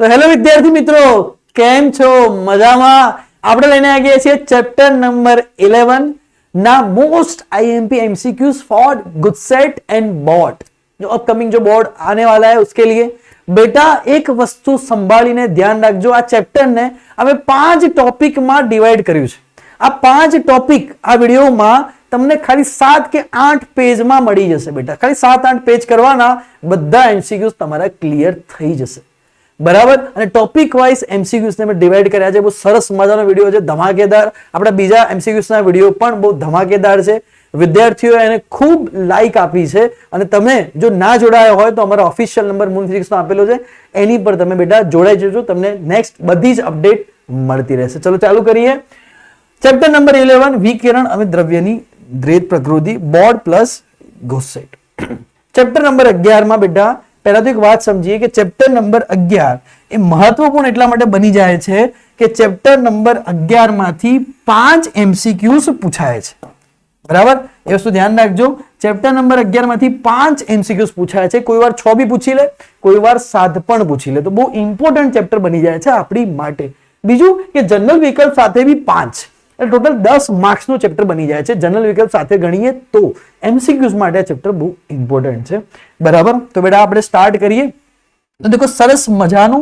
તો હેલો વિદ્યાર્થી મિત્રો, કેમ છો? મજામાં? આપણે લઈને આવી ગયા છીએ ચેપ્ટર નંબર 11 ના most IMP MCQs for GUJCET and board. जो अपकमिंग जो बोर्ड आने वाला है उसके लिए बेटा एक वस्तु संभाळीने ध्यान राखजो। आ चैप्टर ने हमें 5 टॉपिक में डिवाइड कर्યું છે। आ 5 टॉपिक आ वीडियो में તમને ખાલી 7 કે 8 પેજ માં મળી જશે બેટા। ખાલી 7-8 પેજ કરવાના, બધા એમસીક્યુઝ તમારા ક્લિયર થઈ જશે, બરાબર। અને ટોપિક વાઇઝ એમસીક્યુઝ ને મેં ડિવાઇડ કર્યા છે। બહુ સરસ મજાનો વિડિયો છે, ધમાકેદાર। આપણા બીજા એમસીક્યુઝ ના વિડિયો પણ બહુ ધમાકેદાર છે। વિદ્યાર્થીઓએ એને ખૂબ લાઈક આપી છે। અને તમે જો ના જોડાયા હોય તો અમારો ઓફિશિયલ નંબર મૂન3 નો આપેલો છે, એની પર તમે બેટા જોડાઈ જજો, તમને નેક્સ્ટ બધી જ અપડેટ મળતી રહેશે। ચલો ચાલુ કરીએ। ચેપ્ટર નંબર 11 વિકિરણ અને દ્રવ્યની દ્વૈત પ્રકૃતિ, બોર્ડ પ્લસ ગોસેટ। ચેપ્ટર નંબર 11 માં બેટા पहला तो एक बात समझिए कि चैप्टर नंबर 11 એ મહત્વપૂર્ણ એટલા માટે બની જાય છે કે ચેપ્ટર નંબર 11 માંથી 5 એમસીક્યુઝ પૂછાય છે, બરાબર। એ વસ્તુ ધ્યાન રાખજો। ચેપ્ટર નંબર 11 માંથી 5 એમસીક્યુઝ પૂછાય છે। કોઈ વાર 6 भी પૂછી લે, કોઈ વાર 7 પણ પૂછી લે, તો બહુ ઇમ્પોર્ટન્ટ ચેપ્ટર બની જાય છે આપણી માટે। બીજું કે જનરલ વિકલ્પ સાથે भी 5, टोटल 10 मार्क्स नो चैप्टर बनी जाए छे। जनरल विकल्प साथे गणीए तो एमसीक्यूज माटे आ चैप्टर बहुत इंपोर्टेंट है, बराबर। तो बेटा आपणे स्टार्ट करिए। तो देखो सरस मजानु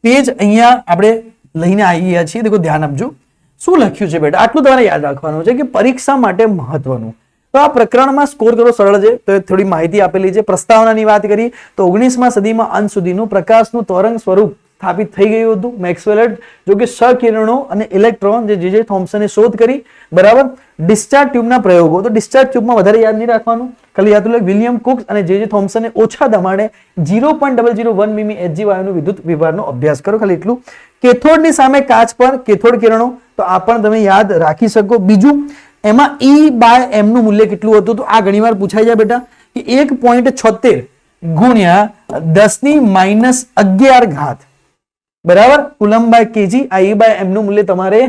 पेज अहींया आपणे लईने आई गया छीए। देखो ध्यान आपजो, शुं लख्युं छे बेटा, आटलुं तमारे याद राखवानुं छे कि परीक्षा माटे महत्वनुं। तो आ प्रकरणमां स्कोर करવો सरळ છે। तो थोड़ी माहिती आपेली છે। प्रस्तावनानी વાત કરીએ તો 19मा સદીમાં અંત સુધીનું પ્રકાશનું તરંગ સ્વરૂપ સ્થાપિત થઈ ગયું હતું। મેક્સવેલે જો કે સહકિરણો અને ઇલેક્ટ્રોન જે થોમ્સને શોધ કરી, બરાબર। ડિસ્ચાર્જ ટ્યુબના પ્રયોગો, તો ડિસ્ચાર્જ ટ્યુબમાં વધારે યાદ નહીં રાખવાનું, ખાલી યાદ રાખો વિલિયમ કુક્સ અને જે થોમ્સને ઓછા દબાણે 0.001 મીમી એચજી વાયુનું વિદ્યુત વિભારનો અભ્યાસ કરો, ખાલી એટલું। કેથોડની સામે કાચ પર કેથોડ કિરણો, તો આ પણ તમે યાદ રાખી શકો। બીજું એમાં E/m નું મૂલ્ય કેટલું હતું, તો આ ઘણીવાર પૂછાઈ જાય બેટા કે 1.76 ગુણ્યા 10⁻11 ઘાત, बराबर, coulomb by KG. Uh E/m નું મૂલ્ય તમારે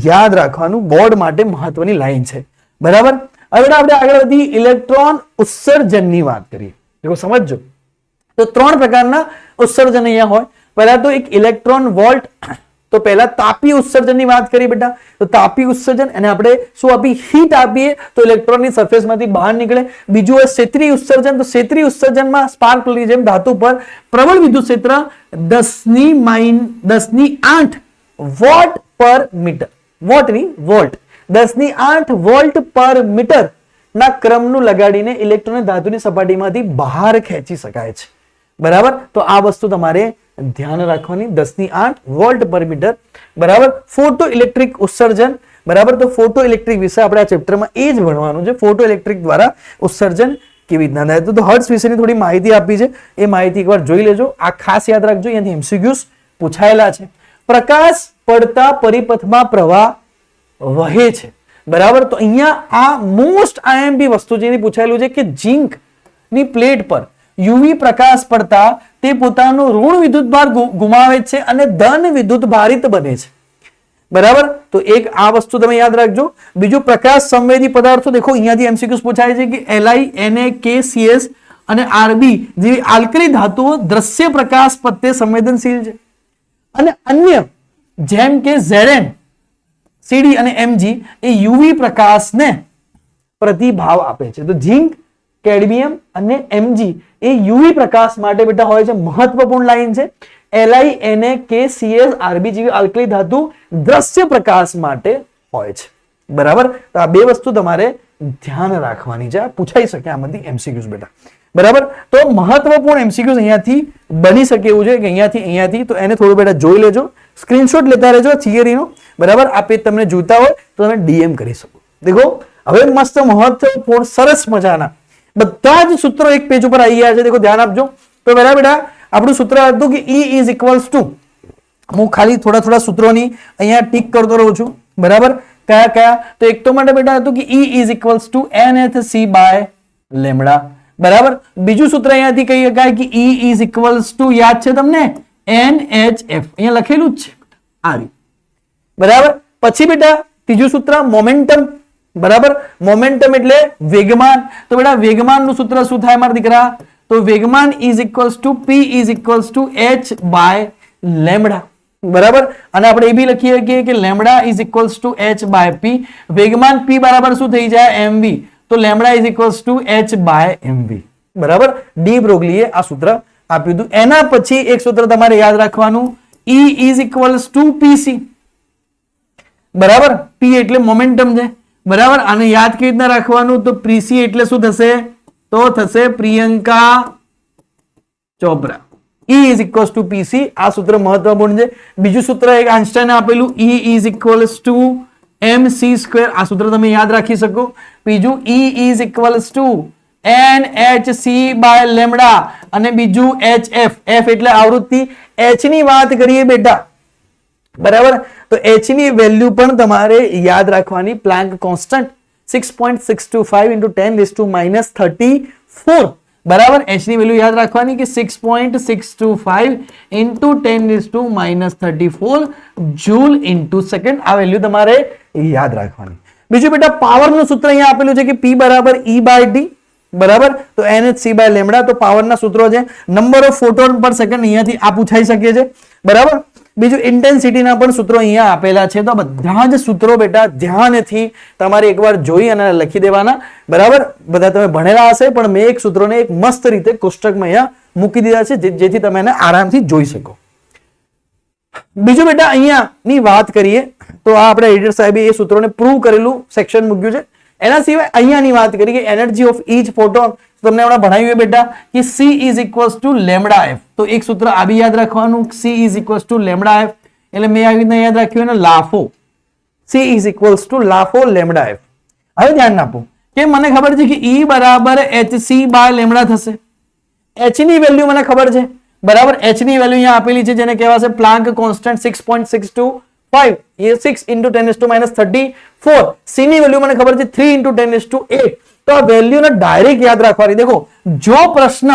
યાદ રાખવાનું, બોર્ડ માટે મહત્વની લાઈન છે, બરાબર। હવે આપણે આગળ વધી ઇલેક્ટ્રોન ઉત્સર્જનની વાત કરીએ। देखो समझो, तो 3 પ્રકારના ઉત્સર્જન અહીંયા હોય। પહેલા તો એક ઇલેક્ટ્રોન વોલ્ટ, તો પહેલા તાપી ઉત્સર્જનની વાત કરી બેટા। તો તાપી ઉત્સર્જન અને આપણે શું આપી, હીટ આપીએ તો ઇલેક્ટ્રોનની સરફેસમાંથી બહાર નીકળે। બીજું હોય ક્ષેત્રીય ઉત્સર્જન। તો ક્ષેત્રીય ઉત્સર્જનમાં સ્પાર્ક પ્લગની જેમ ધાતુ પર પ્રબળ વિદ્યુત ક્ષેત્ર 10⁸ વોટ પર મીટર, વોટ ની વોલ્ટ, 10⁸ વોલ્ટ પર મીટર ના ક્રમનું લગાડીને ઇલેક્ટ્રોનને ધાતુની સપાટીમાંથી બહાર ખેંચી શકાય છે, બરાબર। તો આ વસ્તુ તમારે ध्यान રાખવાની, 10⁸ વોલ્ટ પર મીટર, બરાબર। ફોટો ઇલેક્ટ્રિક ઉત્સર્જન, બરાબર। તો ફોટો ઇલેક્ટ્રિક વિશે આપણે આ ચેપ્ટરમાં એ જ ભણવાનું છે, ફોટો ઇલેક્ટ્રિક દ્વારા ઉત્સર્જન કેવી રીતના થાય। તો હર્ટ્ઝ વિશેની થોડી માહિતી આપી છે, એ માહિતી એકવાર જોઈ લેજો। આ ખાસ યાદ રાખજો, અહીંયાથી એમસીક્યુઝ પૂછાયેલા છે। પ્રકાશ પડતા પરિપથમાં પ્રવાહ વહે છે, બરાબર। તો અહીંયા આ મોસ્ટ આઈએમપી વસ્તુ જેની પૂછાયેલું છે કે ઝિંક ની પ્લેટ પર યુવી પ્રકાશ પડતા તે પોતાનો ઋણ વિદ્યુત ભાર ગુમાવે છે અને ધન વિદ્યુત ભારિત બને છે, બરાબર। તો એક આ વસ્તુ તમે યાદ રાખજો। બીજું પ્રકાશ સંવેદી પદાર્થો, देखो અહીંયાથી એમસીક્યુઝ પૂછાય છે કે Li, Na, KCS અને Rb જેવી આલ્કલી ધાતુઓ દ્રશ્ય પ્રકાશ પ્રત્યે સંવેદનશીલ છે અને અન્ય જેમ કે Zn, Cd અને Mg એ યુવી પ્રકાશને પ્રતિભાવ આપે છે। તો ઝિંક, કેડમિયમ અને Mg એ યુવી પ્રકાશ માટે બેટા હોય છે, મહત્વપૂર્ણ લાઈન છે। Li, Na, KCS, Rb જેવી આલ્કલી ધાતુ દ્રશ્ય પ્રકાશ માટે હોય છે, બરાબર। તો આ બે વસ્તુ તમારે ધ્યાન રાખવાની છે, પૂછાઈ શકે આમાંથી એમસીક્યુઝ બેટા, બરાબર। તો મહત્વપૂર્ણ એમસીક્યુઝ અહીંયાથી બની શકે એવું છે કે અહીંયાથી તો એને થોડું બેટા જોઈ લેજો, સ્ક્રીનશોટ લેતા રહેજો થિયરીનો, બરાબર। આ પેજ તમને જોઈતા હોય તો તમે ડીએમ કરી શકો। देखो હવે મસ્ત મહત્વપૂર્ણ સરસ મજાના બધા જ સૂત્રો એક પેજ ઉપર આવી ગયા છે। देखो ध्यान આપજો। તો પહેલા બેટા આપણું સૂત્ર હતું કે E ઇઝ ઇક્વલ્સ ટુ, હું ખાલી થોડા થોડા સૂત્રોની અહીંયા ટીક કરતો રહું છું, બરાબર। કયા કયા, તો એક તો માટે બેટા હતું કે E is equals two NhC/λ, બરાબર। બીજું સૂત્ર અહીંયાથી કહી શકાય કે E ઇઝ ઇક્વલ્સ ટુ, યાદ છે તમને, NHF, અહીંયા લખેલું જ છે આ રીતે, બરાબર। પછી બેટા ત્રીજું સૂત્ર મોમેન્ટમ, બરાબર। મોમેન્ટમ એટલે વેગમાન। તો બેટા વેગમાનનું સૂત્ર શું થાય મારા દીકરા, તો વેગમાન is equals to P is equals to H/ lambda, બરાબર. અને આપણે એ બી લખી શકીએ કે lambda is equals to h by p. વેગમાન p બરાબર શું થઈ જાય? mv. તો lambda is equals to h by mv, બરાબર. ડી બ્રોગલીએ આ સૂત્ર આપ્યું હતું. એના પછી એક સૂત્ર તમારે યાદ રાખવાનું, E is equals two pc, બરાબર. p એટલે મોમેન્ટમ છે, બરાબર. આને યાદ કેવી રીતના રાખવાનું? તો pc એટલે શું થશે? તો થશે Priyanka Chopra. E is equals two pc. આ સૂત્ર મહત્વપૂર્ણ છે. બીજું સૂત્ર એક આઈન્સ્ટાઈને આપેલું, E is equals to mc square. આ સૂત્ર તમે યાદ રાખી શકો. બીજું E is equals to nhc by lambda, અને બીજું hf. f એટલે આવૃત્તિ. h ની વાત કરીએ બેટા, બરાબર. તો h ની વેલ્યુ પણ તમારે યાદ રાખવાની. પ્લાન્ક કોન્સ્ટન્ટ 6.625 into 10 - 34, બરાબર. h ની વેલ્યુ યાદ રાખવાની કે 6.625 into 10 - 34 જૂલ ઇન્ટુ સેકન્ડ. આ વેલ્યુ તમારે યાદ રાખવાની. બીજું બેટા પાવરનું સૂત્ર અહીંયા આપેલું છે કે p બરાબર E બાય d, બરાબર. તો nhc બાય લેમ્ડા. તો પાવરના સૂત્રો છે. નંબર ઓફ ફોટોન પર સેકન્ડ અહીંયાથી આ પૂછાઈ શકે છે, બરાબર. બીજું ઇન્ટેન્સિટીના પણ સૂત્રો અહીંયા આપેલા છે. તો બધા જ સૂત્રો બેટા ધ્યાનથી તમારે એકવાર જોઈ અને લખી દેવાના, બરાબર. બધા તમે ભણેલા હશે, પણ મેં એક સૂત્રોને એક મસ્ત રીતે કોષ્ટકમાં અહીંયા મૂકી દીધા છે, જેથી તમે એને આરામથી જોઈ શકો. બીજું બેટા અહીંયાની વાત કરીએ તો આ આપણે એડિટર સાહેબે એ સૂત્રોને પ્રૂવ કરેલું સેક્શન મૂક્યું છે. એના સિવાય અહીંયાની વાત કરીએ કે એનર્જી ઓફ ઈચ ફોટોન તમને હમણાં ભણાવ્યું બેટા કે C is equals to lambda f. તો એક સૂત્ર આ બી યાદ રાખવાનું, C is equals to lambda f. એટલે મેં આવી રીતના યાદ રાખ્યું ને લાફો. C ઇઝ ઇક્વલ્સ ટુ લાફો લેમ્ડા f. હવે ધ્યાન આપો કે મને ખબર છે કે E બરાબર hc બાય લેમ્ડા થશે. h ની વેલ્યુ મને ખબર છે, બરાબર. h ની વેલ્યુ અહીંયા આપેલી છે, જેને કહેવાશે પ્લાન્ક કોન્સ્ટન્ટ 6.625. એ 6 into 10 - 34. C ની વેલ્યુ મને ખબર છે 3 into 10 - 8. તો આ વેલ્યુને ડાયરેક્ટ યાદ રાખવાની. દેખો, જો પ્રશ્ન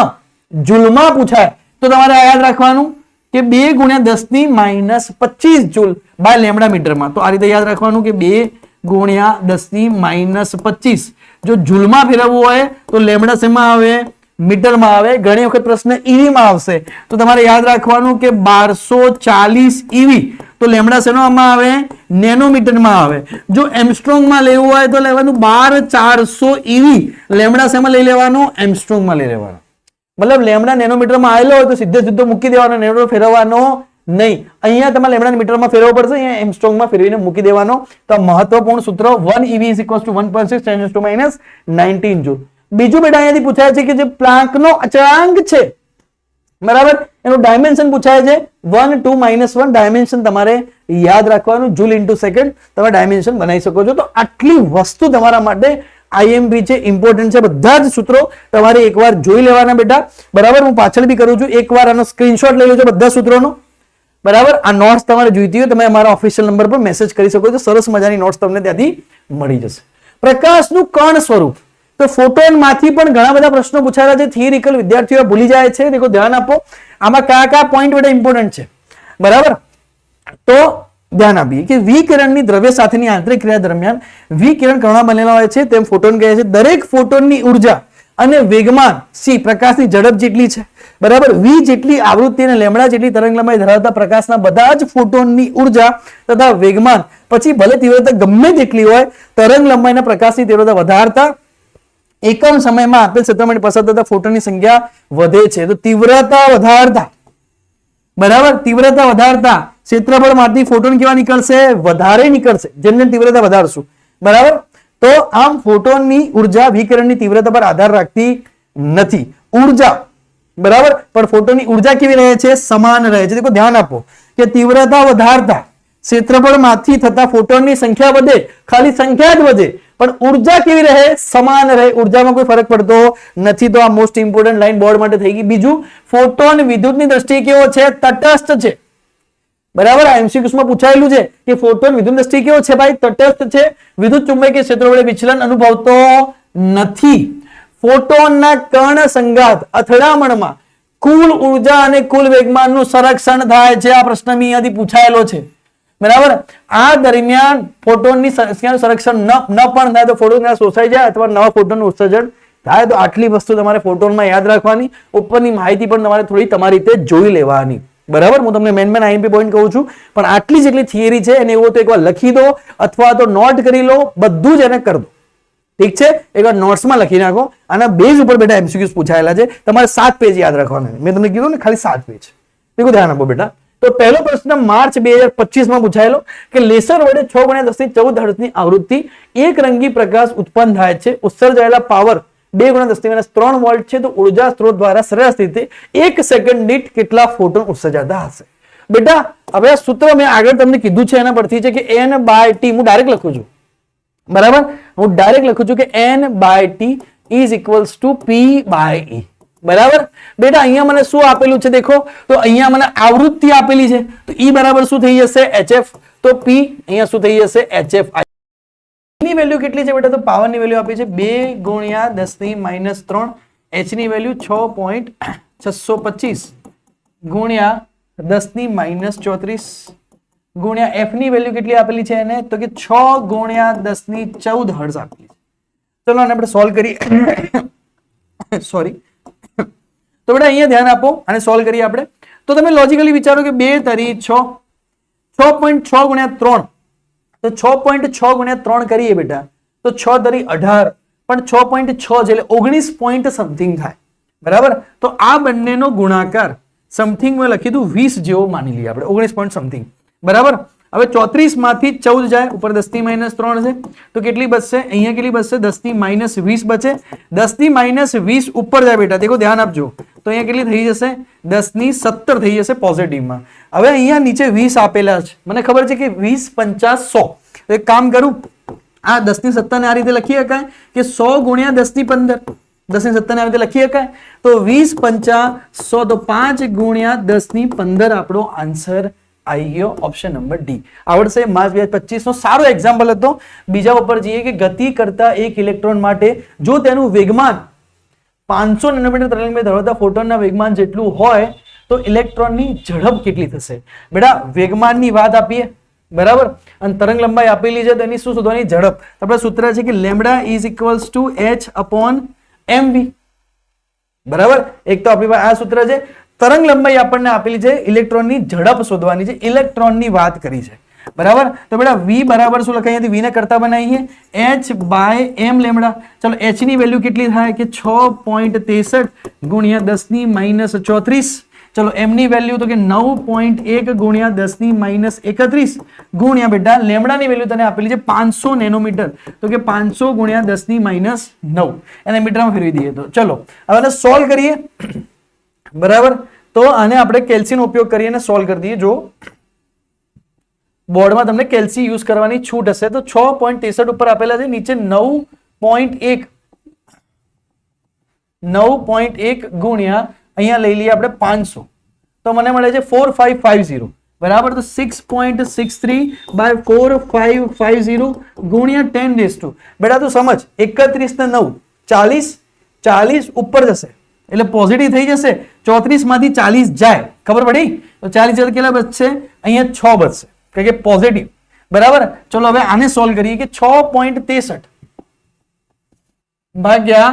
જૂલમાં પૂછાય તો તમારે આ યાદ રાખવાનું કે 2 × 10 - 25 જૂલ બાય લેમ્ડા મીટરમાં. તો આ રીતે યાદ રાખવાનું કે 2 × 10 - 25. જો જૂલમાં ફેરવવું હોય તો લેમ્ડા શેમાં આવે? મીટરમાં આવે. ઘણી વખત પ્રશ્ન ઈવીમાં આવશે, તો તમારે યાદ રાખવાનું કે 1240 ઈવી. તો લેમ્ડા શેમાં આવે? નેનોમીટરમાં આવે. જો એમસ્ટ્રોંગમાં લેવું હોય તો લેવાનું 12400 ઈવી. લેમ્ડા શેમાં લઈ લેવાનું? એમસ્ટ્રોંગમાં લઈ લેવાનું. મતલબ લેમ્ડા નેનોમીટરમાં આવેલો હોય તો સીધો મૂકી દેવાનો, નેનો ફેરવવાનો નહીં. અહીંયા તમારે લેમ્ડા મીટરમાં ફેરવવો પડશે, અહીંયા એમસ્ટ્રોંગમાં ફેરવીને મૂકી દેવાનો. તો મહત્વપૂર્ણ સૂત્ર 1 EV = 1.6 10 - 19 જૂલ. બીજું બેટા અહીંયાથી પૂછાય છે કે જે પ્લાન્કનો અચળાંક છે, બરાબર, એનું ડાયમેન્શન પૂછાય છે 1 2 -1. ડાયમેન્શન તમારે યાદ રાખવાનું, જૂલ ઇન્ટુ સેકન્ડ તમે ડાયમેન્શન બનાવી શકો છો. તો આટલી વસ્તુ તમારા માટે IMP છે, ઇમ્પોર્ટન્ટ છે. બધા જ સૂત્રો તમારે એકવાર જોઈ લેવાના બેટા, બરાબર. હું પાછળ બી કરું છું, એકવાર આનો સ્ક્રીનશોટ લઈ લેજો બધા સૂત્રોનો, બરાબર. આ નોટ્સ તમારે જોઈતી હોય તમે અમારા ઓફિશિયલ નંબર પર મેસેજ કરી શકો છો. સરસ મજાની નોટ્સ તમને ત્યાંથી મળી જશે. પ્રકાશનું કણ સ્વરૂપ. તો ફોટોન માંથી પણ ઘણા બધા પ્રશ્નો પૂછાયેલા છે, થિયરિકલ વિદ્યાર્થીઓ ભૂલી જાય છે. દેખો, ધ્યાન આપો, આમાં કયા પોઈન્ટ બધા ઇમ્પોર્ટન્ટ છે, બરાબર. તો ધ્યાન આપીએ કે વિકિરણની દ્રવ્ય સાથેની આંતરિક ક્રિયા દરમિયાન વિકિરણ કણો બનેલા હોય છે, તેમ ફોટોન કહે છે. દરેક ફોટોનની ઉર્જા અને વેગમાન c પ્રકાશની ઝડપ જેટલી છે, બરાબર. v જેટલી આવૃત્તિ અને લેમ્ડા જેટલી તરંગ લંબાઈ ધરાવતા પ્રકાશના બધા જ ફોટોનની ઉર્જા તથા વેગમાન પછી ભલે તીવ્રતા ગમે તેટલી હોય, તરંગ લંબાઈના પ્રકાશની તીવ્રતા વધારતા એકમ સમયમાં આપેલ ક્ષેત્ર માટે પસાર થતા ફોટોનની સંખ્યા વધે છે. તો તીવ્રતા વધારતા, બરાબર, તીવ્રતા વધારતા ક્ષેત્રફળમાંથી ફોટોન કેવા નીકળશે? વધારે નીકળશે, જેમ જેમ તીવ્રતા વધારશું, બરાબર. તો આમ ફોટોનની ઉર્જા વિકિરણની તીવ્રતા પર આધાર રાખતી નથી. ઉર્જા, બરાબર, પણ ફોટોનની ઉર્જા કેવી રહે છે? સમાન રહે છે. દેખો, ધ્યાન આપો કે તીવ્રતા વધારતા ક્ષેત્રફળમાંથી થતા ફોટોનની સંખ્યા વધે, ખાલી સંખ્યા જ વધે, પણ ઉર્જા કેવી રહે? સમાન રહે. ઉર્જામાં કોઈ ફરક પડતો નથી. તો આ મોસ્ટ ઇમ્પોર્ટન્ટ લાઈન બોર્ડ માટે થઈ ગઈ. બીજું, ફોટોન વિદ્યુતની દ્રષ્ટિએ કેવો છે? તટસ્થ છે, બરાબર. આ MCQs માં પૂછાયેલું છે કે ફોટોન વિદ્યુતની દ્રષ્ટિએ કેવો છે? ભાઈ, તટસ્થ છે. વિદ્યુત ચુંબકીય ક્ષેત્ર વડે વિચલન અનુભવતો નથી. ફોટોનના કર્ણ સંઘાત અથડામણમાં કુલ ઉર્જા અને કુલ વેગમાનનું સંરક્ષણ થાય છે. આ પ્રશ્ન અહીંયાથી પૂછાયેલો છે, બરાબર. આ દરમિયાન ફોટોનની સંખ્યાનું સંરક્ષણ ન પણ થાય તો ફોટોન શોષાઈ જાય અથવા નવા ફોટોનનું ઉત્સર્જન થાય. તો આટલી વસ્તુ તમારે ફોટોનમાં યાદ રાખવાની. ઉપરની માહિતી પણ તમારે થોડી તમારી રીતે જોઈ લેવાની. બરાબર, હું તમને મેન આઈએમપી પોઈન્ટ કહું છું, પણ આટલી જેટલી થિયરી છે એને એવો તો એકવાર લખી દો અથવા તો નોટ કરી લો, બધું જ એને કરી દો. ઠીક છે, એકવાર નોટ્સમાં લખી નાખો. આના બેઝ ઉપર બેટા એમસીક્યુઝ પૂછાયેલા છે, તમારે 7 પેજ યાદ રાખવાના છે. મેં તમને કીધું ને ખાલી 7 પેજ. દેખો ધ્યાન આપો બેટા. તો પહેલો પ્રશ્ન માર્ચ 2025 માં પૂછાયેલો કે લેસર વડે 6x1014 હર્ટ્ઝની આવૃત્તિ એક રંગી પ્રકાશ ઉત્પન્ન થાય છે, ઉત્સર્જાયેલા પાવર 2x10 વોલ્ટ છે, તો ઉર્જા સ્ત્રોત દ્વારા સરેરાશ રીતે 1 સેકન્ડ દીઠ કેટલા ફોટોન ઉત્સર્જાતા હશે? બેટા હવે આ સૂત્ર મેં આગળ તમને કીધું છે એના પરથી છે કે n/t, હું ડાયરેક્ટ લખું છું, બરાબર, હું ડાયરેક્ટ લખું છું કે n/t is equals two p/e. બરાબર બેટા, અહીંયા મને શું આપેલું છે દેખો, તો અહીંયા મને આવૃત્તિ આપેલી છે, તો E બરાબર શું થઈ જશે? hf. તો P અહીંયા શું થઈ જશે? hf. ની વેલ્યુ કેટલી છે બેટા? તો પાવર ની વેલ્યુ આપી છે 2 × 10 - 3, h ની વેલ્યુ 6.625 ગુણ્યા 10 - 34 ગુણ્યા f ની વેલ્યુ કેટલી આપેલી છે એને? તો કે 6 × 10 - 14 હર્ટ્ઝ આપેલી છે. ચલો આને આપણે સોલ્વ કરીએ. સોરી. તો બેટા અહીંયા ધ્યાન આપો, આને સોલ્વ કરીએ આપણે. તો તમે લોજિકલી વિચારો કે 2 તરી 6, 6.6 × 3, તો 6.6 × 3 કરીએ બેટા, તો 6 તરી 18, પણ 6.6 છે એટલે 19 પોઈન્ટ સમથિંગ થાય. બરાબર, તો આ બંનેનો ગુણાકાર સમથિંગ મેં લખી દઉં 20 જેવો માની લઈએ આપણે, 19 પોઈન્ટ સમથિંગ. બરાબર, હવે 34 માંથી 14 જાય, ઉપર 10 - 3 છે, તો કેટલી બચશે? અહીંયા કેટલી બચશે? 10 - 20 બચે. 10 - 20 ઉપર જાય બેટા, દેખો ધ્યાન આપજો, તો અહીંયા કેટલી થઈ જશે? 10 - 17 થઈ જશે પોઝિટિવમાં. હવે અહીંયા નીચે 20 આપેલા છે, મને ખબર છે કે 20, 50, 100. તો એક કામ કરું, આ 10 ની 17 ને આ રીતે લખી શકાય કે 100 × 10 ની 15. 10 ની 17 ને આ રીતે લખી શકાય, તો 20, 50, 100, તો 5 × 10 ની 15 આપણો આન્સર આવી ગયો, ઓપ્શન નંબર ડી. આવડશે? માર્ચ 2025 નો સારો એક્ઝામ્પલ હતો. બીજા ઉપર જઈએ કે ગતિ કરતા એક ઇલેક્ટ્રોન માટે જો તેનું વેગમાન 500 નેનોમીટર તરંગલંબાઈ ધરાવતા ફોટોનના વેગમાન જેટલું હોય તો ઇલેક્ટ્રોનની ઝડપ કેટલી થશે? બેટા વેગમાનની વાત આપીએ, બરાબર, અને તરંગ લંબાઈ આપેલી છે, તો એની શું શોધવાની? ઝડપ. આપણે સૂત્ર છે કે lambda is equals two h/mv. બરાબર, એક તો આપણી પાસે આ સૂત્ર છે. તરંગ લંબાઈ આપણને આપેલી છે, ઇલેક્ટ્રોનની ઝડપ શોધવાની છે, ઇલેક્ટ્રોનની વાત કરી છે. બરાબર, તો બેટા v બરાબર શું લખાય? v ને કરતા બનાવીએ h/m લેમ્બડા. ચલો h ની વેલ્યુ કેટલી થાય કે 6.63 ગુણ્યા 10 - 34. ચલો m ની વેલ્યુ તો કે 9.1 ગુણ્યા 10 - 31 ગુણ્યા બેટા લેમ્બડા ની વેલ્યુ તને આપેલી છે 500 નેનોમીટર, તો કે 500 ગુણ્યા 10 - 9, એને મીટરમાં ફેરવી દઈએ. તો ચલો હવે આને સોલ્વ કરીએ. બરાબર, તો આને આપણે કેલ્સીનો ઉપયોગ કરીને સોલ્વ કરી દઈએ. જો બોર્ડમાં તમને કેલ્સી યુઝ કરવાની છૂટ હશે, તો 6.63 ઉપર આપેલા છે, નીચે 9.1 ગુણ્યા અહીંયા લઈ લઈએ આપણે 500, તો મને મળે છે 4550. બરાબર, તો 6.63 by 4550 ગુણ્યા 10^2. બેટા તું સમજ, 31 ને 9 40 ઉપર જશે એટલે પોઝિટિવ થઈ જશે. 34 માંથી 40 જાય, ખબર પડી? તો 40 કેટલા બચશે? અહીંયા 6 બચશે, કારણ કે પોઝિટિવ. બરાબર, ચલો હવે આને સોલ્વ કરીએ કે 6.63 ભાગ્યા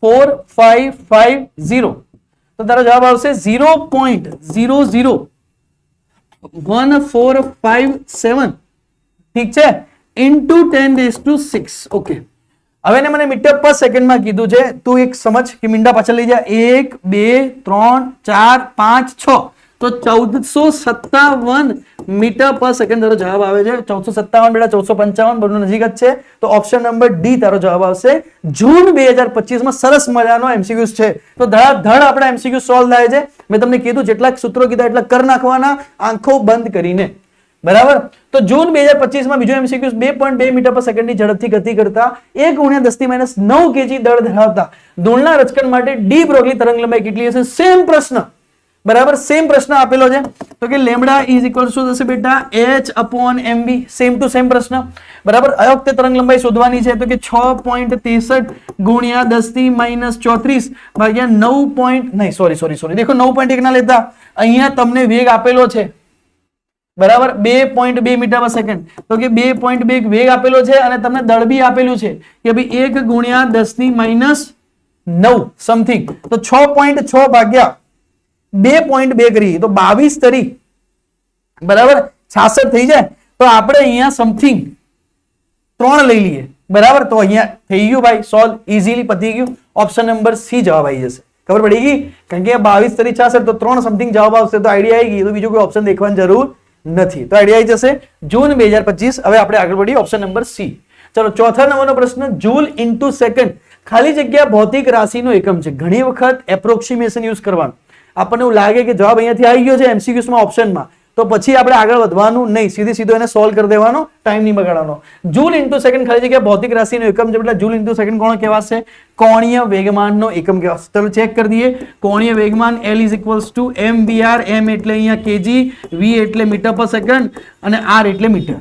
4550, તો તારો જવાબ આવશે 0.001457. ઠીક છે, ઇન્ટુ 10^6. ઓકે, હવે ને મને મીટર પર સેકન્ડમાં કીધું છે, તું એક સમજ કે મીંડા પાછળ લઈ જા. 1, 2, 3, 4, 5, 6, તો 1457 મીટર પર સેકન્ડ તારો જવાબ આવે છે. 1457 બેટા 1455 બંને નજીક જ છે, તો ઓપ્શન નંબર ડી તારો જવાબ આવશે. જૂન 2025 માં સરસ મજાનો એમસીક્યુઝ છે, તો ધડાધડ આપણા એમસીક્યુ સોલ્વ થાય છે. મેં તમને કીધું જેટલા સૂત્રો કીધા એટલા કર નાખવાના આંખો બંધ કરીને. બરાબર, તો જૂન 2025 માં બીજો એમસીક્યુ 2.2 મીટર પર સેકન્ડની ઝડપથી ગતિ કરતા 1 × 10 - 9 કેજી દળ ધરાવતા ધૂળના રચકણ માટે ડી બ્રોગલી તરંગ લંબાઈ કેટલી હશે? સેમ પ્રશ્ન. બરાબર, સેમ પ્રશ્ન આપેલો છે, તો કે લેમ્બડા ઇઝ ઇક્વલ ટુ થશે બેટા h/mv. સેમ ટુ સેમ પ્રશ્ન. બરાબર, આ વખતે તરંગ લંબાઈ શોધવાની છે, તો કે 6.63 ગુણ્યા 10 - 34 ભાગ્યા 9. દેખો 9.1 ના લેતા, અહીંયા તમને વેગ આપેલો છે. બરાબર, 2.2 મીટર પર સેકન્ડ, તો કે 2.2 વેગ આપેલો છે, અને તમને દળ બી આપેલું છે કે ભાઈ 1 ગુણ્યા 10 - 9 સમથિંગ. તો 6.6 ભાગ્યા 2.2 કરીએ તો 22 તરી બરાબર 66 થઈ જાય. તો આપણે અહીંયા સમથિંગ 3 લઈ લઈએ બરાબર. તો અહીંયા થઈ ગયું ભાઈ સોલ્વ, ઇઝીલી પતી ગયું. ઓપ્શન નંબર સી જવાબ આવી જશે. ખબર પડી ગઈ? કારણ કે 22 તરી 66 તો 3 સમથિંગ જવાબ આવશે તો આઈડિયા આવી ગઈ. તો બીજું કોઈ ઓપ્શન દેખવાની જરૂર નથી. તો આઈડિયા આવી જશે જૂન 2025. હવે આપણે આગળ વધીએ ઓપ્શન નંબર સી. ચલો ચોથા નંબરનો પ્રશ્ન, જૂલ ઇન્ટુ સેકન્ડ ખાલી જગ્યા ભૌતિક રાશિનો એકમ છે. ઘણી વખત એપ્રોક્સિમેશન યુઝ કરવાનું. આપણને એવું લાગે કે જવાબ અહીંયાથી આવી ગયો છે એમસીક્યુઝમાં ઓપ્શનમાં, તો પછી આપણે આગળ વધવાનું નહીં, સીધો એને સોલ્વ કરી દેવાનો, ટાઈમ નહીં બગાડવાનો. જૂલ ઇન્ટુ સેકન્ડ ખાલી જગ્યા ભૌતિક રાશિનો એકમ છે એટલે જૂલ ઇન્ટુ સેકન્ડ કોણ કહેવાશે? કોણીય વેગમાનનો એકમ કહેવાશે. ચલો ચેક કરી દઈએ. કોણીય વેગમાન L is equals two mvr. m એટલે અહીંયા કેજી, v એટલે મીટર પર સેકન્ડ અને r એટલે મીટર.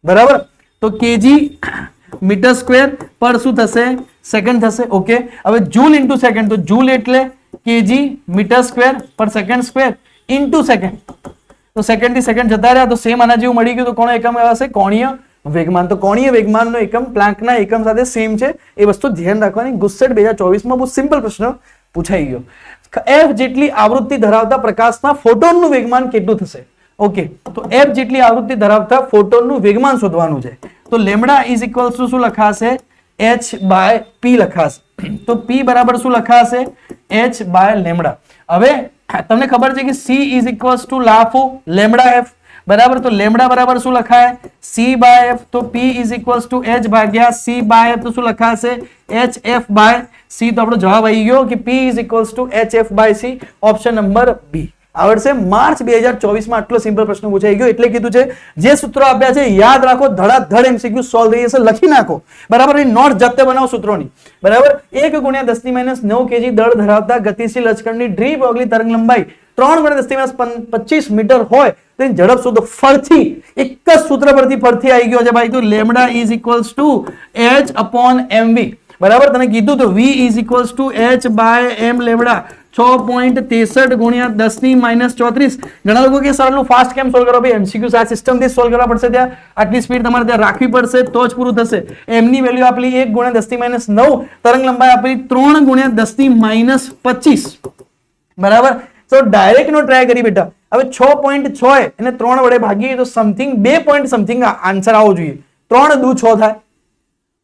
બરાબર. તો કેજી મીટર સ્ક્વેર પર શું થશે? સેકન્ડ થશે. ઓકે. હવે જૂલ ઇન્ટુ સેકન્ડ, તો જૂલ એટલે કેજી મીટર સ્ક્વેર પર સેકન્ડ સ્ક્વેર ઇન્ટુ સેકન્ડ. તો સેકન્ડ થી સેકન્ડ જતા રહ્યા તો સેમ આના જેવું મળી ગયું. તો કોનો એકમ આવશે? કોણીય વેગમાન. તો કોણીય વેગમાનનો એકમ પ્લાન્કના એકમ સાથે સેમ છે, એ વસ્તુ ધ્યાન રાખવાની. ગુસ્સેટ 2024 માં બહુ સિમ્પલ પ્રશ્ન પૂછાઈ ગયો. f જેટલી આવૃત્તિ ધરાવતા પ્રકાશના ફોટોનનું વેગમાન કેટલું થશે? ઓકે. તો f જેટલી આવૃત્તિ ધરાવતા ફોટોનનું વેગમાન શોધવાનું છે. તો લેમ્ડા ઇઝ ઇક્વલ્સ ટુ શું લખાશે? h બાય p લખાશે. તો p બરાબર શું લખાશે? h by lambda. હવે તમને ખબર છે કે c ઇઝ ઇક્વલ્સ ટુ લાફો લેમ્ડા f બરાબર. તો લેમ્ડા બરાબર શું લખાય? c by f. તો p is equals to h ભાગ્યા c બાય f. તો શું લખાશે? hf by c. તો આપણો જવાબ આવી ગયો કે p is equals to hf by c. Option number B આવડશે. માર્ચ 2024 માં આટલો સિમ્પલ પ્રશ્ન પૂછાઈ ગયો એટલે કીધું છે જે સૂત્રો આપ્યા છે યાદ રાખો, ધડાધડ એમસીક્યુ સોલ્વ થઈ જશે. લખી નાખો બરાબર. એ નોટ જાતે બનાવો સૂત્રોની બરાબર. 1 × 10⁻9 kg દળ ધરાવતા ગતિશીલ અચકણની દ્વિભાગલી તરંગ લંબાઈ 3 × 10⁻25 મીટર હોય તો એની ઝડપ શોધો. ફરથી એક જ સૂત્ર પરથી ફરથી આવી ગયો છે ભાઈ. તો lambda is equals to h upon mv બરાબર. તને કીધું તો v is equals to h by m lambda. 6.63 × 10⁻34. ઘણા લોકો કે સર આટલું ફાસ્ટ કેમ સોલ્વ કરો? ભાઈ એમસીક્યુ આ સિસ્ટમ થી સોલ્વ કરવા પડશે. ત્યાં આટલી સ્પીડ તમારે ત્યાં રાખવી પડશે તો જ પૂરું થશે. એમની વેલ્યુ આપેલી 1 × 10⁻9, તરંગ લંબાઈ આપેલી 3 × 10⁻25 બરાબર. તો ડાયરેક્ટ નો ટ્રાય કરી બેટા. હવે 6.6 એને 3 વડે ભાગીએ તો સમથિંગ 2 પોઈન્ટ સમથિંગ આન્સર આવવો જોઈએ. 3 દુ 6 થાય.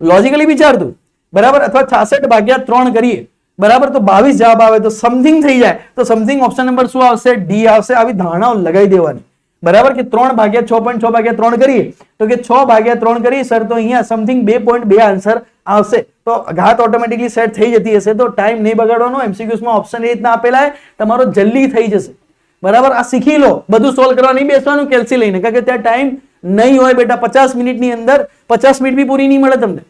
લોજિકલી વિચારતું બરાબર. અથવા 66 ભાગ્યા 3 કરીએ બરાબર તો 22 જવાબ આવે તો સમથિંગ થઈ જાય. તો સમથિંગ ઓપ્શન નંબર શું આવશે? ડી આવશે. આવી ધારણાઓ લગાવી દેવાની બરાબર કે 3 ભાગ્યા 6.6 ભાગ્યા 3 કરીએ તો કે 6 ભાગ્યા 3 કરીએ સર તો અહીંયા સમથિંગ 2.2 આન્સર આવશે. તો ઘાત ઓટોમેટિકલી સેટ થઈ જતી હશે. તો ટાઈમ નહીં બગાડવાનો. એમસીક્યુઝ માં ઓપ્શન એ રીતના આપેલા છે, તમારો જલ્દી થઈ જશે બરાબર. આ શીખી લો. બધું સોલ્વ કરવા નહીં બેસવાનું કેલ્સી લઈને, કારણ કે ત્યાં ટાઈમ નહીં હોય બેટા. 50 મિનિટની અંદર 50 મિનિટ બી પૂરી નહીં મળે તમને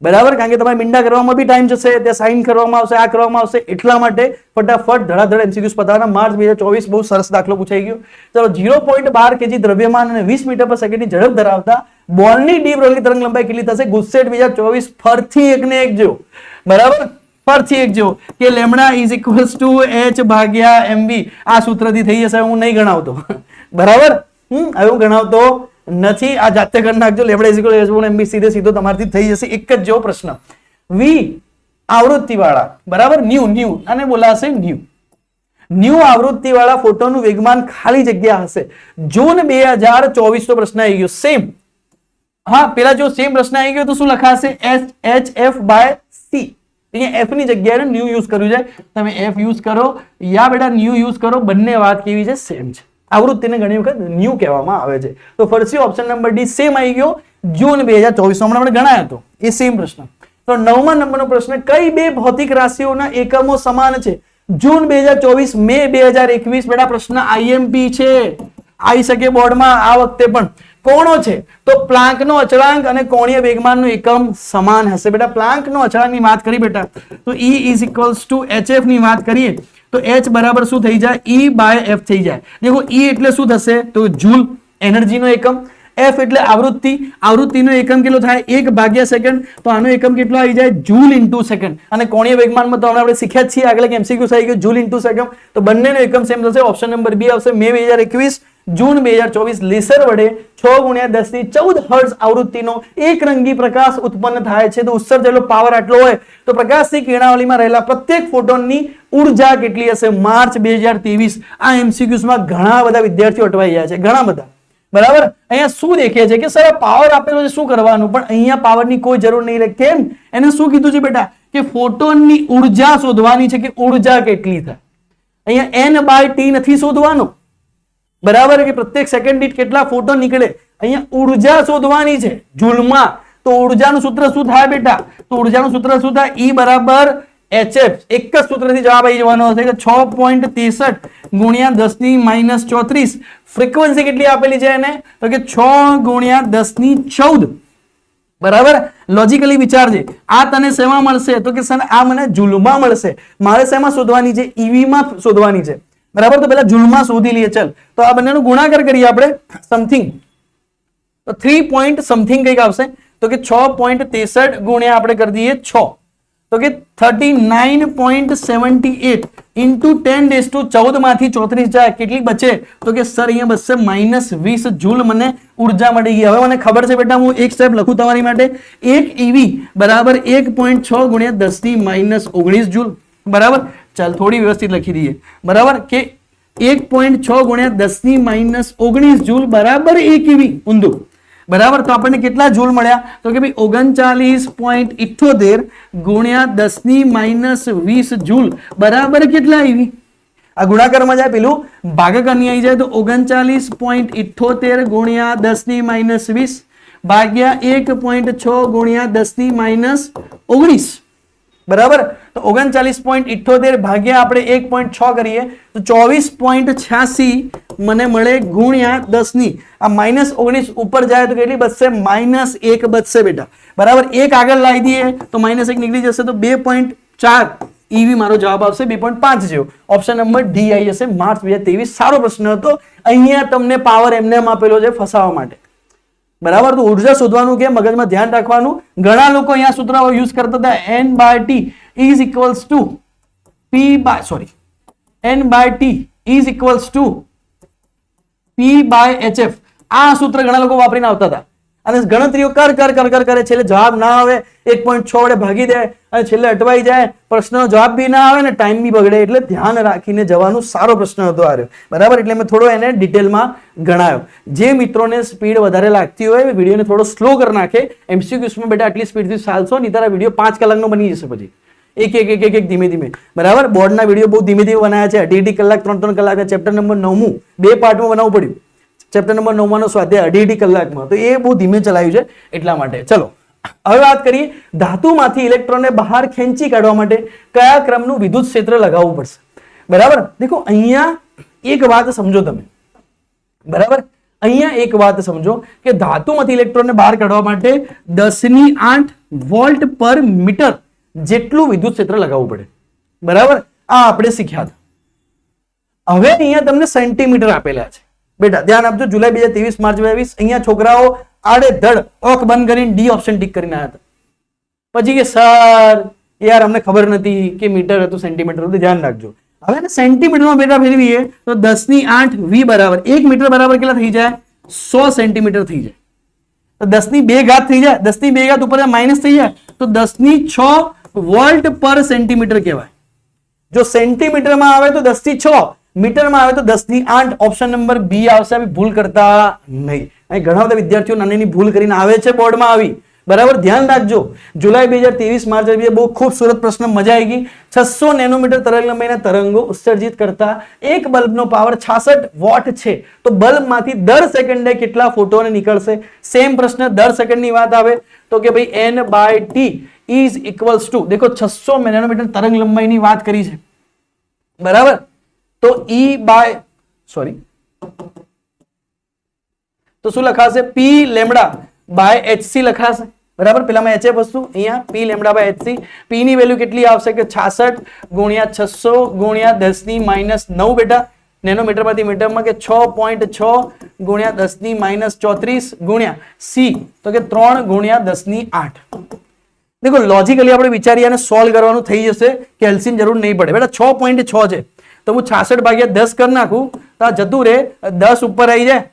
બરાબર. કારણ કે તમારે મીંડા કરવામાં બી ટાઈમ જશે, ત્યાં સાઇન કરવામાં આવશે, આ કરવામાં આવશે. એટલા માટે ફટાફટ ધડાધડ એમસીક્યુઝ પતાવવાના. માર્ચ 2024 બહુ સરસ દાખલો પૂછાઈ ગયો. ચલો 0.12 kg દ્રવ્યમાન અને 20 મીટર પર સેકન્ડની ઝડપ ધરાવતા બોલની ડી બ્રોગલી તરંગ લંબાઈ કેટલી થશે? ગુસ્સેટ 2024 ફરથી એકને એક જેવો બરાબર. ફરથી એક જેવો કે lambda is equals to h ભાગ્યા mv. આ સૂત્રથી થઈ જશે. હું નહીં ગણાવતો બરાબર. હવે હું ગણાવતો નથી. આ જાતે કરી નાખજો. Lambda is equal to h mv સીધો તમારથી થઈ જશે. એક જ જેવો પ્રશ્ન. v આવૃત્તિ વાળા બરાબર. ન્યુ આને બોલાશે ન્યુ આવૃત્તિ વાળા ફોટોનું વેગમાન ખાલી જગ્યા હશે. જૂન 2024 નો પ્રશ્ન આવી ગયો સેમ. હા પેલા જો સેમ પ્રશ્ન આવી ગયો તો શું લખાશે? hf by c. અહીંયા f ની જગ્યાએ ન્યુ યુઝ કર્યું છે. તમે f યુઝ કરો યા બેટા ન્યુ યુઝ કરો, બંને વાત કેવી છે? સેમ છે. આવૃત્તિને ઘણી વખત ન્યુ કહેવામાં આવે છે. તો ફરસી ઓપ્શન નંબર ડી સેમ આવી ગયો. જૂન 2024 માં આપણે ગણાયો હતો એ સેમ પ્રશ્ન. તો 9મા નંબરનો પ્રશ્ન, કઈ બે ભૌતિક રાશિઓના એકમો સમાન છે? જૂન 2024 મે 2021 બેટા પ્રશ્ન આઈએમપી છે, આવી શકે બોર્ડમાં આ વખતે પણ. કોણો છે? તો પ્લાન્કનો અચળાંક અને કોણીય વેગમાનનો એકમ સમાન હશે બેટા. પ્લાન્કનો અચળાંકની વાત કરી બેટા તો E is equals to HF ની વાત કરીએ તો h બરાબર શું થઈ જાય? E બાય f થઈ જાય. દેખો E એટલે શું થશે? તો જૂલ એનર્જીનો એકમ. f એટલે આવૃત્તિ. આવૃત્તિનો એકમ કેટલો થાય? 1 ભાગ્યા સેકન્ડ. તો આનો એકમ કેટલો આવી જાય? Joule into second. અને કોણીય વેગમાનમાં તો આપણે શીખ્યા જ છીએ આગળ કે એમસીક્યુ આવી ગયો જૂલ ઇન્ટુ સેકન્ડ. તો બંનેનો એકમ સેમ થશે. ઓપ્શન નંબર બી આવશે. મે 2021 જૂન 2024 લેસર વડે 6 ગુણ્યા 10 ની 14 હર્ટ્ઝ આવૃત્તિનો એક રંગી પ્રકાશ ઉત્પન્ન થાય છે. તો ઉત્સર્જેલો પાવર આટલો હોય તો પ્રકાશની કિરણાવલીમાં રહેલા પ્રત્યેક ફોટોનની ઉર્જા કેટલી હશે? માર્ચ 2023. આ એમસીક્યુઝ માં ઘણા બધા વિદ્યાર્થીઓ અટવાઈ ગયા છે, ઘણા બધા. બરાબર, અહીંયા શું દેખે છે કે સર પાવર આપેલો છે શું કરવાનું, પણ અહીંયા પાવરની કોઈ જરૂર નહીં રહે. કેમ? એને શું કીધું છે બેટા કે ફોટોનની ઉર્જા શોધવાની છે કે ઉર્જા કેટલી થાય. અહીંયા n/t નથી શોધવાનો, બરાબર, કે પ્રત્યેક સેકન્ડ દીઠ કેટલા ફોટોન નીકળે. અહીંયા ઉર્જા શોધવાની છે જૂલમાં. તો ઉર્જાનું સૂત્ર શું થાય બેટા? તો ઉર્જાનું સૂત્ર શું થાય? E બરાબર HF. એક જ સૂત્રથી જવાબ આવી જવાનો હશે કે 6.63 ગુણ્યા 10 ની -34. ફ્રીક્વન્સી કેટલી આપેલી છે એને? તો કે 6 ગુણ્યા 10 ની 14. બરાબર, લોજિકલી વિચારજે. આ તને શેમાં મળશે? તો કે સર આ મને જૂલમાં મળશે. મારે શેમાં શોધવાની છે? EV માં શોધવાની છે. બરાબર, તો પેલા જૂલમાં શોધી લઈએ. ચલ, તો આ બંનેનો ગુણાકાર કરીએ આપણે. સમથિંગ તો 3 પોઈન્ટ સમથિંગ કંઈક આવશે. તો કે 6.63 ગુણ્યા આપણે કરી દઈએ 6, તો કે 39.78 ઇન્ટુ 10⁻14 માંથી 34 જાય કેટલી બચે? તો કે સર અહીંયા બચશે -20 જૂલ મને ઉર્જા મળી ગઈ. હવે મને ખબર છે બેટા, હું એક સ્ટેપ લખું તમારી માટે. 1 EV બરાબર 1.6 ગુણ્યા 10 ની -19 જૂલ. બરાબર, ચાલ થોડી વ્યવસ્થિત લખી દઈએ. બરાબર, કે 1.6 ગુણ્યા 10 ની -19 જૂલ બરાબર 1 EV. ઊંધું. બરાબર, તો આપણને કેટલા જૂલ મળ્યા? તો કે ભાઈ 39.78 ગુણ્યા 10 ની -20 જૂલ બરાબર કેટલા EV? આ ગુણાકારમાં જાય, પેલું ભાગાકારની આવી જાય તો 39.78 ગુણ્યા 10 ની -20 ભાગ્યા 1.6 ગુણ્યા 10 ની -19. બરાબર, તો 39.78 ભાગ્યા આપણે 1.6 કરીએ તો 24.86 મને મળે ગુણ્યા 10 ની આ -19 ઉપર જાય તો કેટલી બચશે? -1 બચશે બેટા. બરાબર, 1 આગળ લાવી દઈએ તો -1 નીકળી જશે તો 2.4 EV મારો જવાબ આવશે. 2.5 જેવો. ઓપ્શન નંબર ડી આવી જશે. માર્ચ 2023. સારો પ્રશ્ન હતો. અહીંયા તમને પાવર એમને આપેલો છે ફસાવા માટે. બરાબર, તો ઉર્જા શોધવાનું કે મગજમાં ધ્યાન રાખવાનું. ઘણા લોકો અહીંયા સૂત્ર યુઝ કરતા હતા n/t is equals to n/t is equals to p/hf. આ સૂત્ર ઘણા લોકો વાપરીને આવતા હતા અને ગણતરીઓ કર કરે, છેલ્લે જવાબ ના આવે 1.6 વડે ભાગી દે અને છેલ્લે અટવાઈ જાય, પ્રશ્નનો જવાબ બી ના આવે ને ટાઈમ બી બગડે. એટલે ધ્યાન રાખીને જવાનું. સારો પ્રશ્ન હતો આ રહ્યો. બરાબર, એટલે મેં થોડો એને ડિટેલમાં ગણાયો. જે મિત્રોને સ્પીડ વધારે લાગતી હોય વિડીયોને થોડો સ્લો કરી નાખે. એમસીક્યુઝમાં બેટા આટલી સ્પીડથી ચાલશો નહીં તારા વિડીયો 5 કલાકનો બની જશે. પછી એક ધીમે ધીમે. બરાબર, બોર્ડના વિડીયો બહુ ધીમે ધીમે બનાવ્યા છે. 2.5 કલાક 3 કલાક. ચેપ્ટર નંબર 9 2 પાર્ટમાં બનાવવું પડ્યું. ચેપ્ટર નંબર 9 નો સ્વાધ્યાય 2.5 કલાકમાં. તો એ બહુ ધીમે ચલાવ્યું છે એટલા માટે. ચલો હવે વાત કરીએ. ધાતુમાંથી ઇલેક્ટ્રોનને બહાર ખેંચી કાઢવા માટે કયા ક્રમનું વિદ્યુત ક્ષેત્ર લગાવવું પડશે? બરાબર, દેખો અહીંયા એક વાત સમજો તમે. બરાબર, અહીંયા એક વાત સમજો કે ધાતુમાંથી ઇલેક્ટ્રોનને બહાર કાઢવા માટે 10⁸ વોલ્ટ પર મીટર જેટલું વિદ્યુત ક્ષેત્ર લગાવવું પડે. બરાબર, આ આપણે શીખ્યા હતા. હવે અહીંયા તમને સેન્ટીમીટર આપેલા છે. બેટા ધ્યાન આપજો. જુલાઈ 2023 માર્ચ 2022. અહીંયા છોકરાઓ આડેધડ ઓખ બંધ કરીને ડી ઓપ્શન ટિક કરીને આવ્યા હતા. પછી કે સર યાર અમને ખબર નથી કે મીટર હતું સેન્ટીમીટર હતું. ધ્યાન રાખજો. હવે સેન્ટીમીટરમાં બેટા ફેરવીએ તો 10⁸ v બરાબર 1 મીટર બરાબર કેટલા થઈ જાય? 100 સેન્ટીમીટર થઈ જાય. તો 10⁻² થઈ જાય. 10⁻² ઉપર માઇનસ થઈ જાય તો 10⁶ વોલ્ટ પર સેન્ટીમીટર કહેવાય. જો સેન્ટીમીટરમાં આવે તો 10⁶, મીટરમાં આવે તો 10⁸. ઓપ્શન નંબર બી આવશે. ભૂલ કરતા નહીં. અહીં ઘણા બધા વિદ્યાર્થીઓ નાની ભૂલ કરીને આવે છે બોર્ડમાં આવી. બરાબર, ધ્યાન રાખજો. જુલાઈ 2023 માર્ચ બહુ ખૂબસૂરત પ્રશ્ન, મજા આવી ગઈ. 600 નેનોમીટર તરંગ લંબાઈના તરંગો ઉત્સર્જિત કરતા એક બલ્બનો પાવર 66 વોટ છે. તો બલ્બમાંથી દર સેકન્ડે કેટલા ફોટોન નીકળશે? સેમ પ્રશ્ન, દર સેકન્ડની વાત આવે તો કે ભાઈ n/t is equals to દેખો 600 નેનોમીટર તરંગ લંબાઈની વાત કરી છે. બરાબર, તો તો શું લખાશે? p(λ/hc) લખાશે. બરાબર, પેલામાં hf વસ્તુ, અહીંયા p(λ/hc). p ની વેલ્યુ કેટલી આવશે કે 66 ગુણ્યા 600 ગુણ્યા 10⁻9 બેટા. નેનોમીટરમાંથી મીટરમાં કે 6.6 ગુણ્યા 10⁻34 ગુણ્યા c તો કે 3 ગુણ્યા 10⁸. દેખો લોજિકલી આપણે વિચારીએ અને સોલ્વ કરવાનું થઈ જશે કે એલસીની જરૂર નહીં પડે. બેટા 6.6 છે તો હું 66 ભાગ્યા 10 કરી નાખું તો આ જતું રહે, 10 ઉપર આવી જાય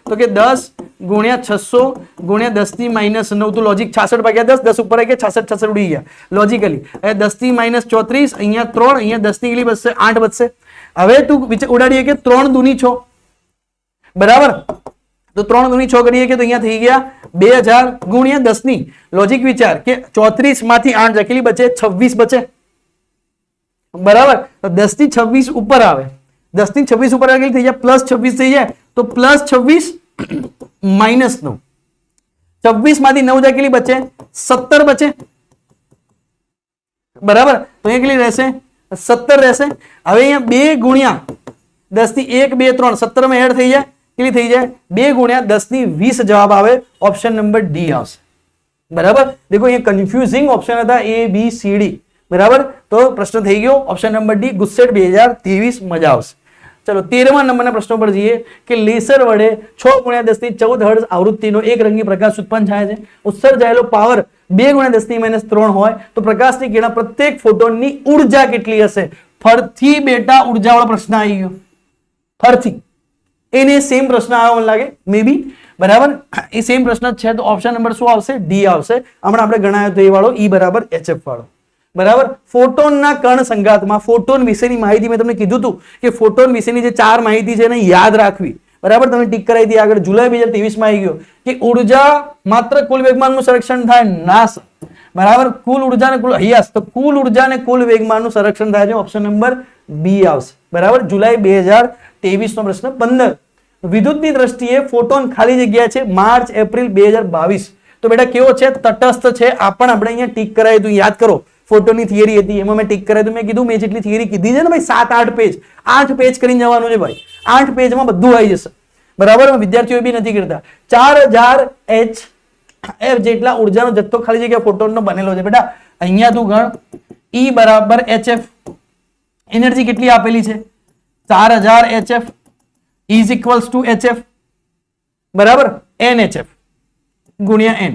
તો કે 10 ગુણ્યા 600 ગુણ્યા 10 ની -9 તો લોજિક 66 ભાગ્યા 10, 10 ઉપર આવી ગયા 66 ઉડી ગયા લોજિકલી. હવે 10 ની -34 અહીંયા 3, અહીંયા 10 ની કેટલી બચશે 8 બચશે. હવે તું ઉડાડીએ કે 3 દૂની 6 બરાબર, તો 3 દૂની 6 કરીએ કે તો અહીંયા થઈ ગયા 2000 ગુણ્યા 10 ની લોજિક વિચાર કે 34 માંથી 8 કેટલી બચે 26 બચે બરાબર. તો 10 ની 26 ઉપર આવે, 10 ની 26 ઉપર આવે થઈ જાય +26 થઈ જાય, તો +26 -9, 26 માંથી 9 જાય કેટલી બચે 17 બચે બરાબર. તો અહીંયા કેટલી રહેશે 17 રહેશે. હવે અહીંયા 2 ગુણ્યા 10 ની 1 2 3 17 માં એડ થઈ જાય કેટલી થઈ જાય 2 ગુણ્યા 10 ની 20 જવાબ આવે. ઓપ્શન નંબર ડી આવશે બરાબર. દેખો અહીંયા કન્ફ્યુઝિંગ ઓપ્શન હતા A B C D બરાબર. તો પ્રશ્ન થઈ ગયો ઓપ્શન નંબર ડી ગુસ્સેટ 2023. મજા આવશે. ચલો 13મા નંબરના પ્રશ્નો પર જઈએ કે લેસર વડે 6 ગુણ્યા 10 ની 14 હર્ટ્ઝ આવૃત્તિનો એક રંગી પ્રકાશ ઉત્પન્ન થાય છે. ઉત્સર્જાયેલો પાવર 2 ગુણ્યા 10 ની -3 હોય તો પ્રકાશની કિરણ પ્રત્યેક ફોટોનની ઉર્જા કેટલી હશે? ફરથી બેટા ઉર્જાવાળો પ્રશ્ન આવી ગયો, ફરથી એને સેમ પ્રશ્ન આવ્યો મને લાગે મે બી બરાબર. એ સેમ પ્રશ્ન જ છે તો ઓપ્શન નંબર શું આવશે? ડી આવશે. હમણાં આપણે ગણાયો તો એ વાળો E બરાબર HF વાળો બરાબર. ફોટોનના કણ સંઘાતમાં ફોટોન વિશેની માહિતી મેં તમને કીધું હતું કે ફોટોન વિશેની જે 4 માહિતી છે એને યાદ રાખવી બરાબર. તમે ટીક કરાવી હતી આગળ. જુલાઈ 2023 માં આવી ગયો કે ઉર્જા માત્ર કુલ વેગમાનનું સંરક્ષણ થાય નાશ બરાબર. કુલ ઉર્જા ને કુલ યસ, તો કુલ ઉર્જા ને કુલ વેગમાનનું સંરક્ષણ થાય છે. ઓપ્શન નંબર બી આવશે બરાબર. જુલાઈ 2023 નો પ્રશ્ન 15. વિદ્યુતની દ્રષ્ટિએ ફોટોન ખાલી જગ્યા છે માર્ચ એપ્રિલ 2022. તો બેટા કેવો છે? તટસ્થ છે. આ પણ આપણે અહીંયા ટીક કરાવી હતું, યાદ કરો. ફોટોની થિયરી હતી એમાં મેં ટીક કરાવી હતું. મેં કીધું મેં જેટલી થિયરી કીધી છે ને ભાઈ 7-8 પેજ, 8 પેજ કરીને જવાનું છે ભાઈ. 8 પેજમાં બધું આવી જશે બરાબર. વિદ્યાર્થીઓ બી નથી કરતા. 4000 HF જેટલા ઉર્જાનો જથ્થો ખાલી જગ્યા ફોટોનનો બનેલો છે બેટા. અહીંયા તું ગણ E બરાબર HF એનર્જી કેટલી આપેલી છે 4000 HF is equals to HF બરાબર NHF ગુણ્યા N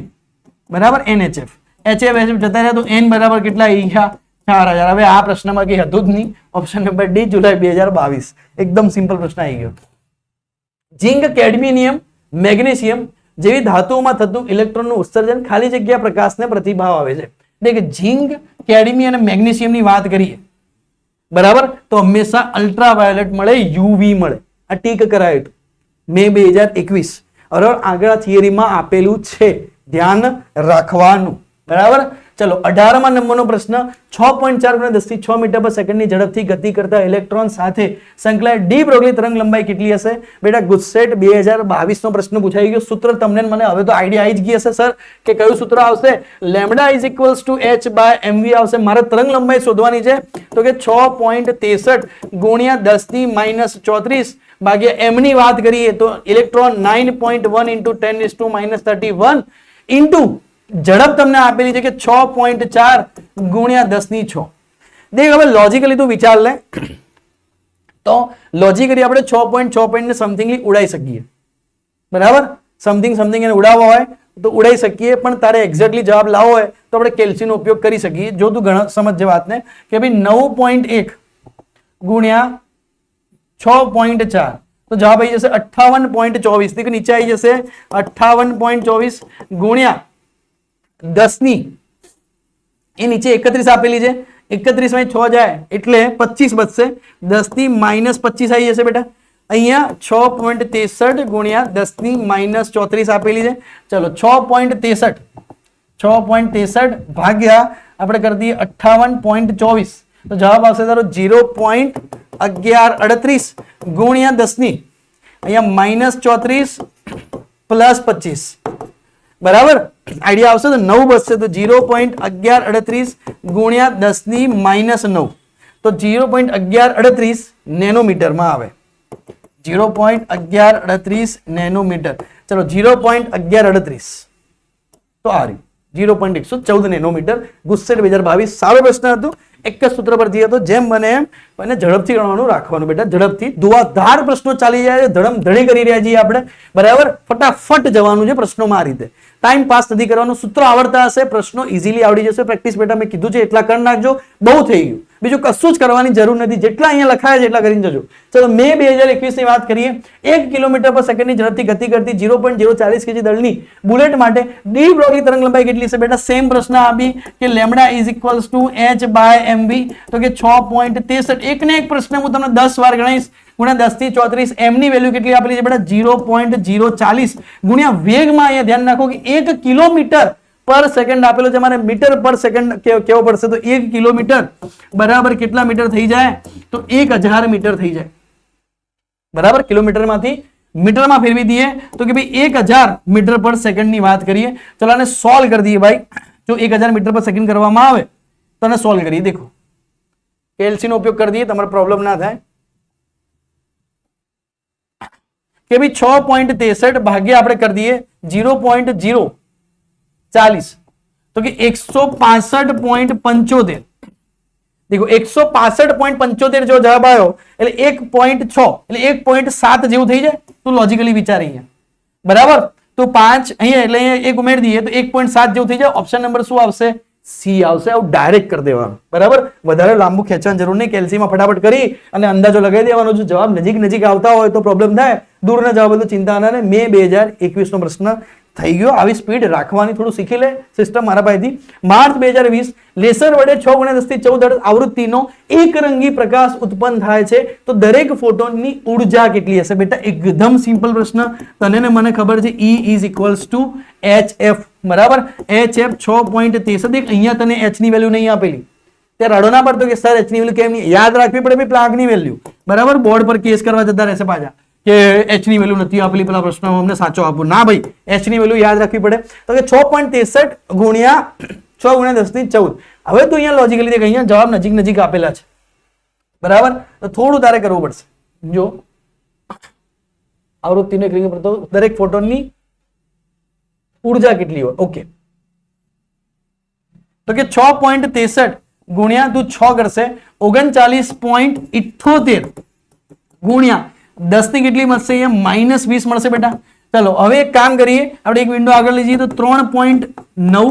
બરાબર NHF. HF જતા રહ્યા તો N બરાબર કેટલા આવી ગયા 4000. હવે આ પ્રશ્નમાં કઈ હતું જ નહીં. ઓપ્શન નંબર ડી જુલાઈ 2022. એકદમ સિમ્પલ પ્રશ્ન આવી ગયો. ઝિંક કેડમિયમ મેગ્નેશિયમ જેવી ધાતુઓમાં થતું ઇલેક્ટ્રોનનું ઉત્સર્જન ખાલી જગ્યા પ્રકાશને પ્રતિભાવ આવે છે. એટલે કે ઝિંક કેડમિયમ અને મેગ્નેશિયમની વાત કરીએ બરાબર તો હંમેશા અલ્ટ્રાવાયોલેટ મળે, UV મળે. આ ટીક કરાયું હતું મે 2021 બરાબર. આગળ થિયરીમાં આપેલું છે, ધ્યાન રાખવાનું બરાબર. ચલો 18મા નંબરનો પ્રશ્ન 6.4 × 10⁶ મીટર પર સેકન્ડની ઝડપથી ગતિ કરતા ઇલેક્ટ્રોન સાથે સંકળાયેલ ડી બ્રોગલી તરંગ લંબાઈ કેટલી હશે? બેટા ગુસ્સેટ 2022 નો પ્રશ્ન પૂછાઈ ગયો. સૂત્ર તમને મને હવે તો આઈડિયા આવી જ ગઈ હશે સર કે કયું સૂત્ર આવશે? Lambda is equals two h/mv આવશે. મારે તરંગ લંબાઈ શોધવાની છે તો કે 6.63 ગુણ્યા 10 ની -34 ભાગ્યા m ની વાત કરીએ તો ઇલેક્ટ્રોન 9.1 × 10⁻³ ઇન્ટુ ઝડપ તમને આપેલી છે કે 6.4 ગુણ્યા 10 ની 6. દેખ હવે લોજિકલી તું વિચાર લે તો લોજિકલી આપણે 6.6 ને સમથિંગલી ઉડાઈ શકીએ બરાબર. સમથિંગ એને ઉડાવવા હોય તો ઉડાઈ શકીએ, પણ તારે એક્ઝેક્ટલી જવાબ લાવવો હોય તો આપણે કેલ્સીનો ઉપયોગ કરી શકીએ. જો તું સમજજે વાતને કે ભાઈ 9.1 ગુણ્યા 6.4 તો જવાબ આવી જશે 58.24. દેખ નીચે આવી જશે 58.24 ગુણ્યા 10 ની એ નીચે 31 આપેલી છે. 31 માં 6 જાય એટલે 25 બચશે. 10 ની -25 આવી જશે બેટા. અહીંયા 6.63 ગુણ્યા 10 ની -34 આપેલી છે. ચલો 6.63 ભાગ્યા આપણે કરી દઈએ 58.24 તો જવાબ આવશે તારો 0.1138 ગુણ્યા 10 ની અહીંયા -34 પ્લસ 25 બરાબર. આઈડિયા આવશે તો 9 બચશે તો 0.1138 ગુણ્યા 10 ની -9 તો 0.1138 નેનોમીટરમાં આવે. 0.1138 નેનોમીટર. ચલો 0.1138 તો આ રહ્યું 0.114 નેનોમીટર. ગુસ્સેટ 2022 સારો પ્રશ્ન હતો. એક જ સૂત્ર પરથી હતો. જેમ બને એમ અને ઝડપથી ગણવાનું રાખવાનું બેટા. ઝડપથી ધુઆધાર પ્રશ્નો ચાલી જાય છે, ધડમ ધડી કરી રહ્યા છીએ આપણે બરાબર. ફટાફટ જવાનું છે પ્રશ્નોમાં આ રીતે. ટાઈમ પાસ નથી કરવાનો, સૂત્રો આવડતા હશે, પ્રશ્નો ઇઝીલી આવડી જશે. પ્રેક્ટિસ બેટા મેં કીધું છે એટલા કરી નાખજો, બહુ થઈ ગયું. બીજું કશું જ કરવાની જરૂર નથી, જેટલા અહીંયા લખાયા છે એટલા કરીને જજો. ચલો મે 2021 ની વાત કરીએ. 1 કિલોમીટર પર સેકન્ડની ઝડપથી ગતિ કરતી 0.040 kg દળની બુલેટ માટે ડી બ્રોગલી તરંગ લંબાઈ કેટલી છે? બેટા સેમ પ્રશ્ન આપી કે lambda is equals two h/mv, તો કે 6.63. એક ને એક પ્રશ્ન હું તમને 10 વાર ગણાવીશ. ગુણ્યા 10 થી 34, m ની વેલ્યુ કેટલી આપેલી છે બેટા? 0.040 ગુણ્યા વેગમાં અહીંયા ધ્યાન રાખો કે 1 કિલોમીટર પર સેકન્ડ આપેલો છે, મારે મીટર પર સેકન્ડ કેવો પડશે, તો 1 કિલોમીટર બરાબર કેટલા મીટર થઈ જાય? તો 1000 મીટર થઈ જાય. બરાબર, કિલોમીટર માંથી મીટરમાં ફેરવી દઈએ તો કે ભાઈ 1000 મીટર પર સેકન્ડ ની વાત કરીએ. ચલો આને સોલ્વ કરી દઈએ ભાઈ. જો 1000 મીટર પર સેકન્ડ કરવામાં આવે તો આને સોલ્વ કરીએ. દેખો એલસી નો ઉપયોગ કરી દઈએ, તમારે પ્રોબ્લેમ ના થાય. કે ભાઈ 6.63 ભાગ્યા આપણે કરી દઈએ 0.040, તો કે 165.75. देखो 165.75 जो जवाब आयो એટલે 1.6 એટલે 1.7 જેવું થઈ જાય. તો લોજિકલી વિચારીએ બરાબર, તો 5 અહીંયા એટલે અહીંયા 1 ઉમેરી દઈએ તો 1.7 જેવું થઈ જાય. ઓપ્શન નંબર શું આવશે? સી આવશે. આવું ડાયરેક્ટ કરી દેવાનું. બરાબર, વધારે લાંબુ ખેંચવાની જરૂર નહીં. કેલ્સીમાં ફટાફટ કરી અને અંદાજો લગાવી દેવાનો. જો જવાબ નજીક આવતા હોય તો પ્રોબ્લેમ થાય, દૂરના જવાબ તો ચિંતા ના. મે 2021 નો પ્રશ્ન થઈ ગયો. આવી સ્પીડ રાખવાની થોડું શીખી લે સિસ્ટમ મારા પાસેથી. માર્ચ 2020 લેસર વડે 6x1014 આવૃત્તિનો એકરંગી પ્રકાશ ઉત્પન્ન થાય છે તો દરેક ફોટોનની ઉર્જા કેટલી હશે? બેટા એકદમ સિમ્પલ પ્રશ્ન. તને ને મને ખબર છે E is equals to HF. બરાબર, HF 6.63. અહીંયા તને H ની વેલ્યુ નહીં આપેલી, ત્યારે રડો ના પડતો કે સર H ની વેલ્યુ કેમ નહીં? યાદ રાખવી પડે ભાઈ પ્લાગની વેલ્યુ. બરાબર, બોર્ડ પર કેસ કરવા જતા રહેશે પાછા કે H ની વેલ્યુ નથી આપેલી, પેલા પ્રશ્ન અમને સાચો આપો. ના ભાઈ, H ની વેલ્યુ યાદ રાખવી પડે. તો કે 6.63 ગુણ્યા 6 ગુણ્યા 10 ની 14. હવે તો અહીંયા લોજિકલી દેખ, અહીંયા જવાબ નજીક આપેલા છે. બરાબર, તો થોડું તારે કરવું પડશે. જો આવૃત્તિનો એક રિંગ પર તો દરેક ફોટોનની ઉર્જા કેટલી હોય. ઓકે, તો કે 6.63 ગુણ્યા તું 6 કરશે 39.78 ગુણ્યા 10 ની કેટલી મળશે? અહીંયા -20 મળશે બેટા. ચલો હવે એક કામ કરીએ, આપણે એક વિન્ડો આગળ લઈ જઈએ તો 3.9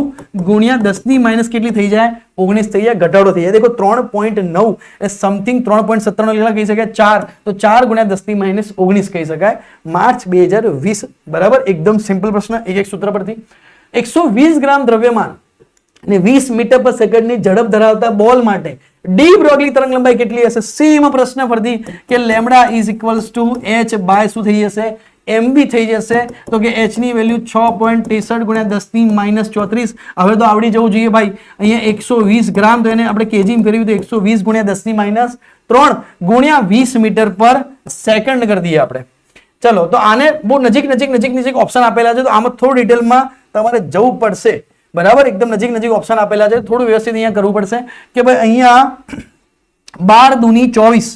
ગુણ્યા 10 ની માઇનસ કેટલી થઈ જાય? 19 થઈ જાય. ઘટાડો થઈ જાય. દેખો 3.9 એ સમથિંગ 3.97 કેટલા કહી શકાય? 4. તો 4 ગુણ્યા 10 ની -19 કહી શકાય. માર્ચ 2020. બરાબર, એકદમ સિમ્પલ પ્રશ્ન. એક સૂત્ર પરથી 120 ગ્રામ દ્રવ્યમાન અને 20 મીટર પર સેકન્ડની ઝડપ ધરાવતા બોલ માટે ડી બ્રોગલી તરંગ લંબાઈ કેટલી હશે? સેમ પ્રશ્ન ફરતી કે lambda is equals to h by શું થઈ જશે? mb થઈ જશે. તો કે h ની વેલ્યુ 6.63 ગુણ્યા 10 ની -34. હવે તો આવડી જવું જોઈએ ભાઈ. અહીંયા 120 ગ્રામ તો એને આપણે કેજી ફેરવી તો 120 ગુણ્યા 10 ની -3 ગુણ્યા 20 મીટર પર સેકન્ડ કરી દઈએ આપણે. ચલો તો આને બહુ નજીક ઓપ્શન આપેલા છે, તો આમાં થોડું ડિટેલમાં તમારે જવું પડશે. બરાબર, એકદમ નજીક ઓપ્શન આપેલા છે, થોડું વ્યવસ્થિત અહીંયા કરવું પડશે કે ભાઈ અહીંયા 12 દુની 24.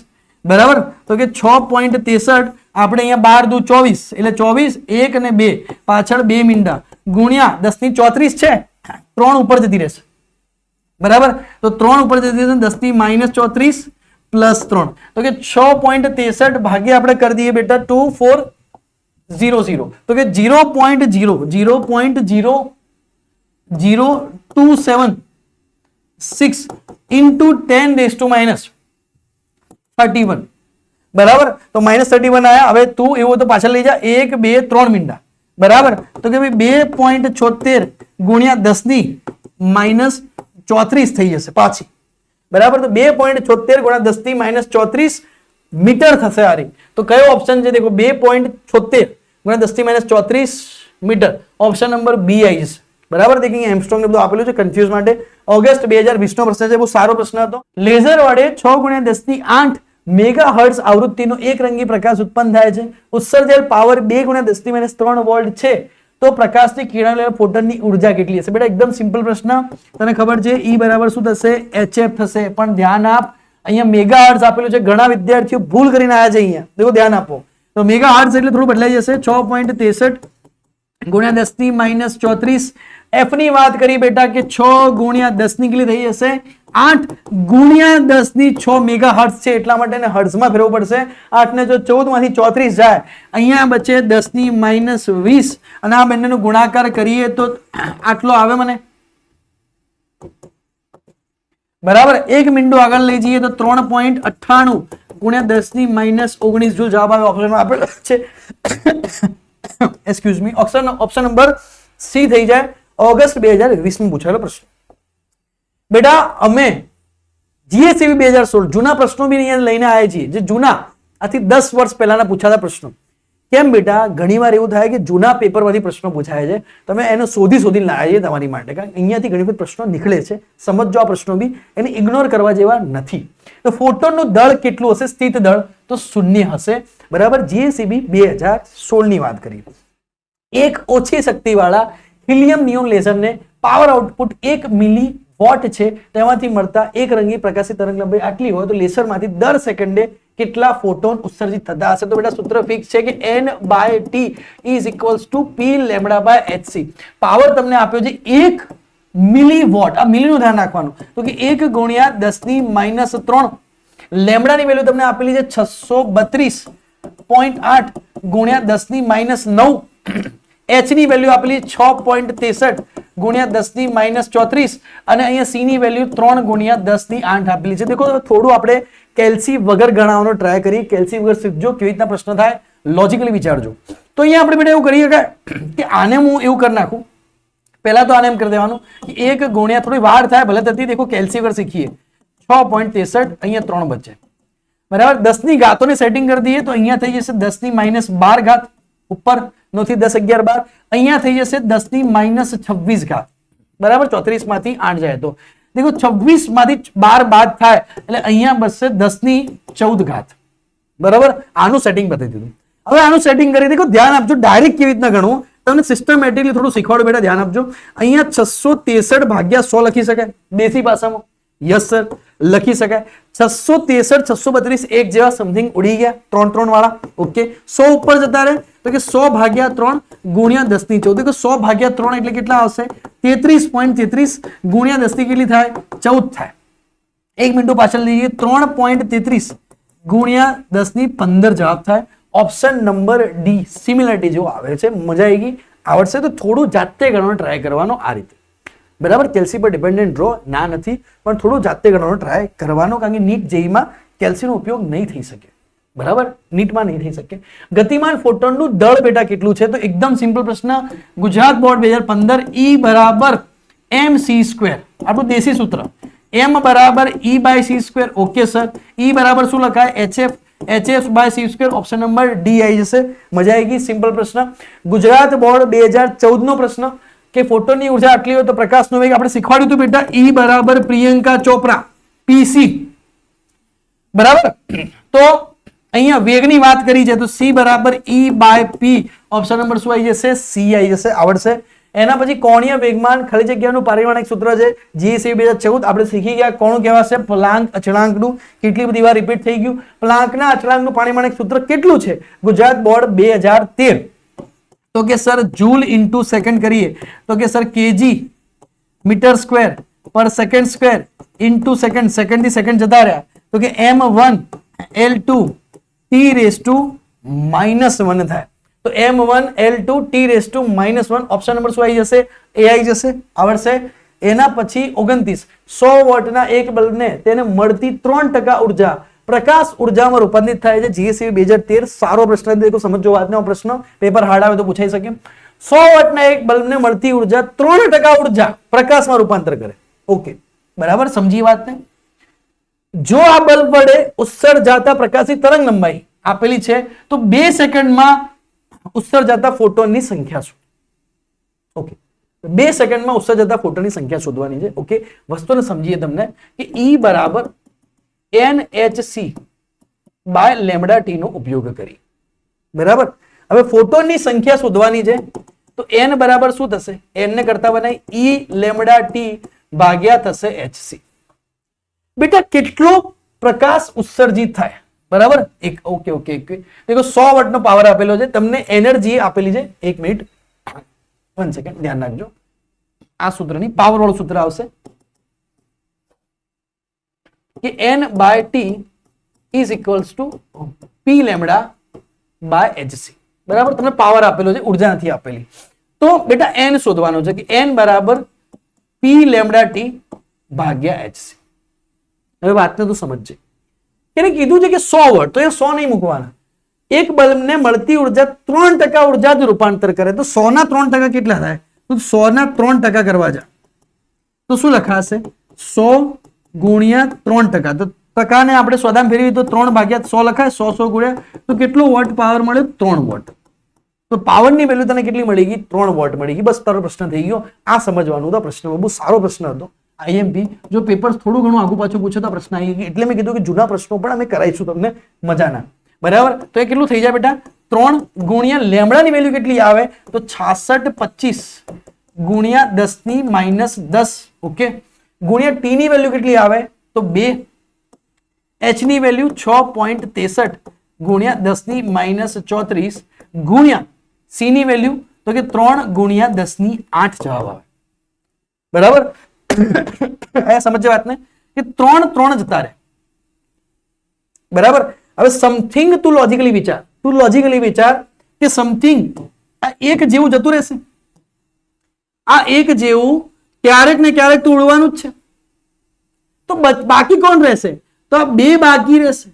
બરાબર, તો કે 6.63 આપણે અહીંયા 12 દુ 24 એટલે 24 1 અને 2 પાછળ 2 મીંડા ગુણ્યા 10 ની 34 છે, 3 ઉપર જતી રહેશે. બરાબર, તો 3 ઉપર જતી રહેશે 10 ની -34 પ્લસ 3, તો કે 6.63 ભાગ્યા આપણે કરી દઈએ બેટા 2400, તો કે 0.00276 into 10⁻31. બરાબર, તો -31 આયા. હવે તું એવું તો પાછળ લઈ જા 1 2 3 મીંડા. બરાબર, તો કે ભાઈ 2.76 ગુણ્યા 10 ની -34 થઈ જશે પાછી. બરાબર, તો 2.76 ગુણ્યા 10 ની -34 મીટર થશે. આરી તો કયો ઓપ્શન છે? દેખો 2.76 ગુણ્યા 10 ની -34 મીટર. ઓપ્શન નંબર બી આવી જશે. બરાબર, દેખીએ એમસ્ટ્રોંગ ને બધું આપેલું છે કન્ફ્યુઝ માટે. ઓગસ્ટ 2020 નો પ્રશ્ન છે, બહુ સારો પ્રશ્ન હતો. લેઝર વડે 6 ગુણ્યા 10 ની 8 મેગાહર્ટ્ઝ આવૃત્તિનો એકરંગી પ્રકાશ ઉત્પન્ન થાય છે. ઉત્સર્જેલ પાવર 2 ગુણ્યા 10 ની -3 વોલ્ટ છે, તો પ્રકાશની કિરણ લેનાર ફોટોનની ઉર્જા કેટલી હશે? બેટા એકદમ સિમ્પલ પ્રશ્ન. તને ખબર છે E બરાબર શું થશે? HF થશે. પણ ધ્યાન આપ, અહીંયા મેગાહર્ટ્ઝ આપેલું છે, ઘણા વિદ્યાર્થીઓ ભૂલ કરીને આવ્યા છે. અહીંયા દેખો, ધ્યાન આપો. તો મેગાહર્ટ્ઝ એટલે થોડું બદલાઈ જશે. 6.63 ગુણ્યા 10 ની -34. F ની વાત કરી બેટા કે 6 ગુણ્યા 10 ની કેટલી થઈ જશે? 8 ગુણ્યા 10 ની 6 મેગા હર્ટ્ઝ છે એટલા માટે એને હર્ટ્ઝમાં ફેરવવું પડશે. 8 ને જો 14 માંથી 34 જાય, અહીંયા બચે 10 ની -20 અને આ બંનેનો ગુણાકાર કરીએ તો આટલો આવે મને. બરાબર, એક મિનિટ આગળ લઈ જઈએ તો 3.98 ગુણ્યા 10 ની -19 જો જવાબ આવે ઓપ્શન આપેલો છે. Excuse me, option number C થઈ જાય. ઓગસ્ટ 2020 માં પૂછાયેલો પ્રશ્ન. બેટા અમે જીએસસીબી 2016 જૂના પ્રશ્નો બી અહીંયા લઈને આવ્યા છીએ, જે જૂના આથી 10 વર્ષ પહેલાના પૂછાતા પ્રશ્નો. કેમ બેટા, ઘણીવાર એવું થાય કે જૂના પેપરમાંથી પ્રશ્નો પૂછાય છે, તમે એને શોધી લાવ્યા છે તમારી માટે, કારણ અહીંયાથી ઘણી બધી પ્રશ્નો નીકળે છે. સમજો આ પ્રશ્નો બી, એને ઇગ્નોર કરવા જેવા નથી. તો ફોટોનનું દળ કેટલું હશે? સ્થિત દળ તો 0 હશે. બરાબર, જીએસસીબી 2016 ની વાત કરીએ. એક ઓછી શક્તિવાળા હિલિયમ નિયોન લેસરને પાવર આઉટપુટ 1 મિલીવોટ છે, તેમાંથી મળતા એક રંગી પ્રકાશી તરંગ લંબાઈ આટલી હોય તો લેસરમાંથી દર સેકન્ડે કેટલા ફોટોન ઉત્સર્જિત થતા હશે? તો બેટા સૂત્ર ફિક્સ છે કે n/t = p λ/hc. પાવર તમને આપ્યો છે 1 મિલીવોટ, આ મિલીનું ધ્યાન રાખવાનું, તો કે 1 ગુણ્યા 10 ની -3. લેમ્બડાની વેલ્યુ તમને આપેલી છે 632.8 ગુણ્યા 10 ની -9. h ની વેલ્યુ આપેલી 6.63 ગુણ્યા 10 ની -34 અને અહીંયા c ની વેલ્યુ 3 ગુણ્યા 10 ની 8 આપેલી છે. દેખો થોડું આપણે કેલ્સી વગર ગણાવવાનો ટ્રાય કરીએ. કેલ્સી વગર શીખજો કેવી રીતના પ્રશ્ન થાય, લોજિકલી વિચારજો. તો અહીંયા આપણે બેટા એવું કરીએ કે આને હું એવું કરી નાખું, પહેલા તો આને એમ કરી દેવાનું કે 1 ગુણ્યા, થોડી વાર થાય ભલે થતી, દેખો કેલ્સી વગર શીખીએ, 6.63 અહીંયા 3 બચે. બરાબર, 10 ની ઘાતોને સેટિંગ કરી દઈએ તો અહીંયા થઈ જશે 10 ની -12 ઘાત ઉપર, 9 થી 10 11 12, અહીંયા થઈ જશે 10 ની -26 ઘાત. બરાબર, 34 માંથી 8 જાય તો દેખો 26 માંથી 12 બાદ થાય એટલે અહીંયા બચશે 10 ની 14 ઘાત. બરાબર, આનું સેટિંગ બતાવી દીધું. હવે આનું સેટિંગ કરી દેખો, ધ્યાન આપજો ડાયરેક્ટ કેવી રીતના ગણવું, તમને સિસ્ટમેટિકલી થોડું શીખવાડો બેટા, ધ્યાન આપજો. અહીંયા 663 ભાગ્યા 100 લખી શકાય દેશી ભાષામાં? યસ સર, લખી શકાય. 663 632 એક જેવા સમથિંગ ઉડી ગયા, 3 વાળા. ઓકે, 100 ઉપર જતા રહે તો કે 100 ભાગ્યા 3 ગુણ્યા 10 ની 14, તો 100 ભાગ્યા 3 એટલે કેટલા આવશે? 33.33 ગુણ્યા 10 ની કેટલી થાય? 14 થાય. એક મિનિટ પાછળ લઈએ, 3.33 ગુણ્યા 10 ની 15 જવાબ થાય. ઓપ્શન નંબર ડી સિમિલરિટી જેવો આવે છે. મજા આવી ગઈ? આવડશે તો થોડું જાતે ગણવાનો ટ્રાય કરવાનો આ રીતે. બરાબર, કેલ્સી પર ડિપેન્ડન્ટ રહો ના નથી, પણ થોડું જાતે ગણવાનો ટ્રાય કરવાનો, કારણ કે નીટ જેઈમાં કેલ્સીનો ઉપયોગ નહીં થઈ શકે. બરાબર, નીટમાં નહીં થઈ શકે. ગતિમાન ફોટોનનું દળ બેટા કેટલું છે? તો એકદમ સિમ્પલ પ્રશ્ન, ગુજરાત બોર્ડ 2015, E = mc². આપણું દેશી સૂત્ર, m = E/c². Okay sir, E બરાબર શું લખાય? hf/c². ઓપ્શન નંબર ડી આવી જશે. મજા આવી ગઈ? સિમ્પલ પ્રશ્ન. ગુજરાત બોર્ડ 2014 નો પ્રશ્ન કે ફોટોનની ઉર્જા આટલી હોય તો પ્રકાશનો વેગ આપણે શીખવાડ્યું હતું બેટા, E = પ્રિયંકા ચોપરા PC. બરાબર, તો અહીંયા વેગની વાત કરી છે તો C = E/P. ઓપ્શન નંબર શું આવી જશે? C આવી જશે. આવડશે. એના પછી કોણીય વેગમાન ખાલી જગ્યાનું પારિમાણિક સૂત્ર છે જીએસસીબી 2014 આપણે શીખી ગયા. કોનું કહેવાશે? પ્લાન્ક અચળાંકનું. કેટલી બધી વાર રિપીટ થઈ ગયું. પ્લાન્કના અચળાંકનું પારિમાણિક સૂત્ર કેટલું છે? ગુજરાત બોર્ડ 2013. તો કે સર જૂલ ઇન્ટુ સેકન્ડ કરીએ તો કે sir KG metre into second, second થી સેકન્ડ જતા રહ્યા તો કે m1 L2 T⁻⁻1 થાય. તો m1 L2 T⁻⁻1. Option number શું આવી જશે? એ આવી જશે. આવડશે. એના પછી 29 100 વોટના એક બલ્બને તેને મળતી 3% ઉર્જા પ્રકાશ ઉર્જામાં રૂપાંતરિત થાય છે. જીએસસીબી 2013. સારો પ્રશ્ન, દેખો સમજો વાતનો પ્રશ્ન, પેપર હાર્ડ આવે તો પૂછાઈ શકે. 100 વોટના એક બલ્બને મળતી ઉર્જા 3% ઉર્જા પ્રકાશમાં રૂપાંતર કરે. ઓકે, બરાબર, સમજી વાતને? જો આ બલ્બ વડે ઉત્સર્જાતા પ્રકાશી તરંગ લંબાઈ આપેલી છે તો 2 સેકન્ડમાં ઉત્સર્જાતા ફોટોનની સંખ્યા શું? ઓકે, 2 સેકન્ડમાં ઉત્સર્જાતા ફોટોનની સંખ્યા શોધવાની છે. ઓકે, વસ્તુને સમજીએ તમને કે E = nhc/λt નો ઉપયોગ કરી. બરાબર, હવે ફોટોનની સંખ્યા શોધવાની છે તો n બરાબર શું થશે? n ને કરતા બનાવી E⁻t ભાગ્યા થશે hc. બેટા કેટલો પ્રકાશ ઉત્સર્જિત થાય? બરાબર, ઓકે દેખો 100 વોટનો પાવર આપેલો છે, તમને એનર્જી આપેલી છે. 1 મિનિટ 1 સેકન્ડ ધ્યાન રાખજો. આ સૂત્રની પાવર વાળું સૂત્ર આવશે. કે n by T is equals to P lambda by HC. બરાબર, તમને પાવર આપેલો છે, ઉર્જા નથી આપેલી. તો બેટા n શોધવાનો છે કે n બરાબર પી લેમડા ટી ભાગ્યા એચસી. હવે વાતને તું સમજજે. એને કીધું છે કે 100 વોટ, તો એ 100 નહીં મૂકવાના. એક બલ્બને મળતી ઉર્જા 3% ઉર્જા જ રૂપાંતર કરે તો 100 ના 3% કેટલા થાય? તો 100 ના 3% કરવા જા તો શું લખાશે? 100 ગુણ્યા 3%. તો ટકાને આપણે સોદામાં ફેરવી તો 3 ભાગ્યા 100 લખાય. 100 ગુણ્યા તો કેટલો વોટ પાવર મળ્યો? 3 વોટ. તો પાવરની વેલ્યુ તને કેટલી મળી ગઈ? 3 વોટ મળી ગઈ. બસ તારો પ્રશ્ન થઈ ગયો. આ સમજવાનું હતો. પ્રશ્ન બહુ સારો પ્રશ્ન હતો. આઈએમપી જો પેપર થોડું ઘણું આગુ પાછું પૂછે તો પ્રશ્ન આવી ગયો. એટલે મેં કીધું કે જૂના પ્રશ્નો પણ અમે કરાવીશું તમને મજાના. બરાબર, તો એ કેટલું થઈ જાય બેટા? 3 ગુણ્યા લેમડાની વેલ્યુ કેટલી આવે? તો 6625 ગુણ્યા 10 ની માઇનસ 10. ઓકે, ગુણ્યા ટી ની વેલ્યુ કેટલી આવે? તો 2. એચ ની વેલ્યુ 6.63 ગુણ્યા 10 ની માઇનસ 34 ગુણ્યા સી ની વેલ્યુ તો કે 3 ગુણ્યા 10 ની 8 જવાબ આવે. બરાબર, સમજે વાતને કે 3 જતા રહે. બરાબર, હવે સમથિંગ તું લોજિકલી વિચાર કે સમથિંગ આ એક જેવું જતું રહેશે. આ એક જેવું ક્યારેક ને ક્યારેક તો ઉડવાનું જ છે. તો બાકી કોણ રહેશે? તો આ 2 બાકી રહેશે.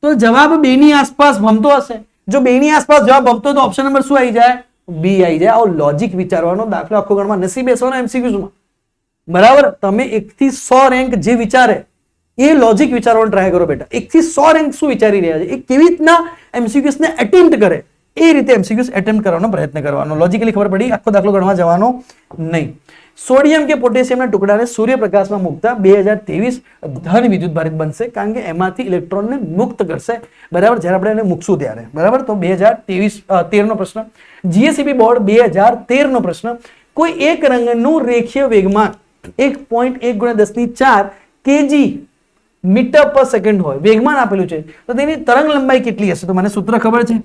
તો જવાબ 2 ની આસપાસ ભમતો હશે. જો 2 ની આસપાસ જવાબ ભમતો તો ઓપ્શન નંબર શું આવી જાય? બી આવી જાય. આવો લોજિક વિચારવાનો દાખલો આખો ગણમાં નથી બેસવાનો એમસીક્યુઝ માં. બરાબર, તમે 1 થી 100 રેન્ક જે વિચારે એ લોજિક વિચારવાનો ટ્રાય કરો બેટા. 1 થી 100 રેન્ક શું વિચારી રહ્યા છે, એ કેવી રીતના એમસીક્યુઝ ને એટેમ્પ્ટ કરે, એ રીતે એમસીક્યુઝ એટેમ્પ્ટ કરવાનો પ્રયત્ન કરવાનો. લોજિકલી ખબર પડી, આખો દાખલો ગણવા જવાનો નહીં. સોડિયમ કે પોટેશિયમના ટુકડાને સૂર્યપ્રકાશમાં મૂકતા 2023 ધન વિદ્યુત ભારિત બનશે, કારણ કે એમાંથી ઇલેક્ટ્રોનને મુક્ત કરશે. બરાબર, જ્યારે આપણે એને મૂકશું ત્યારે. બરાબર, તો 2013 નો પ્રશ્ન. જીએસઈબી બોર્ડ 2013 નો પ્રશ્ન. કોઈ એક રંગનું રેખીય વેગમાન 1.1 ગુણ્યા 10 ની 4 કેજી મીટર પર સેકન્ડ હોય, વેગમાન આપેલું છે, તો તેની તરંગ લંબાઈ કેટલી હશે? તો મને સૂત્ર ખબર છે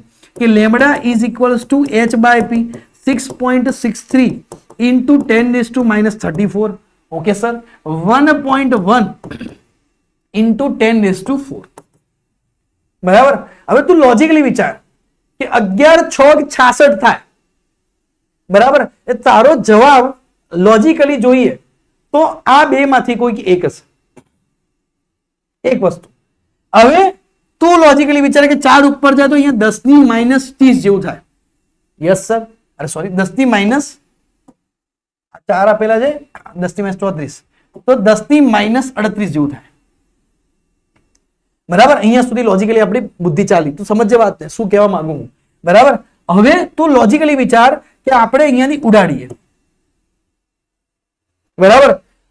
કે lambda is equals to h by P 6.63 into 10 to minus 34. Okay sir, 1.1 into 10 to 4. બરાબર, હવે તું લોજિકલી વિચાર કે 11 6 66 થાય. બરાબર, એ તારો જવાબ લોજિકલી જોઈએ તો આ બે માંથી કોઈ એક હશે. એક વસ્તુ. હવે તું લોજિકલી વિચારે કે 4 ઉપર જાય તો અહીંયા 10 ની માઇનસ 30 જેવું થાય. યસ સર, અરે સોરી, 10 ની માઇનસ 4 આપેલા છે, 10 ની માઇનસ 34, તો 10 ની માઇનસ 38 જેવું થાય. બરાબર, અહીંયા સુધી લોજિકલી આપણી બુદ્ધિ ચાલી. તું સમજજે વાત શું કહેવા માંગુ હું. બરાબર, હવે તું લોજિકલી વિચાર કે આપણે અહીંયાથી ઉડાડીએ. બરાબર,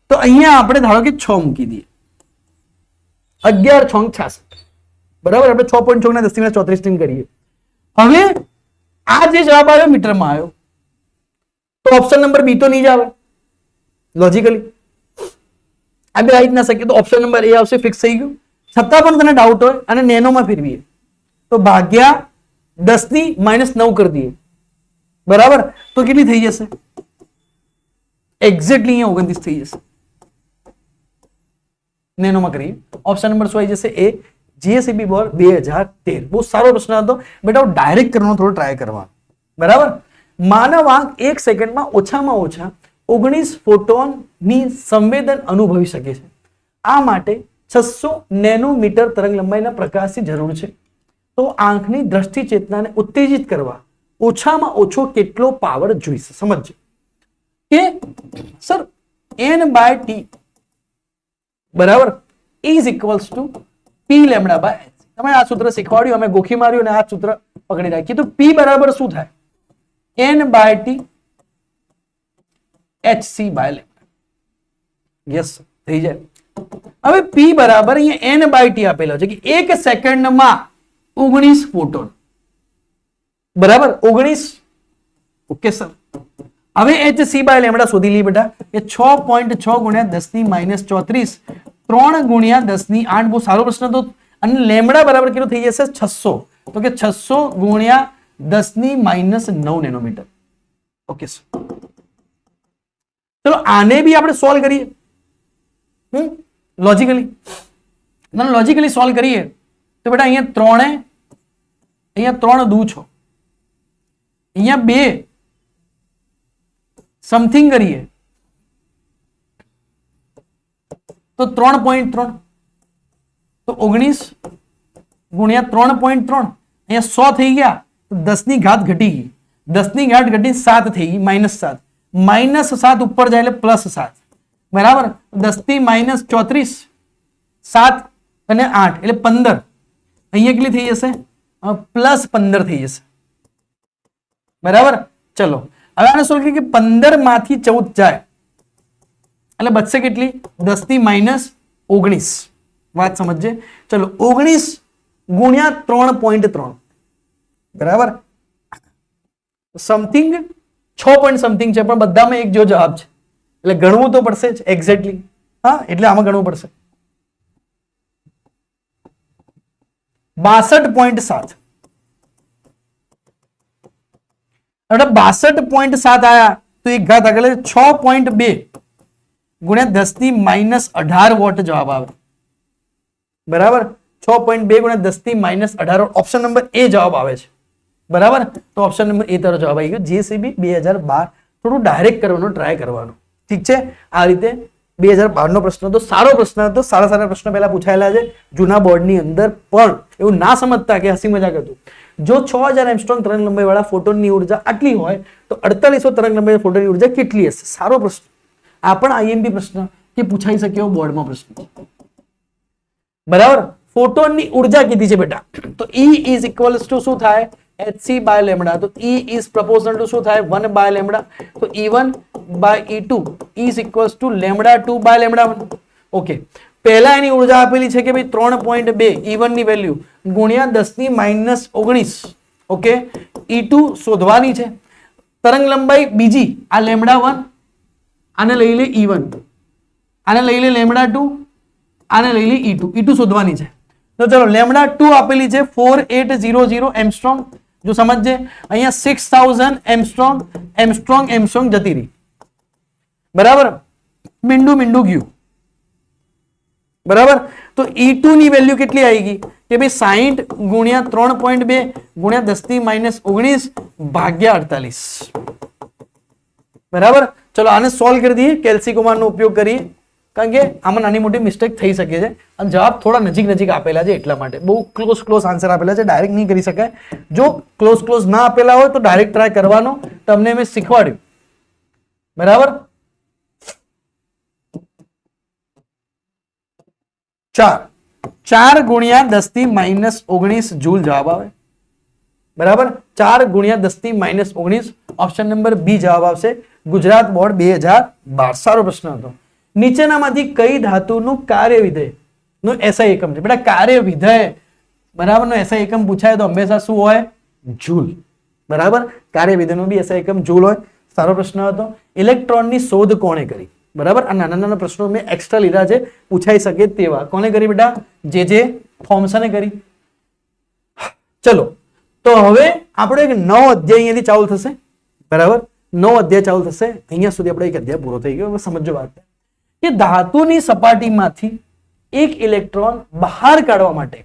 તો અહીંયા આપણે ધારો કે 6 મૂકી દઈએ. 11 6 66. બરાબર, આપણે 6.6 ના 10 ની માઇનસ 34 કરીએ. હવે આ જે જવાબ આવ્યો મીટરમાં આવ્યો, તો ઓપ્શન નંબર બી તો નહીં જ આવે લોજિકલી. આ બે આવી જ ના શકે, તો ઓપ્શન નંબર એ આવશે, ફિક્સ થઈ ગયું. છતાં પણ તને ડાઉટ હોય અને નેનોમાં ફેરવીએ તો ભાગ્યા 10 ની માઇનસ 9 કરી દઈએ. બરાબર, તો કેટલી થઈ જશે? એક્ઝેક્ટલી અહીંયા 29 થઈ જશે. નેનોમાં કરીએ, ઓપ્શન નંબર શું આવી જશે? એ. GSEB board 2013. બહુ સારો પ્રશ્ન હતો બેટા, ડાયરેક્ટ કરવાનો થોડો ટ્રાય કરવાનો. બરાબર, માનવ આંખ 1 સેકન્ડમાં ઓછામાં ઓછા 19 ફોટોનની સંવેદન અનુભવી શકે છે. આ માટે 600 નેનોમીટર તરંગ લંબાઈના પ્રકાશની જરૂર છે. તો આંખની દ્રષ્ટિ ચેતનાને ઉત્તેજિત કરવા ઓછામાં ઓછો કેટલો પાવર જોઈશે? સમજજો કે સર n બાય ટી બરાબર is equals to P lambda by h. તમે આ સૂત્ર શીખવાડ્યું, અમે ગોખી માર્યું અને આ સૂત્ર પકડી રાખીએ. તો p બરાબર શું થાય? n by T hc by lambda. Yes, થઈ જાય. હવે p બરાબર અહીંયા n બાય ટી આપેલો છે કે 1 સેકન્ડમાં 19 ફોટોન. બરાબર, 19. ઓકે સર, હવે hc બાય લેમડા શોધી લઈએ બેટા. એ 6.6 ગુણ્યા 10 ની માઇનસ 34 3 ગુણ્યા 10 ની 8. બહુ સારો પ્રશ્ન હતો. અને લેમડા બરાબર કેટલું થઈ જશે? 600. તો કે 600 ગુણ્યા 10 ની માઇનસ 9 નેનોમીટર. ઓકે સર, ચલો આને બી આપણે સોલ્વ કરીએ લોજિકલી. મને લોજિકલી સોલ્વ કરીએ તો બેટા અહીંયા 3 દૂ છો, અહીંયા 2 સમથિંગ કરીએ તો 3.3 તો 19 ગુણ્યા 3.3 અહીંયા 100 થઈ ગયા તો 10 ની ઘાત ઘટી ગઈ, 10 ની ઘાત ઘટી 7 થઈ ગઈ, -7 ઉપર જાય એટલે +7 બરાબર. 10 થી -34 7 અને 8 એટલે 15, અહીંયા કેટલી થઈ જશે +15 થઈ જશે બરાબર. ચલો હવે આને સોલ્વ કરીએ કે 15 માંથી 14 જાય એટલે બચશે કેટલી 10 થી -19 વાત સમજજે. ચલો 19 ગુણ્યા 3.3 બરાબર સમથિંગ 6 પોઈન્ટ સમથિંગ છે પણ બધામાં એક જો જવાબ છે એટલે ગણવું તો પડશે જ એક્ઝેક્ટલી. હા એટલે આમાં ગણવું પડશે 62.7 એટલે 62.7 આયા તો એક ઘાત આગળ 6.2 ગુણ્યા 10 ની -18 વોટ જવાબ આવે બરાબર. 6.2 ગુણ્યા 10 ની -18 ઓપ્શન નંબર એ જવાબ આવે છે બરાબર. તો ઓપ્શન નંબર એ તારો જવાબ આવી ગયો. જીએસઈબી 2012 થોડું ડાયરેક્ટ કરવાનો ટ્રાય કરવાનો, ઠીક છે. આ રીતે 2012 નો પ્રશ્ન હતો, સારો પ્રશ્ન હતો, સારા પ્રશ્નો પહેલા પૂછાયેલા છે જૂના બોર્ડની અંદર. પણ એવું ના સમજતા કે હસી મજાક હતું. જો 6000 એંગસ્ટ્રોમ તરંગ લંબાઈ વાળા ફોટોનની ઉર્જા આટલી હોય તો 4800 તરંગ લંબાઈ ફોટોનની ઉર્જા કેટલી હશે? સારો પ્રશ્ન, આ પણ આઈએમપી પ્રશ્ન કે પૂછાઈ શકે એવો બોર્ડમાં પ્રશ્ન બરાબર. ફોટોનની ઉર્જા કીધી છે બેટા, તો E ઇઝ ઇક્વલ્સ ટુ શું થાય hc બાય લેમ્ડા. તો E ઇઝ પ્રોપોર્શનલ ટુ શું થાય 1 બાય લેમ્ડા. તો E1 by E2 is equals to lambda 2 by lambda 1. Okay, પહેલા એની ઉર્જા આપેલી છે કે ભાઈ 3.2 E1 ની વેલ્યુ ગુણ્યા 10 ની -19. ઓકે, E2 શોધવાની છે. તરંગ લંબાઈ બીજી આ લેમ્ડા 1, આને લઈ લે E1, આને લઈ લે લેમ્ડા 2, આને લઈ લે E2 શોધવાની છે. તો ચલો લેમ્ડા 2 આપેલી છે 4800 એમસ્ટ્રોંગ. જો સમજજે અહીંયા 6000 એમસ્ટ્રોંગ જતી રહી બરાબર. મીંડું ગયું બરાબર. તો E2 ની વેલ્યુ કેટલી આવી ગઈ કે ભાઈ 60 ગુણ્યા 3.2 ગુણ્યા 10 ની -19 ભાગ્યા 48 બરાબર. ચલો આને સોલ્વ કરી દઈએ, કેલ્સી કુમારનો ઉપયોગ કરીએ, કારણ કે આમાં નાની મોટી મિસ્ટેક થઈ શકે છે અને જવાબ થોડા નજીક આપેલા છે એટલા માટે. બહુ ક્લોઝ આન્સર આપેલા છે, ડાયરેક્ટ નહીં કરી શકાય. જો ક્લોઝ ના આપેલા હોય તો ડાયરેક્ટ ટ્રાય કરવાનો, તમને મેં શીખવાડ્યું બરાબર. 4 ગુણ્યા 10 ની -19 જૂલ જવાબ આવે બરાબર. 4 ગુણ્યા 10 ની -19 ઓપ્શન નંબર બી જવાબ આવશે. ગુજરાત બોર્ડ 2012 સારો પ્રશ્ન હતો. નીચેનામાંથી કઈ ધાતુનું કાર્ય વિધેય નો એસઆઈ એકમ છે? બેટા કાર્ય વિધેય બરાબર નો એસઆઈ એકમ પૂછાય તો હંમેશા શું હોય? જૂલ બરાબર. કાર્ય વિધેયનો બી એસઆઈ એકમ જૂલ હોય. સારો પ્રશ્ન હતો. ઇલેક્ટ્રોનની શોધ કોણે કરી? બરાબર. આ નાના પ્રશ્નો મેં એક્સ્ટ્રા લીધા છે, પૂછાઈ શકે તેવા. કોને કરી બેટા? જે થોમ્સને કરી. ચલો તો હવે આપણો એક નવો અધ્યાય અહીંયાથી ચાલુ થશે બરાબર. નવો અધ્યાય ચાલુ થશે. અહીંયા સુધી આપણો એક અધ્યાય પૂરો થઈ ગયો. હવે સમજો વાત કે ધાતુની સપાટીમાંથી એક ઇલેક્ટ્રોન બહાર કાઢવા માટે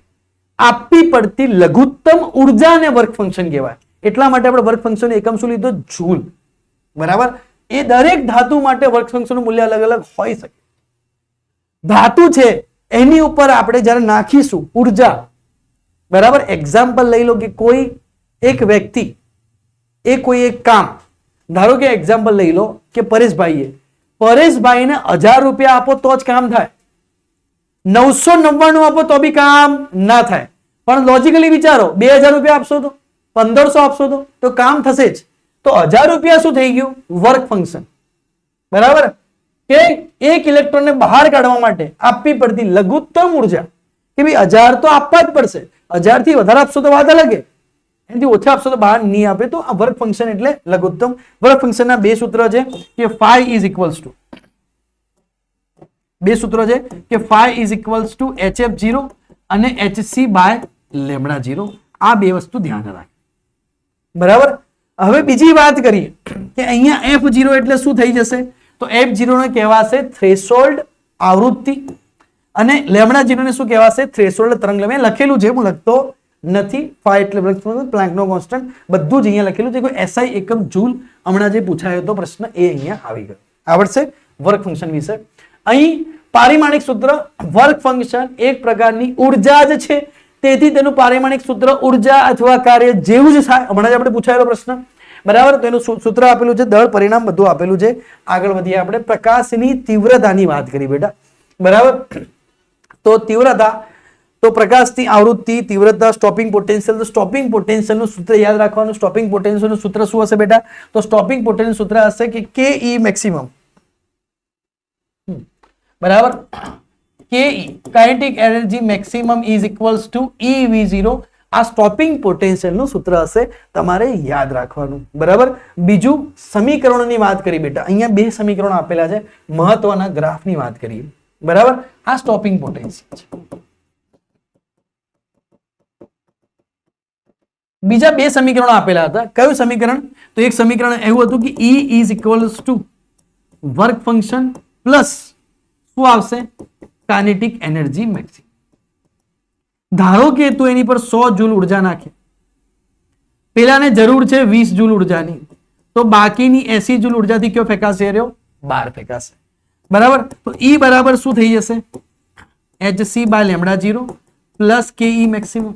આપવી પડતી લઘુત્તમ ઉર્જાને વર્ક ફંક્શન કહેવાય. એટલા માટે આપણે વર્ક ફંક્શન એકમ શું લીધો? જૂલ બરાબર. એ દરેક ધાતુ માટે વર્ક ફંક્શનનું મૂલ્ય અલગ અલગ હોઈ શકે. ધાતુ છે એની ઉપર આપણે જ્યારે નાખીશું ઉર્જા બરાબર. એક્ઝામ્પલ લઈ લો કે કોઈ એક વ્યક્તિ કોઈ એક કામ, ધારો કે એક્ઝામ્પલ લઈ લો કે પરેશભાઈને 1000 રૂપિયા આપો તો જ કામ થાય, 999 આપો તો બી કામ ના થાય. પણ લોજિકલી વિચારો, 2000 રૂપિયા આપશો તો, 1500 આપશો તો કામ થશે જ. તો 1000 રૂપિયા શું થઈ ગયું? વર્ક ફંક્શન બરાબર. કે એક ઇલેક્ટ્રોનને બહાર કાઢવા માટે આપવી પડતી લઘુત્તમ ઉર્જા કે ભાઈ 1000 તો આપવા જ પડશે. 1000 થી વધારે આપશો તો વાત અલગ, એનાથી ઓછા આપશો તો બહાર નહીં આપે. તો આ વર્ક ફંક્શન એટલે લઘુત્તમ. વર્ક ફંક્શનના બે સૂત્ર છે કે phi is equals two HF0 અને HC બાય લેમ્ડા 0. આ બે વસ્તુ ધ્યાન રાખે બરાબર. હવે બીજી વાત કરીએ કે અહીંયા F0 એટલે શું થઈ જશે? તો F0 ને કહેવાશે થ્રેશોલ્ડ આવૃત્તિ અને લેમડા 0 ને શું કહેવાશે? થ્રેશોલ્ડ તરંગ લંબાઈ. લખેલું છે, હું લખતો નથી. ફાઈ એટલે પ્લાન્કનો કોન્સ્ટન્ટ, બધું જ અહીંયા લખેલું છે. કોઈ એસઆઈ એકમ જૂલ હમણાં જે પૂછાયો હતો પ્રશ્ન એ અહીંયા આવી ગયો. આવડશે વર્ક ફંક્શન વિશે. અહીં પારિમાણિક સૂત્ર વર્ક ફંક્શન એક પ્રકારની ઉર્જા જ છે, તેથી તેનું પારિમાણિક સૂત્ર ઉર્જા અથવા કાર્ય જેવું જ થાય. હમણાં જ આપણે પૂછાયેલો પ્રશ્ન, બરાબર. તો એનું સૂત્ર આપેલું છે, દળ પરિણામ બધું આપેલું છે. આગળ વધીએ આપણે. પ્રકાશની તીવ્રતાની વાત કરી બેટા, બરાબર. તો તીવ્રતા, તો પ્રકાશની આવૃત્તિ, તીવ્રતા, સ્ટોપિંગ પોટેન્શિયલ. તો સ્ટોપિંગ પોટેન્શિયલ નું સૂત્ર યાદ રાખવાનું. સ્ટોપિંગ પોટેન્શિયલ નું સૂત્ર શું હશે બેટા? તો સ્ટોપિંગ પોટેન્શિયલ સૂત્ર હશે કે કે ઈ મેક્સિમમ, બરાબર. કે kinetic energy maximum is equals two EV0. આ સ્ટોપિંગ પોટેન્શિયલ નું સૂત્ર હશે, તમારે યાદ રાખવાનું, બરાબર. બીજું સમીકરણોની વાત કરી બેટા. અહીંયા બે સમીકરણો આપેલા છે, મહત્વના ગ્રાફની વાત કરીએ, બરાબર. આ સ્ટોપિંગ પોટેન્શિયલ છે. બીજા બે સમીકરણો આપેલા હતા. કયું સમીકરણ? તો એક સમીકરણ એવું હતું કે E is equals to work function plus શું આવશે? Kinetic energy maximum. ધારો કે તું એની પર 100 જૂલ ઉર્જા નાખે, પેલાને જરૂર છે 20 જૂલ ઉર્જાની, તો બાકીની 80 જૂલ ઉર્જાથી કયો ફેંકાશે? રહ્યો 12 ફેંકાશે, બરાબર. તો E બરાબર શું થઈ જશે? HC by lambda 0 plus KE maximum.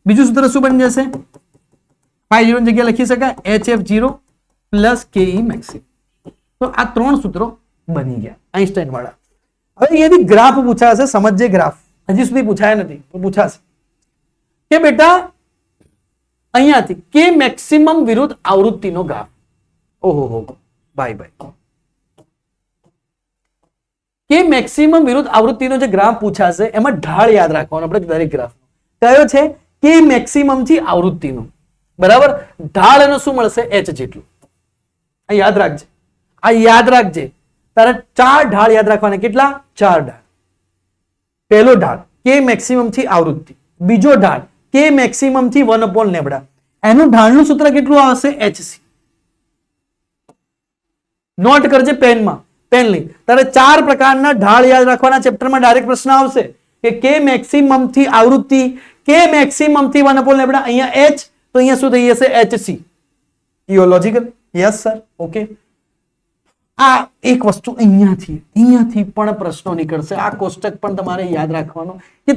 બીજું સૂત્ર શું બની જશે? 5 ની જગ્યાએ લખી શકાય HF0 પ્લસ KE મેક્સિમમ. તો આ ત્રણ સૂત્રો બની ગયા આઈન્સ્ટાઈન વાળા. હવે અહીંયાથી ગ્રાફ પૂછાશે, સમજજે ગ્રાફ. હજી સુધી પૂછાયા નથી, તો પૂછાશે કે બેટા અહીંયાથી કે મેક્સિમમ વિરુદ્ધ આવૃત્તિનો ગ્રાફ. ઓહો ભાઈ ભાઈ, કે મેક્સિમમ વિરુદ્ધ આવૃત્તિનો જે ગ્રાફ પૂછાશે એમાં ઢાળ યાદ રાખવાનો આપણે દરેક ગ્રાફ. કયો છે? કે મેક્સિમમ થી આવૃત્તિનો, બરાબર. ઢાળ એનો શું મળશે? H જેટલું. આ યાદ રાખજે, આ યાદ રાખજે. તારે 4 ઢાળ યાદ રાખવાના. કેટલા? 4 ઢાળ. પહેલો ઢાળ કે મેક્સિમમ થી આવૃત્તિ, બીજો ઢાળ કે મેક્સિમમ થી 1/λ. એનું ઢાળનું સૂત્ર કેટલું આવશે? HC. નોટ કરજે પેનમાં, પેન લઈ. તારે 4 પ્રકારના ઢાળ યાદ રાખવાના. ચેપ્ટરમાં ડાયરેક્ટ પ્રશ્ન આવશે કે મેક્સિમમ થી આવૃત્તિ, કે મેક્સિમમ થી 1/λ. અહીંયા H, તો અહીંયા શું થઈ જશે? HC. Logical? Yes sir, okay. આ એક વસ્તુ અહીંયાથી પણ પ્રશ્નો નીકળશે. આ કોષ્ટક પણ તમારે યાદ રાખવાનો કે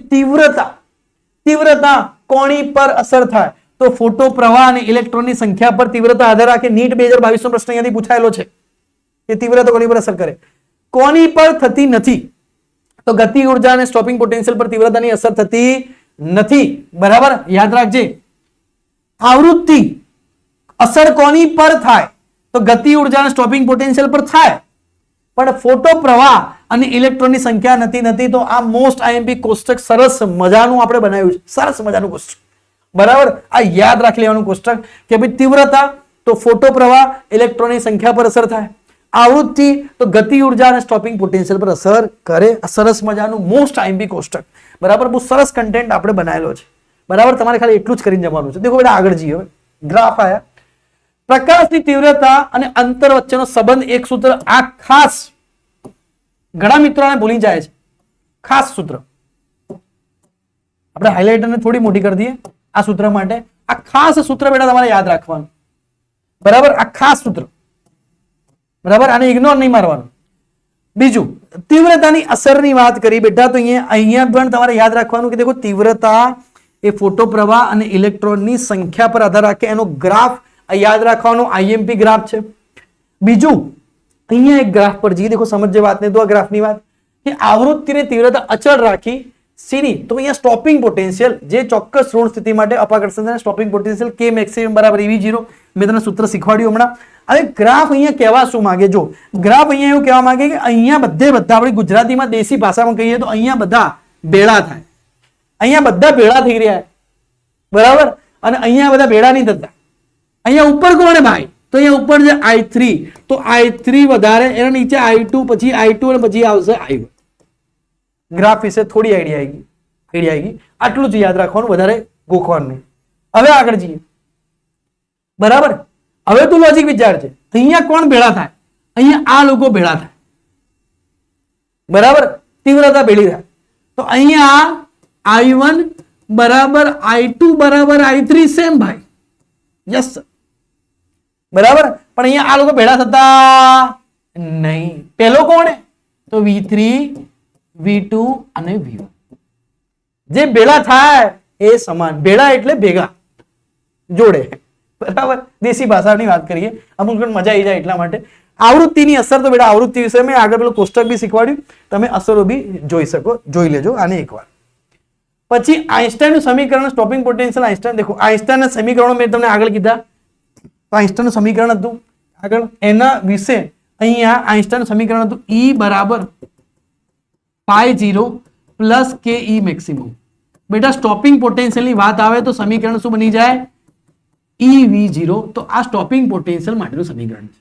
તીવ્રતા કોની પર અસર થાય? તો ફોટો પ્રવાહ અને ઇલેક્ટ્રોનની સંખ્યા પર તીવ્રતા આધાર રાખે. નીટ 2022 નો પ્રશ્ન અહીંયાથી પૂછાયેલો છે કે તીવ્રતા કોની પર અસર કરે? કોની પર થતી નથી? તો ગતિ ઉર્જા અને સ્ટોપિંગ પોટેન્શિયલ પર તીવ્રતાની અસર થતી નથી, બરાબર. યાદ રાખજે. આવૃત્તિ અસર કોની પર થાય? તો ગતિ ઉર્જા અને સ્ટોપિંગ પોટેન્શિયલ પર થાય, પણ ફોટો પ્રવાહ અને ઇલેક્ટ્રોનની સંખ્યા નથી. તો આ મોસ્ટ આઈએમપી કોષ્ટક સરસ મજાનું આપણે બનાવ્યું છે, સરસ મજાનું કોષ્ટક, બરાબર. આ યાદ રાખી લેવાનું કોષ્ટક કે ભાઈ તીવ્રતા તો ફોટો પ્રવાહ, ઇલેક્ટ્રોનની સંખ્યા પર અસર થાય. આવૃત્તિ તો ગતિ ઉર્જા અને સ્ટોપિંગ પોટેન્શિયલ પર અસર કરે. આ સરસ મજાનું મોસ્ટ આઈએમપી કોષ્ટક, બરાબર. બહુ સરસ કન્ટેન્ટ આપણે બનાવેલો છે, બરાબર. તમારે ખાલી એટલું જ કરીને જવાનું છે. દેખો બેટા આગળ જઈએ. હવે ગ્રાફ આયા. પ્રકાશની તીવ્રતા અને અંતર વચ્ચેનો સંબંધ એક સૂત્ર. આ ખાસ ઘણા મિત્રોને ભૂલી જાય છે. ખાસ સૂત્ર આપણે હાઇલાઇટરને થોડી મોટી કરી દઈએ આ સૂત્ર માટે. આ ખાસ સૂત્ર બેટા તમારે યાદ રાખવાનું, બરાબર. આ ખાસ સૂત્ર, બરાબર. આને ઇગ્નોર નહીં મારવાનું. બીજું તીવ્રતાની અસરની વાત કરી બેટા, તો અહીંયા પણ તમારે યાદ રાખવાનું કે દેખો તીવ્રતા એ ફોટો પ્રવાહ અને ઇલેક્ટ્રોનની સંખ્યા પર આધાર રાખે. એનો ગ્રાફ યાદ રાખવાનો આઈએમપી ગ્રાફ છે. બીજું અહીંયા એક ગ્રાફ પર જઈએ, દેખો સમજજે વાતને. તો આ ગ્રાફની વાત કે આવૃત્તિને તીવ્રતા અચળ રાખી સીની, તો અહીંયા સ્ટોપિંગ પોટેન્શિયલ જે ચોક્કસ ઋણ સ્થિતિ માટે અપાકર્ષણ સ્ટોપિંગ પોટેન્શિયલ કે મેક્સિમમ બરાબર EV0. મેં તને સૂત્ર શીખવાડ્યું હમણાં. હવે ગ્રાફ અહીંયા કહેવા શું માંગે? જો ગ્રાફ અહીંયા એવું કહેવા માંગે કે અહીંયા બધા આપણે ગુજરાતીમાં દેશી ભાષામાં કહીએ તો અહીંયા બધા ભેળા થાય. અહીંયા બધા ભેળા થઈ રહ્યા, બરાબર. અને અહીંયા બધા ભેળા નહીં થતા. અહીંયા ઉપર કોણ ભાઈ? તો અહીંયા ઉપર છે I3, તો I3 વધારે, એના નીચે I2, પછી I2 અને પછી આવશે I1. ગ્રાફ વિશે થોડી આઈડિયા આવી ગઈ. આટલું જ યાદ રાખવાનું, વધારે ગોખવાનું નહીં. હવે આગળ જઈએ, બરાબર. હવે તું લોજિક વિચાર છે. અહીંયા કોણ ભેળા થાય? અહીંયા આ લોકો ભેળા થાય, બરાબર. તીવ્રતા ભેળી થાય. તો અહીંયા I1 બરાબર I2 બરાબર I3 સેમ ભાઈ, યસ બરાબર. પણ અહીંયા આ લોકો ભેળા થતા નહીં. પહેલો કોણ તો V3 V2 અને V1 જે ભેળા થાય એ સમાન. ભેળા એટલે ભેગા, જોડે, બરાબર. દેશી ભાષાની વાત કરીએ, અમુક મજા આવી જાય એટલા માટે. આવૃત્તિની અસર તો બેટા આવૃત્તિ વિશે મેં આગળ પેલું કોષ્ટક બી શીખવાડ્યું, તમે અસરો બી જોઈ શકો, જોઈ લેજો આને એકવાર. પછી આઈન્સ્ટાઈનનું સમીકરણ, સ્ટોપિંગ પોટેન્શિયલ આઈન્સ્ટાઈન. દેખો આઈન્સ્ટાઈનના સમીકરણો મેં તમને આગળ કીધા. તો આઈન્સ્ટાઈનનું સમીકરણ હતું આગળ, એના વિશે અહીંયા આઈન્સ્ટાઈનનું સમીકરણ હતું E બરાબર π0 પ્લસ કે E મેક્સિમમ. બેટા સ્ટોપિંગ પોટેન્શિયલની વાત આવે તો સમીકરણ શું બની જાય? EV0. તો આ સ્ટોપિંગ પોટેન્શિયલ માટેનું સમીકરણ છે.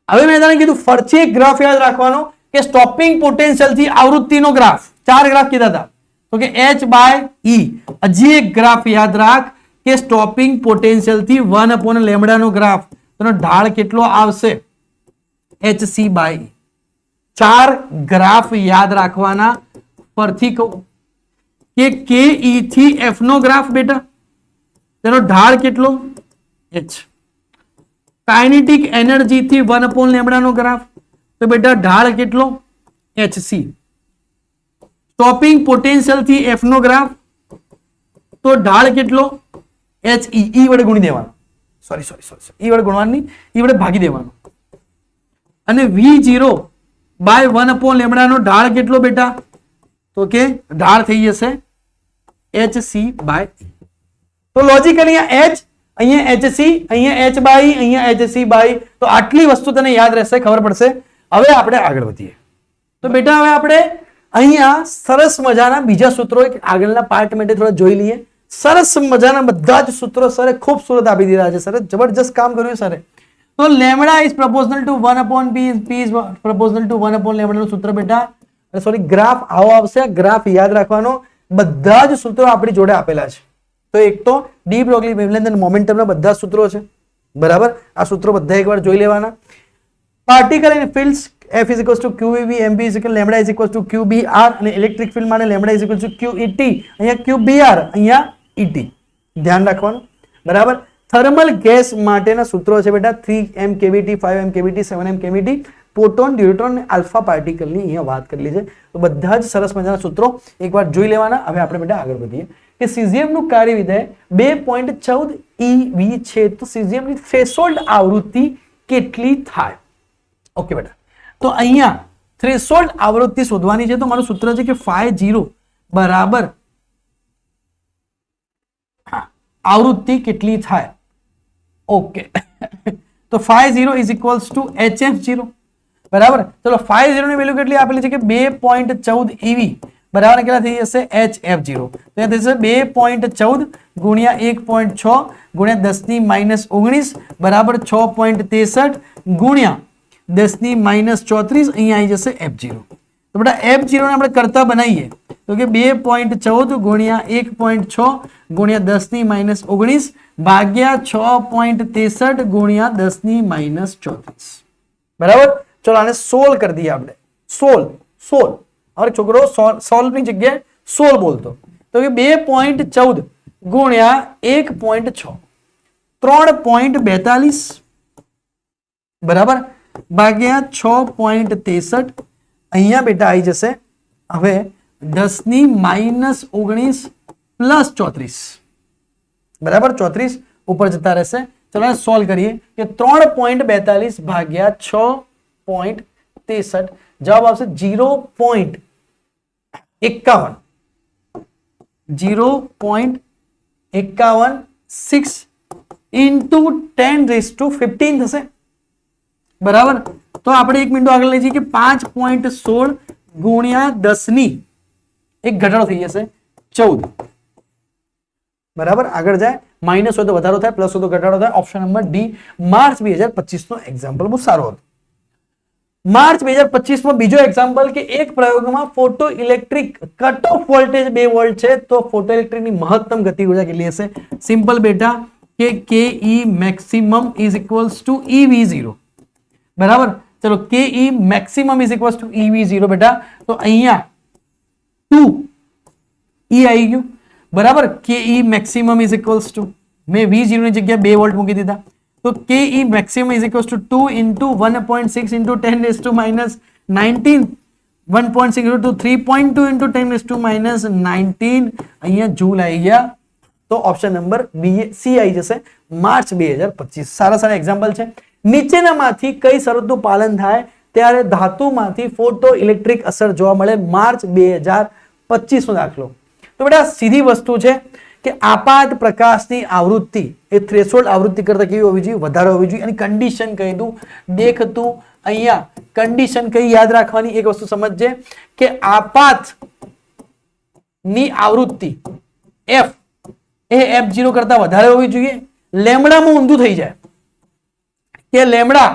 હવે મેં તને કીધું ફરતી એક ગ્રાફ યાદ રાખવાનો કે સ્ટોપિંગ પોટેન્શિયલ થી આવૃત્તિનો ગ્રાફ, 4 ગ્રાફ કીધા હતા, તો કે H/E. હજી એક ગ્રાફ યાદ રાખ કે સ્ટોપિંગ પોટેન્શિયલ થી 1/λ નો ગ્રાફ, તેનો ઢાળ કેટલો આવશે? HC/E. 4 ગ્રાફ યાદ રાખવાના. ફરથી કહું કે KE થી F નો ગ્રાફ બેટા, તેનો ઢાળ કેટલો? H. કાઇનેટિક એનર્જી થી 1/λ નો ગ્રાફ, તો બેટા ઢાળ કેટલો? HC. સ્ટોપિંગ પોટેન્શિયલ થી F નો ગ્રાફ, તો ઢાળ કેટલો? HE. E વડે ગુણી દેવાનો, સોરી E વડે ગુણવાની, E વડે ભાગી દેવાનો. અને V0 બાય 1/λ નો ઢાળ કેટલો બેટા? તો કે ઢાળ થઈ જશે HC/E. તો લોજિકલી H, અહીંયા HC, અહીંયા H/E, અહીંયા HC/E. તો આટલી વસ્તુ તને યાદ રહેશે, ખબર પડશે. હવે આપણે આગળ વધીએ. તો બેટા હવે આપણે અહીંયા સરસ મજાના બીજા સૂત્રો આગળના પાર્ટ માટે થોડા જોઈ લઈએ. સરસ મજાના બધા જ સૂત્રો સરે ખૂબસૂરત આપી દીધા છે. સર જબરજસ્ત કામ કર્યું સરે. તો lambda is proportional to 1/P, P is proportional to 1/λ નું સૂત્ર બેટા, સોરી ગ્રાફ આવો આવશે. ગ્રાફ યાદ રાખવાનો, બધા જ સૂત્રો આપણી જોડે આપેલા છે. તો એક તો ડી બ્રોગલી વેવલેન્થ અને મોમેન્ટમના બધા સૂત્રો છે, બરાબર. આ સૂત્રો બધા એકવાર જોઈ લેવાના. Particle and fields F is equals to QEV, MB is equal lambda is equals to QBR, અને ઇલેક્ટ્રિક ફિલ્ડ માટે lambda is equals to QET, અહીંયા QBR, અહીંયા ET. ધ્યાન રાખવાનું, બરાબર. થર્મલ ગેસ માટેના સૂત્રો છે બેટા 3m kBT, 5m kBT, 7m kBT. Proton, neutron અને આલ્ફા પાર્ટિકલની અહીંયા વાત કરેલી છે. તો બધા જ સરસ મજાના સૂત્રો એકવાર જોઈ લેવાના. હવે આપણે બેટા આગળ વધીએ કે સીઝિયમનું કાર્ય વિધેય 2.14 EV છે. તો સીઝિયમની થ્રેશોલ્ડ આવૃત્તિ કેટલી થાય? ઓકે બેટા, તો અહીંયા થ્રેશોલ્ડ આવૃત્તિ શોધવાની છે. તો મારું સૂત્ર છે કે φ0 બરાબર આવૃત્તિ કેટલી થાય? ઓકે, તો φ0 ઇઝ ઇક્વલ્સ ટુ HF0, બરાબર. ચલો φ0 ની વેલ્યુ કેટલી આપેલી છે કે 2.14 EV બરાબર કેટલા થઈ જશે? HF0. તો થશે 2.14 ગુણ્યા 1.6 ગુણ્યા 10⁻⁹ બરાબર 6.63 ગુણ્યા 10⁻34. અહીંયા આવી જશે F0. તો બેટા F0 ને આપણે કરતા બનાવીએ તો કે 2.14 ગુણ્યા 1.6 ગુણ્યા 10⁻⁹ ભાગ્યા 6.63 ગુણ્યા 10⁻34. બરાબર. ચલો આને સોલ્વ કરી દઈએ આપણે. સોલ્વ હવે છોકરો સોલ્વ ની જગ્યાએ સોલ્વ બોલતો. તો કે 2.14 ગુણ્યા 1.6 3.42 બરાબર ભાગ્યા 6.63. અહીંયા બેટા આવી જશે હવે 10⁻⁹ પ્લસ 34 બરાબર 34 ઉપર જતા રહેશે. ચલો સોલ્વ કરીએ કે 3.42 ભાગ્યા 6.63 જવાબ આવશે 0.51 0.516 into 10⁻15 થશે, બરાબર. તો આપણે 1 મિનિટ આગળ લઈ જઈએ કે 5.16 ગુણ્યા 10 ની એક ઘટાડો થઈ જશે 14, બરાબર. આગળ જાય, માઇનસ હોય તો વધારો થાય, પ્લસ હોય તો ઘટાડો થાય. ઓપ્શન નંબર ડી માર્ચ 2025 નો એક્ઝામ્પલ બહુ સારો હતો. માર્ચ 2025 માં બીજો એક્ઝામ્પલ કે એક પ્રયોગમાં photo electric cut off voltage 2 volt છે. તો ફોટો ઇલેક્ટ્રિકની મહત્તમ ગતિ ઉર્જા કેટલી હશે? સિમ્પલ બેટા કે ke maximum is equals to EV0, બરાબર. ચલો ke maximum is equals to EV0 બેટા. તો અહીંયા 2 E આવી ગયું બરાબર. કે E maximum is equals two, મેં V0 ની જગ્યાએ 2 વોલ્ટ મૂકી દીધા, તો કે E maximum is equals to 2 into 1.6 into 10 raise to minus 19, 1.6 into 3.2 into 10 raise to minus 19 અહીંયા જૂલ આવી ગયા. તો ઓપ્શન નંબર સી આવી જશે, માર્ચ 2025. સારા સારા એક્ઝામ્પલ છે. નીચેનામાંથી કઈ શરતનું પાલન થાય ત્યારે ધાતુમાંથી ફોટો ઇલેક્ટ્રિક અસર જોવા મળે? માર્ચ 2025 નો દાખલો. તો બેટા સીધી વસ્તુ છે કે આપાત પ્રકાશની આવૃત્તિ એ થ્રેશોલ્ડ આવૃત્તિ કરતા કેવી હોવી જોઈએ? વધારે હોવી જોઈએ. અને કન્ડિશન કહી દઉં, દેખતું અહીંયા કન્ડિશન કઈ યાદ રાખવાની? એક વસ્તુ સમજજે કે આપાત ની આવૃત્તિ f એ f0 કરતા વધારે હોવી જોઈએ. લેમડામાં ઊંધું થઈ જાય કે લેમડા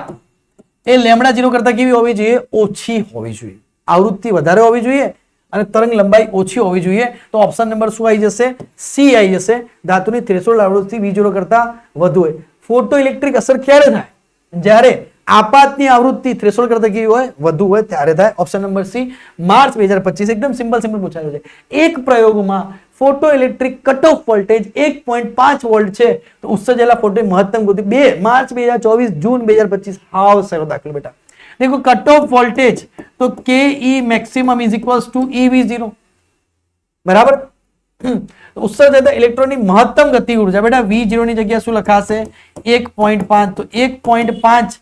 એ લેમડા 0 કરતા કેવી હોવી જોઈએ? ઓછી હોવી જોઈએ. આવૃત્તિ વધારે હોવી જોઈએ અને તરંગ લંબાઈ ઓછી હોવી જોઈએ. તો ઓપ્શન નંબર શું આવી જશે? સી આવી જશે. ધાતુની થ્રેશોલ્ડ આવૃત્તિ V0 કરતા વધુ હોય. ફોટો ઇલેક્ટ્રિક અસર ક્યારે થાય? જ્યારે આપાતની આવૃત્તિ થ્રેશોલ્ડ કરતા કેવી હોય? વધુ હોય ત્યારે થાય. Option number C, March 2025. એકદમ સિમ્પલ પૂછાયું છે. એક પ્રયોગમાં photo electric cut off voltage 1.5 volt છે તો ઉત્સર્જેલા ફોટો મહત્તમ ગતિ 2 માર્ચ 2024 જૂન 2025. હાવ સરળ દાખલો બેટા. देखो कट ऑफ वोल्टेज तो K E maximum is equals to EV0 बराबर. तो उत्सर्जित इलेक्ट्रॉन की महत्तम गति ऊर्जा बेटा V0 ની જગ્યા શું લખાશે? 1.5. તો 1.5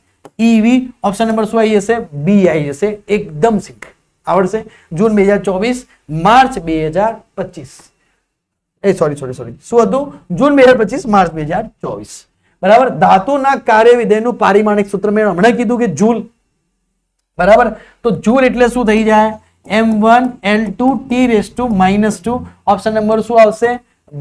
EV ઓપ્શન નંબર શું આવી જશે? બી આવી જશે. એકદમ સિમ્પલ આવડશે. જૂન 2024 માર્ચ 2025 સોરી શું હતું? જૂન 2025 માર્ચ 2024 બરાબર. ધાતુના કાર્ય વિધેયનું પારિમાણિક સૂત્ર મેં હમણાં કીધું કે જૂલ બરાબર. તો જૂલ એટલે શું થઈ જાય? m1 l2 t raise to -2. Option number શું આવશે?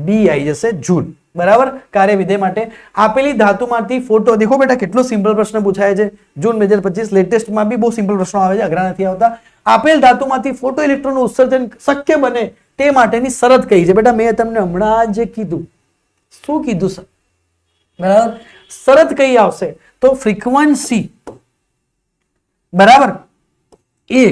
બી આવી જશે, જૂલ બરાબર. કાર્ય વિધેય માટે આપેલી ધાતુમાંથી ફોટો, દેખો બેટા કેટલો સિમ્પલ પ્રશ્ન પૂછાય છે. જૂન 2025 લેટેસ્ટમાં બી બહુ સિમ્પલ પ્રશ્નો આવે છે, અઘરા નથી આવતા. આપેલ ધાતુમાંથી ફોટો ઇલેક્ટ્રોનનું ઉત્સર્જન શક્ય બને તે માટેની શરત કઈ છે? બેટા મેં તમને હમણાં જ કીધું. શું કીધું સર? બરાબર. શરત કઈ આવશે? તો ફ્રીક્વન્સી બરાબર એ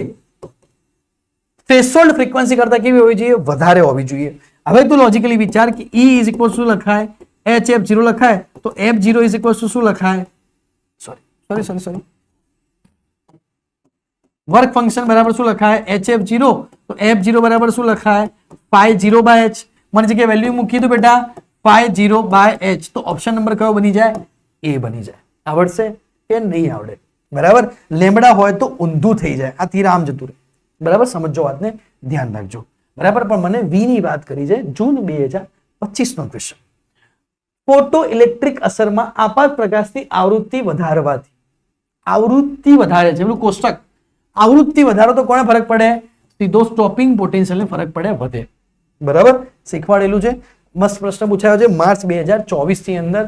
થ્રેશોલ્ડ ફ્રીક્વન્સી કરતા કેવી હોવી જોઈએ? વધારે હોવી જોઈએ. હવે તું લોજિકલી વિચાર કે E ઇઝ ઇક્વલ શું લખાય? HF0 લખાય તો F0 ઇઝ ઇક્વલ શું લખાય? સોરી વર્ક ફંક્શન બરાબર શું લખાય? HF0 તો F0 બરાબર શું લખાય? π0/h. મને જગ્યાએ વેલ્યુ મૂકી દો બેટા π0/h. તો ઓપ્શન નંબર કયો બની જાય? એ બની જાય. આવડશે કે નહીં આવડે? બરાબર. લેમડા હોય તો ઊંધું થઈ જાય, આ તીર આમ જતું રહે. બરાબર. સમજો વાતને, ધ્યાન રાખજો બરાબર. પણ મને વી ની વાત કરી છે. જૂન 2025 નો ક્વેશ્ચન. ફોટો ઇલેક્ટ્રિક અસરમાં આપાત પ્રકાશની આવૃત્તિ વધારવાથી, આવૃત્તિ વધારે છે પેલું કોષ્ટક, આવૃત્તિ વધારો તો કોને ફરક પડે? સીધો સ્ટોપિંગ પોટેન્શિયલ ને ફરક પડે, વધે. બરાબર. શીખવાડેલું છે. મસ્ત પ્રશ્ન પૂછાયો છે માર્ચ 2024 ની અંદર.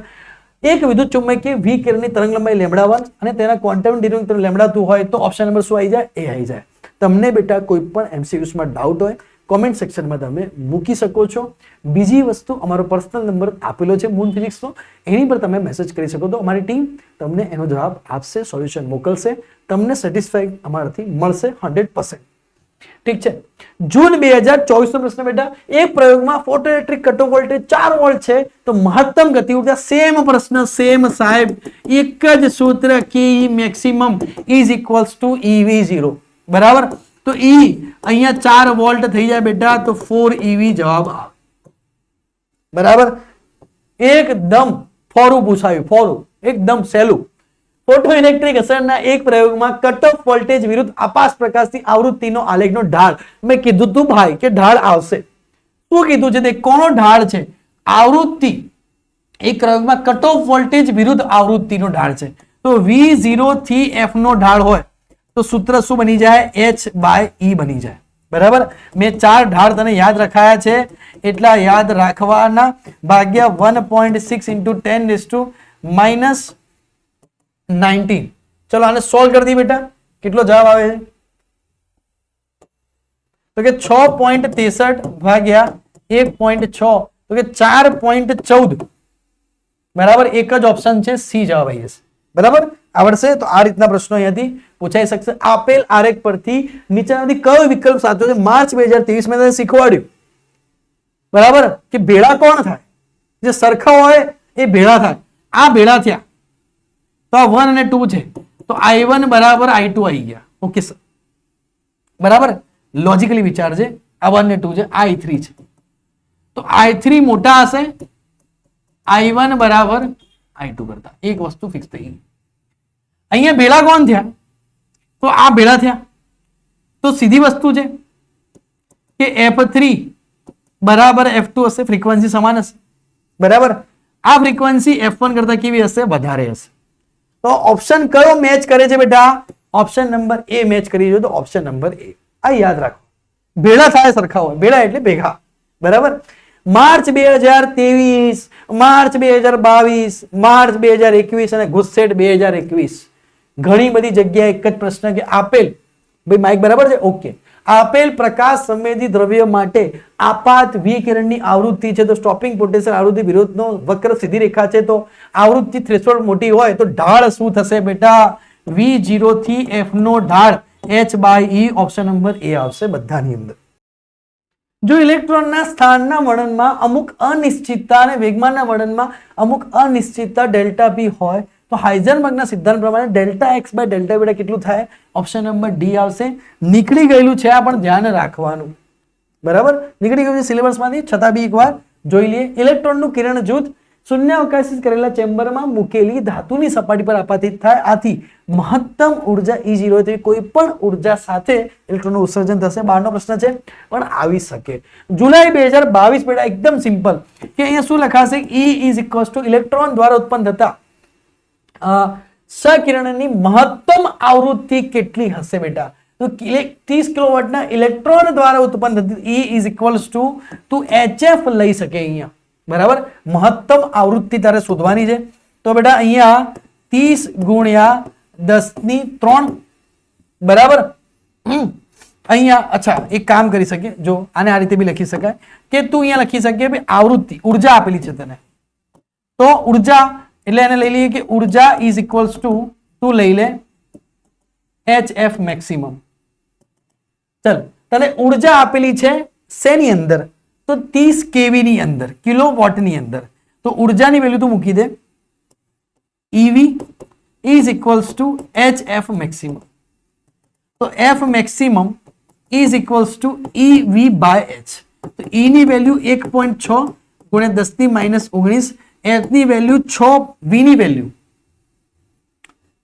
એક વિદ્યુત ચુંબકીય વી કિરણની તરંગ લંબાઈ λ1 અને તેના ક્વોન્ટમ ડિરેક્ટર λ2 હોય તો ઓપ્શન નંબર શું આવી જાય? એ આવી જાય. તમને બેટા કોઈ પણ MCQs માં ડાઉટ હોય કોમેન્ટ સેક્શનમાં તમે મૂકી શકો છો. બીજી વસ્તુ, અમારો પર્સનલ નંબર આપેલો છે મૂન ફિઝિક્સનો, એની પર તમે મેસેજ કરી શકો તો અમારી ટીમ તમને એનો જવાબ આપશે, સોલ્યુશન મોકલશે, તમને સેટિસ્ફાઈડ અમારાથી મળશે 100%. ઠીક છે. જૂન 2024 નો પ્રશ્ન બેટા. એક પ્રયોગમાં photo electric cut off voltage 4 volt છે તો મહત્તમ ગતિ ઊર્જા, સેમ પ્રશ્ન, સેમ સાહેબ, એક જ સૂત્ર કે E maximum is equals two EV0 બરાબર. તો E અહીંયા 4 વોલ્ટ થઈ જાય બેટા તો 4 EV જવાબ આવે બરાબર. એકદમ ફોરું પૂછાયું, ફોરું એકદમ સહેલું. ફોટો ઇલેક્ટ્રિક અસરના એક પ્રયોગમાં કટ ઓફ વોલ્ટેજ વિરુદ્ધ આપાત પ્રકાશની આવૃત્તિનો આલેખનો ઢાળ, મેં કીધું તું ભાઈ કે ઢાળ આવશે. શું કીધું છે? તે કોનો ઢાળ છે? આવૃત્તિ. એક પ્રયોગમાં કટ ઓફ વોલ્ટેજ વિરુદ્ધ આવૃત્તિનો ઢાળ છે તો V0 થી F નો ઢાળ હોય તો સૂત્ર શું બની જાય? H/E બની જાય બરાબર. મેં 4 ઢાળ તને યાદ રખાયા છે એટલા યાદ રાખવાના, ભાગ્યા 1.6 ઇન્ટુ 10 રેઝ ટુ માઇનસ 19. ચલો આને સોલ્વ કરી દી બેટા. કેટલો જવાબ આવે છે? તો કે 6.63 ભાગ્યા 1.6 તો કે 4.14 બરાબર. એક જ ઓપ્શન છે, સી જવાબ આવી જશે બરાબર. આવડશે તો આ રીતના પ્રશ્નો અહીંયાથી પૂછાઈ શકશે. આપેલ આરેખ પરથી નીચેનામાંથી કયો વિકલ્પ સાચો છે? માર્ચ 2023 મેં તને શીખવાડ્યું, બરાબર, કે ભેળા કોણ થાય? જે સરખા હોય એ ભેળા થાય. આ ભેળા થયા તો આ 1 અને 2 છે, તો I1 બરાબર I2 આવી ગયા. ઓકે સર, બરાબર, લોજિકલી વિચારજે. આ 1 ને 2 છે, આ I3 છે, તો I3 મોટા હશે I1 બરાબર I2 કરતા. એક વસ્તુ ફિક્સ થઈ ગઈ. અહીંયા ભેળા કોણ થયા? તો આ ભેળા થયા. તો સીધી વસ્તુ છે કે F3 બરાબર F2 હશે, ફ્રીક્વન્સી સમાન હશે, બરાબર. આ ફ્રીક્વન્સી F1 કરતા કેવી હશે? વધારે હશે. તો ઓપ્શન કયો મેચ કરે છે બેટા? ઓપ્શન નંબર એ મેચ કરી દો. તો ઓપ્શન નંબર એ. આ યાદ રાખો, ભેળા થાય સરખા હોય, ભેળા એટલે ભેગા, બરાબર. માર્ચ 2023, માર્ચ 2022, માર્ચ 2021 અને ગુસ્સેટ 2021 ઘણી બધી જગ્યાએ એક જ પ્રશ્ન કે આપેલ, ભાઈ માઇક બરાબર છે? ઓકે. આપેલ પ્રકાશ સંવેદી દ્રવ્ય માટે આપાત વિકિરણની આવૃત્તિ છે તો સ્ટોપિંગ પોટેન્શિયલ આવૃત્તિ વિરોધનો વક્ર સીધી રેખા છે, તો આવૃત્તિ થ્રેશોલ્ડ મોટી હોય તો ઢાળ શું થશે બેટા? V0 થી F નો ઢાળ H/E. ઓપ્શન નંબર એ આવશે બધાની અંદર. જો ઇલેક્ટ્રોનના સ્થાનના વર્ણનમાં અમુક અનિશ્ચિતતા અને વેગમાનના વર્ણનમાં અમુક અનિશ્ચિતતા ડેલ્ટા P હોય તો હાઇઝનબર્ગના સિદ્ધાંત પ્રમાણે delta X by delta beta કેટલું થાય? ઓપ્શન નંબર ડી આવશે. નીકળી ગયેલું છે આ, પણ ધ્યાન રાખવાનું, બરાબર. નીકળી ગયું છે સિલેબસમાંથી, છતાં બી એકવાર જોઈ લઈએ. ઇલેક્ટ્રોનનું કિરણ જૂથ શૂન્યાવકાશી કરેલા ચેમ્બરમાં મૂકેલી ધાતુની સપાટી પર આપાતિત થાય. આથી મહત્તમ ઉર્જા E0 તેવી કોઈ પણ ઉર્જા સાથે ઇલેક્ટ્રોનનું ઉત્સર્જન થશે. 12નો પ્રશ્ન છે પણ આવી શકે. જુલાઈ 2022 બેટા એકદમ સિમ્પલ કે અહીંયા શું લખાશે? E is equals two electron દ્વારા ઉત્પન્ન થતા સકિરણની મહત્તમ આવૃત્તિ કેટલી હશે બેટા? તો 30 કિલોવોટના ઇલેક્ટ્રોન દ્વારા ઉત્પન્ન થતી E ઇઝ ઇક્વલ્સ ટુ તું HF લઈ શકે અહીંયા, બરાબર. મહત્તમ આવૃત્તિ તારે શોધવાની છે. તો બેટા અહીંયા 30 ગુણ્યા 10⁻3, બરાબર. અહીંયા અચ્છા એક કામ કરી શકીએ, જો આને આ રીતે બી લખી શકાય કે તું અહીંયા લખી શકીએ ભાઈ આવૃત્તિ, ઉર્જા આપેલી છે તને, તો ઉર્જા એટલે એને લઈ લઈએ કે ઉર્જા ઇઝ ઇક્વલ્સ ટુ તું લઈ લે HF મેક્સિમમ. ચલ, તને ઉર્જા આપેલી છે શેની અંદર? તો 30 kV ની અંદર, કિલોવોટ ની અંદર. તો ઉર્જાની વેલ્યુ તું મૂકી દે, EV is equals to HF maximum. તો F maximum is equals to EV by H. તો E ની વેલ્યુ 1.6 ગુણ્યા 10⁻19, H ની વેલ્યુ 6, V ની વેલ્યુ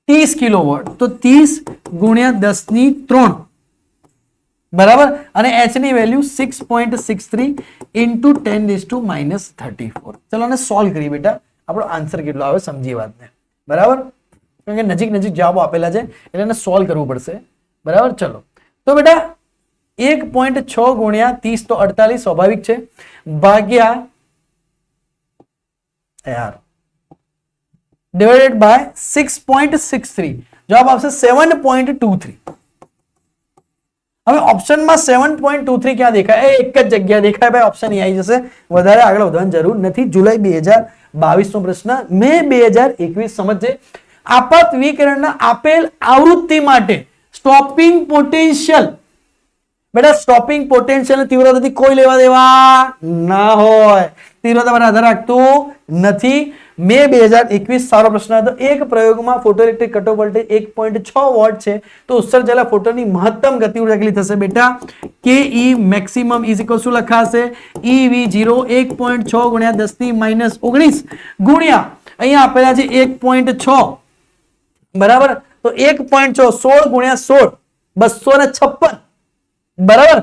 30 કિલોવોટ, તો 30 ગુણ્યા 10⁻3, બરાબર. અને H ની વેલ્યુ 6.63 ઇન્ટુ 10⁻34. ચલો આને સોલ્વ કરીએ બેટા, આપણો આન્સર કેટલો આવે સમજીએ વાતને, બરાબર. કારણ કે નજીક નજીક જવાબો આપેલા છે એટલે એને સોલ્વ કરવું પડશે, બરાબર. ચલો તો બેટા 1.6 ગુણ્યા 30 તો 48 સ્વાભાવિક છે, ભાગ્યા યાર ડિવાઇડેડ બાય 6.63, જવાબ આવશે 7.23. હવે ઓપ્શનમાં 7.23 ક્યાં દેખાય? એક જ જગ્યા દેખાય ભાઈ, ઓપ્શન એ આવી જશે. વધારે આગળ વધવાની જરૂર નથી. જુલાઈ 2022 નો પ્રશ્ન, મે 2021 સમજે. આપાત વિકિરણના આપેલ આવૃત્તિ માટે સ્ટોપિંગ પોટેન્શિયલ, બેટા સ્ટોપિંગ પોટેન્શિયલ તીવ્રતાથી કોઈ લેવા દેવા ના હોય, તીવ્રતા પર આધાર રાખતું નથી. મે 2021 સારો પ્રશ્ન હતો. એક પ્રયોગમાં ફોટોઇલેક્ટ્રિક કટઓફ વોલ્ટેજ 1.6 વોટ છે તો ઉત્સર્જેલા ફોટોનની મહત્તમ ગતિ ઉર્જા કેટલી થશે બેટા? કે E મેક્સિમમ ઇઝ ઇક્વલ શું લખાશે? EV0 1.6 ગુણ્યા 10⁻19 ગુણ્યા અહીંયા આપેલા છે 1.6, બરાબર. તો 1.6 16 ગુણ્યા 16 256, બરાબર.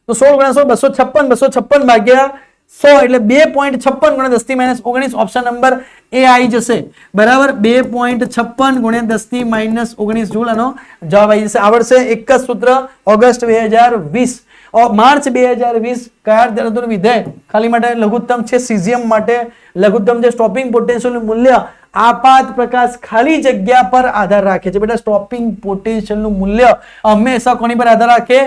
તો 16 ગુણ્યા 16 256 ભાગ્યા 100 એટલે 2.56 ગુણ્યા 10⁻19. ઓપ્શન નંબર એ આવી જશે, બરાબર. 2.56 ગુણ્યા 10⁻19 જૂલ આનો જવાબ આવી જશે. આવડશે એક જ સૂત્ર. ઓગસ્ટ 2020, માર્ચ 2020 કયા દરજ્જાનું વિધેય ખાલી માટે લઘુત્તમ છે, સીઝિયમ માટે લઘુત્તમ છે. સ્ટોપિંગ પોટેન્શિયલનું મૂલ્ય આપાત પ્રકાશ ખાલી જગ્યા પર આધાર રાખે છે બેટા. સ્ટોપિંગ પોટેન્શિયલનું મૂલ્ય હંમેશા કોની પર આધાર રાખે?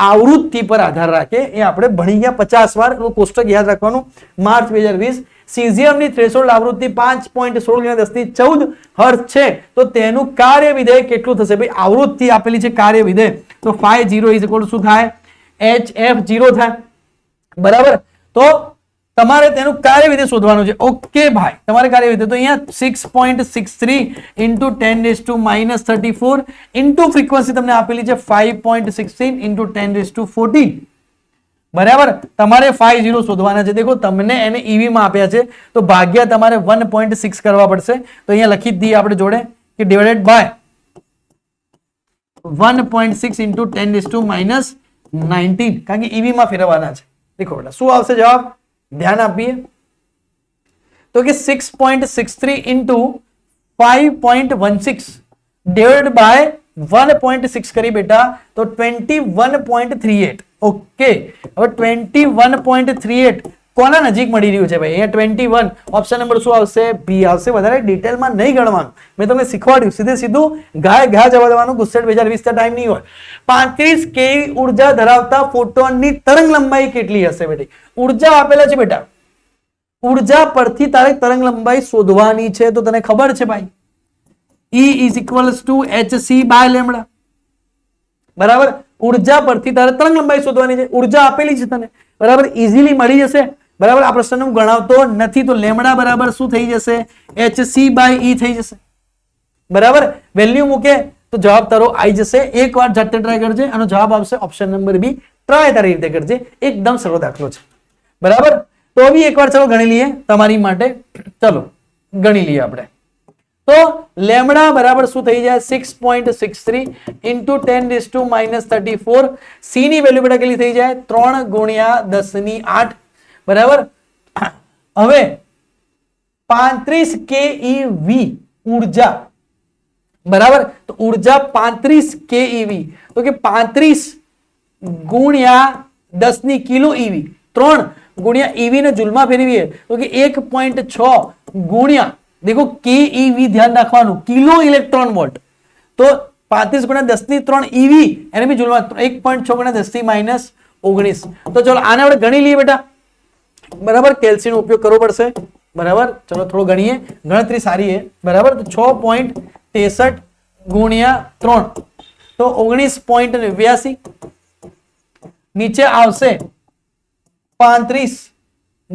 આવૃત્તિ પર આધાર રાખે. એ આપણે ભણી ગયા 50 વાર. કોષ્ટક યાદ રાખવાનું. માર્ચ 2020 સીઝિયમની થ્રેશોલ્ડ આવૃત્તિ 5.16 × 1014 છે, તો તેનું કાર્ય વિધેય કેટલું થશે? ભાઈ આવૃત્તિ આપેલી છે, કાર્ય વિધેય તો φ0 ઇઝ ઇક્વલ ટુ શું થાય? hf0 થાય. બરાબર, તો તમારે તેનું કાર્ય વિધેય શોધવાનું છે. ઓકે ભાઈ, તમારે કાર્ય વિધેય તો અહીંયા 6.63 × 10⁻34 ઇન્ટુ ફ્રીક્વન્સી તમને આપેલી છે 5.16 × 10⁻14. બરાબર, તમારે φ0 શોધવાના છે. દેખો તમને એને ઈવી માં આપ્યા છે, તો ભાગ્યા તમારે 1.6 કરવા પડશે. તો અહીંયા લખી દઈએ આપણે જોડે કે ડિવાઇડેડ બાય 1.6 × 10⁻19, કારણ કે ઈવી માં ફેરવવાના છે. દેખો બેટા શું આવશે જવાબ, ધ્યાન આપીએ તો કે 6.63 × 5.16 ડિવાઇડેડ બાય 1.6 કરી બેટા તો 21.38. ઓકે, હવે 21.38 કોના નજીક મળી રહ્યું છે ભાઈ? અહીંયા 21. ઓપ્શન નંબર શું આવશે? બી આવશે. વધારે ડિટેલમાં નહીં ગણવાનું, મેં તમને શીખવાડ્યું. સીધું ઘા જવા દેવાનું. ગુસ્સેટ 2020 ટાઈમ નહીં હોય. 35 કેવી ઉર્જા ધરાવતા ફોટોનની તરંગ લંબાઈ કેટલી હશે બેટી? ઉર્જા આપેલા છે બેટા, ઉર્જા પરથી તારે તરંગ લંબાઈ શોધવાની છે. તો તને ખબર છે ભાઈ, E is equals to hc by lambda. બરાબર, ઉર્જા પરથી તારે તરંગ લંબાઈ શોધવાની છે. ઉર્જા આપેલી છે તને, બરાબર, ઇઝીલી મળી જશે. બરાબર, આ પ્રશ્ન હું ગણાવતો નથી, તો લેમ્ડા બરાબર શું થઈ જશે? hc બાય E થઈ જશે. બરાબર, વેલ્યુ મૂકે તો જવાબ તારો આવી જશે. એકવાર જાતે ટ્રાય કરજે, આનો જવાબ આવશે ઓપ્શન નંબર બી. ટ્રાય તારી રીતે કરજે, એકદમ સરળ દાખલો છે. બરાબર, તો બી એકવાર ચલો ગણી લઈએ તમારી માટે. ચલો ગણી લઈએ આપણે. તો લેમ્ડા બરાબર શું થઈ જાય? 6.63 × 10⁻34. સી ની વેલ્યુ બેટા કેટલી થઈ જાય? 3 × 10⁸. બરાબર, હવે 35 keV ઉર્જા. બરાબર, તો ઉર્જા 35 keV, તો કે 35 × 10 કિલો EV, 3 × EV ને જૂલમાં ફેરવીએ તો કે 1.6 ગુણ્યા, દેખો keV ધ્યાન રાખવાનું, કિલો ઇલેક્ટ્રોન વોલ્ટ. તો 35 × 10⁻³ EV એને બી જૂલમાં 1.6 × 10⁻19. તો ચલો આને આપણે ગણી લઈએ બેટા. બરાબર, કેલ્સી નો ઉપયોગ કરવો પડશે. બરાબર, ચલો થોડું ગણીએ, ગણતરી સારી છે. બરાબર, તો 6.63 × 3 તો 19.89. નીચે આવશે 35 ×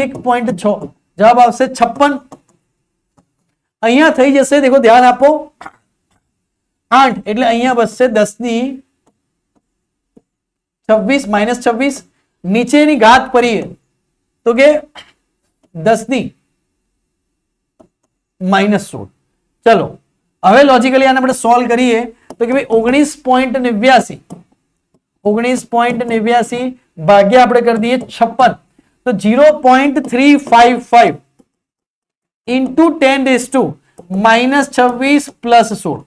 1.6, જવાબ આવશે 56. અહીંયા થઈ જશે, દેખો ધ્યાન આપો, 8 એટલે અહીંયા બચશે 10⁻26 -26. નીચેની ઘાત કરીએ તો કે 10⁻16. ચલો હવે લોજિકલી આને આપણે સોલ્વ કરીએ તો કે ભાઈ 19.89 ભાગ્યા આપણે કરી દઈએ 56, તો 0.355 into 10⁻26 plus 16.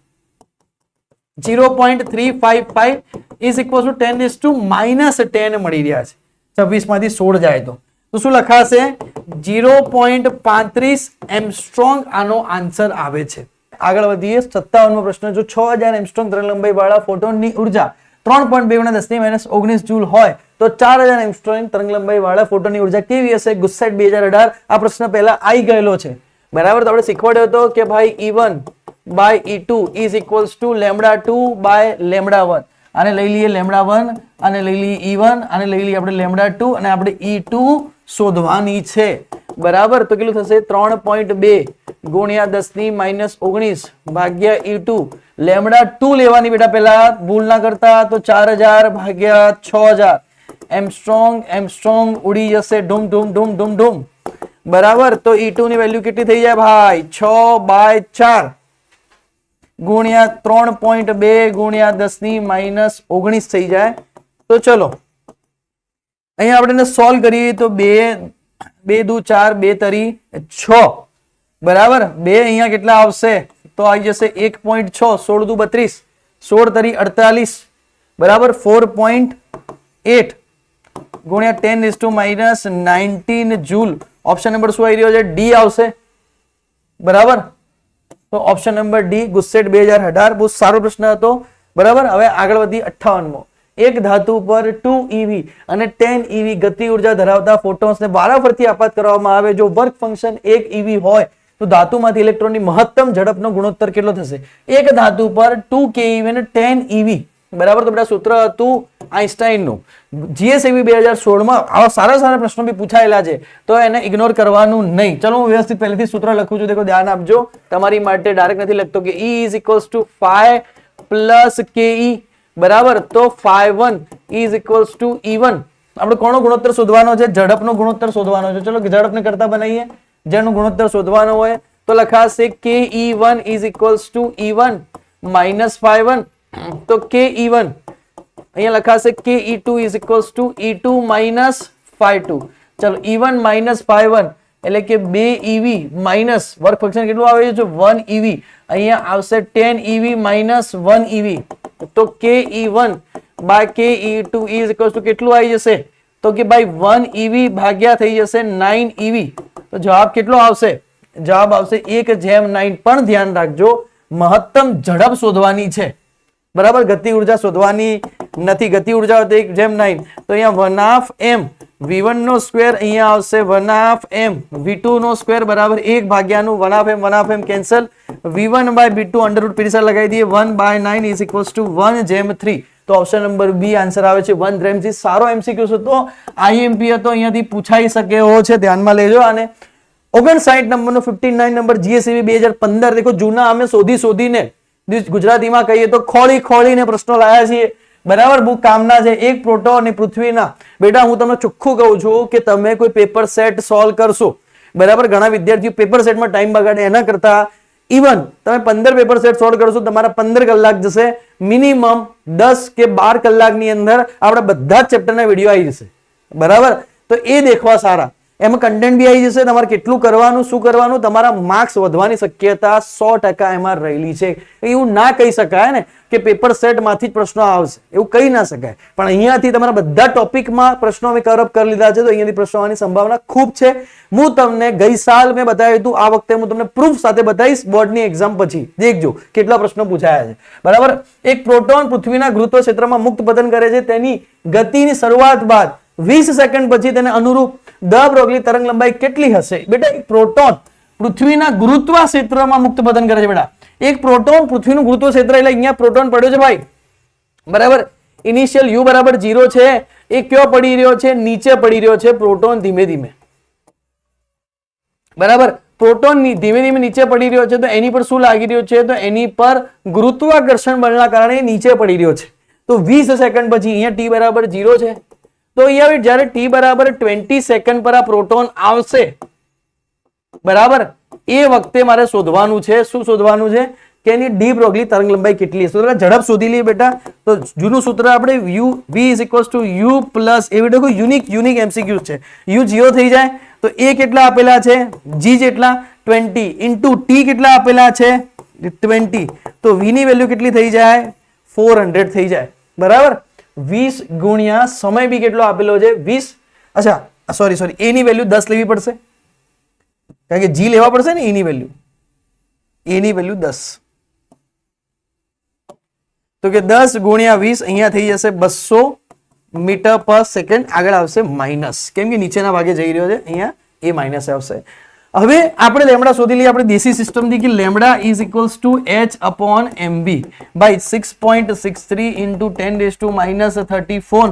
0.355 is equal to 10⁻10 મળી રહ્યા છે. 26 માંથી 16 જાય તો શું લખાશે? 0.35 એમસ્ટ્રોંગ આનો આન્સર આવે છે. આગળ વધીએ 57મો પ્રશ્ન. જો 6000 એમસ્ટ્રોંગ તરંગલંબાઈ વાળા ફોટોનની ઉર્જા 3.2 × 10⁻19 જૂલ હોય તો 4000 એમસ્ટ્રોંગ તરંગલંબાઈ વાળા ફોટોનની ઉર્જા કેવી હશે? ગુસ્સેટ 2018 આ પ્રશ્ન પહેલા આવી ગયેલો છે. બરાબર, તો આપણે શીખવાડ્યો હતો કે ભાઈ E1 by E2 is equals to λ2 by λ1. આને લઈ લઈએ λ1, આને લઈ લઈએ E1, આને લઈ લઈએ આપણે λ2 અને આપણે E2 શોધવાની છે. બરાબર, તો કેટલું થશે? 3.2 × 10⁻19 ભાગ્યા E2. λ2 લેવાની બેટા, પહેલા ભૂલ ના કરતા. તો 4000 ભાગ્યા 6000. એમસ્ટ્રોંગ ઉડી જશે, ઢૂમ ઢૂમ ઢૂમ ઢૂમ ઢૂમ. બરાબર, તો E2 ની વેલ્યુ કેટલી થઈ જાય ભાઈ? 6/4 ગુણ્યા 3.2 ગુણ્યા 10⁻19 થઈ જાય. તો ચલો અહીંયા આપણે સોલ્વ કરીએ તો 2 દુ 4, 2 તરી 6. બરાબર, 2 અહીંયા કેટલા આવશે? તો આવી જશે 1.6, 16 દુ 32, 16 તરી 48. બરાબર, 4.8 ગુણ્યા 10⁻19 જૂલ. ઓપ્શન નંબર શું આવી રહ્યો છે? ડી આવશે. બરાબર, તો ઓપ્શન નંબર ડી ગુસ્સેટ 2018. બહુ સારો પ્રશ્ન હતો. બરાબર, હવે આગળ વધી 58મો. એક ધાતુ પર 2 eV અને 10 eV ગતિ ઉર્જા ધરાવતા ફોટોન્સને વારાફરતી આપાત કરવામાં આવે. જો વર્ક ફંક્શન 1 eV હોય તો ધાતુમાંથી ઇલેક્ટ્રોનની મહત્તમ ઝડપનો ગુણોત્તર કેટલો થશે? એક ધાતુ પર 2 keV અને 10 eV, બરાબર. તો બેટા સૂત્ર હતું આઈન્સ્ટાઈનનું. જીએસએબી 2016 માં આવા સારા પ્રશ્નો બી પૂછાયેલા છે, તો એને ઇગ્નોર કરવાનું નહીં. ચલો હું વ્યવસ્થિત પહેલેથી સૂત્ર લખું છું, દેખો ધ્યાન આપજો. તમારી માટે ડાયરેક્ટ નથી લખતો કે E is equals to phi plus KE, બરાબર. તો phi1 is equals to E1. આપણે કોનો ગુણોત્તર શોધવાનો છે? ઝડપનો ગુણોત્તર શોધવાનો છે. ચલો ઝડપને કરતા બનાવીએ. જેનો ગુણોત્તર શોધવાનો હોય તો લખાશે KE1 is equals to E1 minus phi1. તો KE1 અહીંયા લખાશે KE2 is equals to E2 minus phi2. ચલો E1 minus phi1 એટલે કે 2 EV minus વર્ક ફંક્શન કેટલું આવે છે? 1 EV. અહીંયા આવશે 10 EV minus 1 EV. તો KE1 by KE2 is equals to કેટલું આવી જશે? તો કે ભાઈ 1 EV ભાગ્યા થઈ જશે 9 EV. તો જવાબ કેટલો આવશે? જવાબ આવશે 1/9. પણ ધ્યાન રાખજો, મહત્તમ ઝડપ શોધવાની છે, બરાબર. ગતિ ઉર્જા શોધવાની નથી. ગતિ ઉર્જા 1/9. તો અહીંયા 1/m v1 નો સ્ક્વેર અહીંયા આવશે 1/m v2 નો સ્ક્વેર બરાબર 1 ભાગ્યાનું 1/m cancel. v1 by v2 under root પીડીસર લગાવી દઈએ. 1/9 is equals to 1/3. તો ઓપ્શન નંબર બી આન્સર આવે છે 1/3. સારો એમસીક્યુ હતો, આઈએમપી હતો, અહીંયાથી પૂછાઈ શકે એવો છે, ધ્યાનમાં લેજો. અને 59 નંબરનો 59 નંબર જીએસઈબી 2015. દેખો જૂના અમે શોધીને ગુજરાતીમાં કહીએ તો ખોળીને પ્રશ્નો લાયા છીએ, બરાબર. બહુ કામના છે. એક પ્રોટોન અને પૃથ્વીના, બેટા હું તમને ચોખ્ખું કહું છું કે તમે કોઈ પેપર સેટ સોલ્વ કરશો, બરાબર. ઘણા વિદ્યાર્થીઓ પેપર સેટમાં ટાઈમ બગાડે, એના કરતા ઇવન તમે 15 પેપર સેટ સોલ્વ કરશો, તમારા 15 કલાક જશે. મિનિમમ 10 કે 12 કલાકની અંદર આપણા બધા જ ચેપ્ટરના વિડીયો આવી જશે, બરાબર. તો એ દેખવા સારા, એમાં કન્ટેન્ટ બી આવી જશે. તમારે કેટલું કરવાનું, શું કરવાનું, તમારા માર્ક્સ વધવાની શક્યતા 100% એમાં રહેલી છે. એવું ના કહી શકાય ને કે પેપર સેટમાંથી જ પ્રશ્નો આવશે, એવું કહી ના શકાય. પણ અહીંયાથી તમારા બધા ટોપિકમાં પ્રશ્નો અમે કવર અપ કરી લીધા છે, તો અહીંયાથી પ્રશ્નો આવવાની સંભાવના ખૂબ છે. હું તમને ગઈ સાલ મેં બતાવ્યું હતું, આ વખતે હું તમને પ્રૂફ સાથે બતાવીશ બોર્ડની એક્ઝામ પછી. દેખજો કેટલા પ્રશ્નો પૂછાયા છે, બરાબર. એક પ્રોટોન પૃથ્વીના ગુરુત્વ ક્ષેત્રમાં મુક્ત પતન કરે છે. તેની ગતિની શરૂઆત બાદ 20 સેકન્ડ પછી તેને અનુરૂપ દ બ્રોગલી તરંગ લંબાઈ કેટલી હશે? બેટા એક પ્રોટોન પૃથ્વીના ગુરુત્વ ક્ષેત્રમાં મુક્ત પતન કરે છે. બેટા એક પ્રોટોન પૃથ્વીનું ગુરુત્વ ક્ષેત્ર, એટલે અહીંયા પ્રોટોન પડ્યો છે ભાઈ, બરાબર. ઇનિશિયલ u બરાબર 0 છે. એ કયો પડી રહ્યો છે? નીચે પડી રહ્યો છે પ્રોટોન ધીમે ધીમે, બરાબર. પ્રોટોન ધીમે ધીમે નીચે પડી રહ્યો છે, તો એની પર શું લાગી રહ્યો છે? તો એની પર ગુરુત્વાકર્ષણ બળના કારણે નીચે પડી રહ્યો છે. તો 20 સેકન્ડ પછી અહીંયા t બરાબર 0 છે. તો અહીંયા જ્યારે t બરાબર 20 સેકન્ડ પર આ પ્રોટોન આવશે, બરાબર, એ વખતે મારે શોધવાનું છે. શું શોધવાનું છે? કે એની ડી બ્રોગલી તરંગ લંબાઈ કેટલી હશે. તો ઝડપ શોધી લઈએ બેટા. તો જૂનું સૂત્ર આપણે v is equals to u plus એ બેટા કોઈ યુનિક એમસીક્યુ છે. u 0 થઈ જાય તો a કેટલા આપેલા છે? g જેટલા 20 into t કેટલા આપેલા છે? 20. તો v ની વેલ્યુ કેટલી થઈ જાય? 400 થઈ જાય, બરાબર. 20 ગુણ્યા સમય બી કેટલો આપેલો છે? 20. અચ્છા સોરી a ની વેલ્યુ 10 લેવી પડશે, કારણ કે g લેવા પડશે ને. a ની વેલ્યુ 10. તો કે 10 ગુણ્યા 20 અહીંયા થઈ જશે 200 મીટર પર સેકન્ડ. આગળ આવશે માઇનસ, કેમ કે નીચેના ભાગે જઈ રહ્યો છે, અહીંયા એ માઇનસ આવશે. હવે આપણે લેમડા શોધી લઈએ આપણે દેશી સિસ્ટમથી કે lambda is equals to h upon mb by 6.63 into 10 - 34.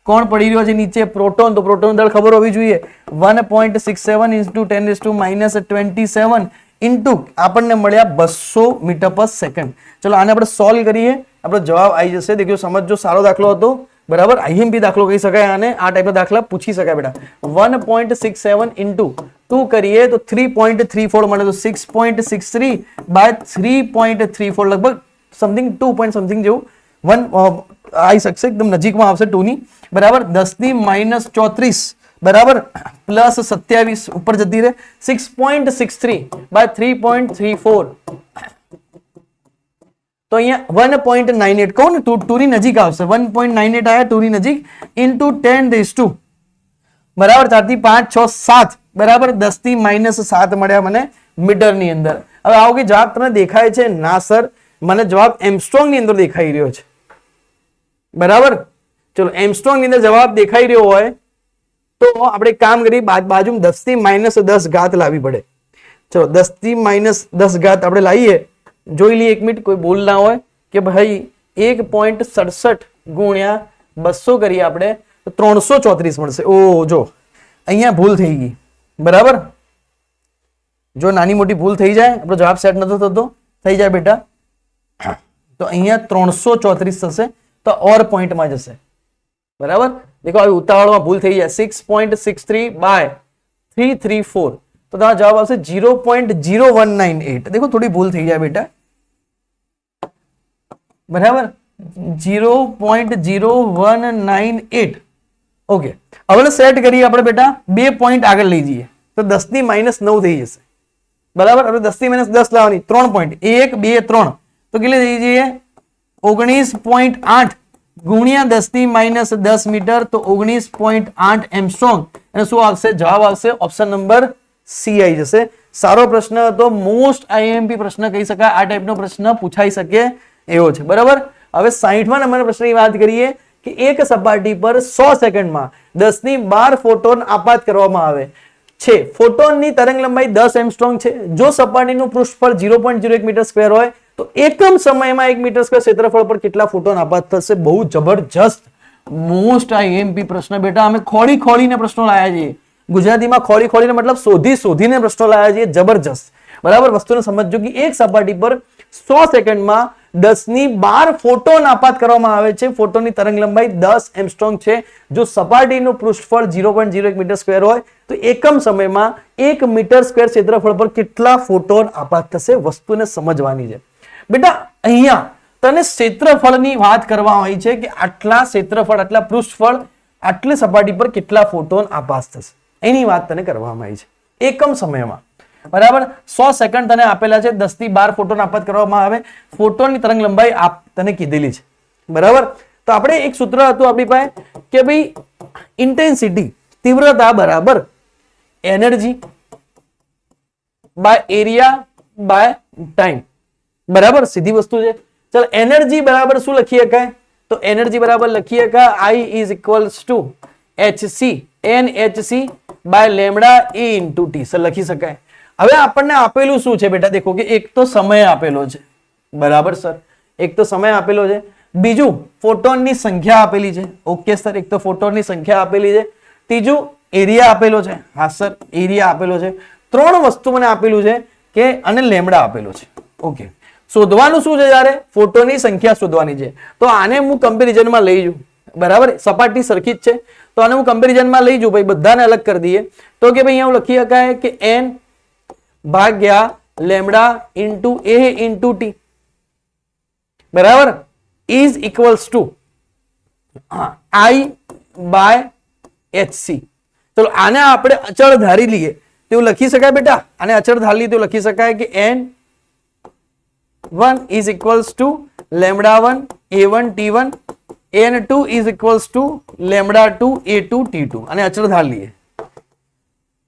કોણ પડી રહ્યો છે નીચે? પ્રોટોન. તો પ્રોટોન દળ ખબર હોવી જોઈએ. 1.67 into 10 - 27 ઇન્ટુ આપણને મળ્યા 200 મીટર પર સેકન્ડ. ચલો આને આપણે સોલ્વ કરીએ, આપણો જવાબ આવી જશે. દેખો સમજો, સારો દાખલો હતો, બરાબર. આઈએમપી દાખલો કહી શકાય આને. આ ટાઈપના દાખલા પૂછી શકાય બેટા. 1.67 ઇન્ટુ 2 કરીએ તો 3.34 મળે. તો 6.63 બાય 3.34 લગભગ સમથિંગ 2 પોઈન્ટ સમથિંગ જેવું 1 આવી શકશે, એકદમ નજીકમાં આવશે 2 ની, બરાબર. 10 - 34 બરાબર પ્લસ 27 ઉપર જતી રહે. 6.63 બાય 3.34 તો અહીંયા 1.98 કહું ને, 2 ની નજીક આવશે. 1.98 આવ્યા 2 ની નજીક ઇન્ટુ 10 બરાબર 4 થી 5 6 7 બરાબર 10 - 7 મળ્યા મને મીટર ની અંદર. હવે આવો કે જવાબ તમને દેખાય છે? ના સર, મને જવાબ એમસ્ટ્રોંગ ની અંદર દેખાઈ રહ્યો છે, બરાબર. ચલો એમસ્ટ્રોંગ ની અંદર જવાબ દેખાઈ રહ્યો હોય તો આપણે કામ કરી બાજુ 10 થી -10 ઘાત લાવવી પડે. ચલો 10 થી -10 ઘાત આપણે લાવીએ. જોઈ લઈએ એક મિનિટ, કોઈ ભૂલ ના હોય કે ભાઈ 1.67 ગુણ્યા 200 કરીએ આપણે તો 334 મળશે. ઓ જો અહીંયા ભૂલ થઈ ગઈ, બરાબર. જો નાની મોટી ભૂલ થઈ જાય, આપણો જવાબ સેટ નતો થતો, થઈ જાય બેટા, તો અહીંયા 334 થશે, તો ઓર પોઈન્ટમાં જશે, બરાબર. દેખો આવી ઉતાવળમાં ભૂલ થઈ જાય. 6.63 બાય 334 તો તમારો જવાબ આવશે 0.0198. દેખો થોડી ભૂલ થઈ જાય બેટા, બરાબર, 0.0198. ઓકે, હવે સેટ કરીએ આપણે બેટા, 2 પોઈન્ટ આગળ લઈ જઈએ તો 10 ની -9 થઈ જશે, બરાબર. આપણે 10 થી -10 લાવવાની, 3 પોઈન્ટ 1 2 3 તો કેટલી થઈ જઈએ 19.8 ગુણ્યા 10 ની -10 મીટર તો 19.8 એમસ્ટ્રોંગ. અને શું આવશે? જવાબ આવશે ઓપ્શન નંબર સી આવી જશે. સારો પ્રશ્ન હતો, મોસ્ટ આઈએમપી પ્રશ્ન કહી શકાય, આ ટાઈપનો પ્રશ્ન પૂછાઈ શકે એવો છે, બરાબર. હવે 60મા નંબરના પ્રશ્નની વાત કરીએ કે એક સપાટી પર 100 સેકન્ડમાં 10 ની 12 ફોટોન આપાત કરવામાં આવે છે. ફોટોનની તરંગ લંબાઈ 10 એમસ્ટ્રોંગ છે. જો સપાટીનું પૃષ્ઠફળ 0.01 મીટર સ્ક્વેર હોય તો એકમ સમયમાં 1 મીટર સ્ક્વેર ક્ષેત્રફળ પર કેટલા ફોટોન આપાત થશે? બહુ જબરજસ્ત મોસ્ટ આઈએમપી પ્રશ્ન બેટા. અમે ખોળીને પ્રશ્નો લાયા છીએ, ગુજરાતીમાં ખોળીને મતલબ શોધીને પ્રશ્નો લાયા છીએ, જબરજસ્ત, બરાબર. વસ્તુને સમજજો કે એક સપાટી પર 100 સેકન્ડમાં 10 ની 12 ફોટોન આપાત કરવામાં આવે છે. ફોટોનની તરંગ લંબાઈ 10 એમસ્ટ્રોંગ છે. જો સપાટીનું પૃષ્ઠફળ 0.01 મીટર સ્ક્વેર હોય તો એકમ સમયમાં 1 મીટર સ્ક્વેર ક્ષેત્રફળ પર કેટલા ફોટોન આપાત થશે? વસ્તુને સમજવાની છે બેટા. અહીંયા તને ક્ષેત્રફળની વાત કરવામાં આવી છે કે આટલા ક્ષેત્રફળ, આટલા પૃષ્ઠફળ, આટલી સપાટી પર કેટલા ફોટોન આપાત થશે, એની વાત તને કરવામાં આવી છે એકમ સમયમાં, બરાબર. 100 સેકન્ડ તને આપેલા છે, 10 થી 12 ફોટોન આપાત કરવામાં આવે, ફોટોનની તરંગ લંબાઈ તને કીધેલી છે, બરાબર. તો આપણે એક સૂત્ર હતું આપણી પાસે કે ભાઈ ઇન્ટેન્સિટી, તીવ્રતા બરાબર energy by area by time, બરાબર. સીધી વસ્તુ છે. ચાલો એનર્જી બરાબર શું લખી શકાય? તો એનર્જી બરાબર લખી શકાય I is equals to hc nhc by lambda e into t. Sir લખી શકાય. હવે આપણને આપેલું શું છે બેટા? દેખો કે એક તો સમય આપેલો છે, બરાબર સર, એક તો સમય આપેલો છે. બીજું ફોટોનની સંખ્યા આપેલી છે, ઓકે સર, એક તો ફોટોનની સંખ્યા આપેલી છે. ત્રીજું એરિયા આપેલો છે, હા સર, એરિયા આપેલો છે. 3 વસ્તુ મને આપેલું છે કે અને લેમ્ડા આપેલો છે, ઓકે. શોધવાનું શું છે? જ્યારે ફોટોની સંખ્યા શોધવાની છે. તો આને હું કમ્પેરિઝનમાં લઈ જઉં, બરાબર. સપાટી સરખી જ છે તો આને હું કમ્પેરિઝનમાં લઈ જઉં, ભાઈ બધાને અલગ કરી દઈએ તો કે ભાઈ અહીંયા લખી શકાય કે n ભાગ્યા lambda into a into t, બરાબર, is equals to I by hc. ચલો આને આપણે અચળ ધારી લઈએ તો એવું લખી શકાય બેટા. આને અચળ ધારી લઈએ તો લખી શકાય કે n1 is equals to lambda 1 a1 t1 n2 is equals to lambda 2 a2 t2. અને અચળ ધારી લઈએ.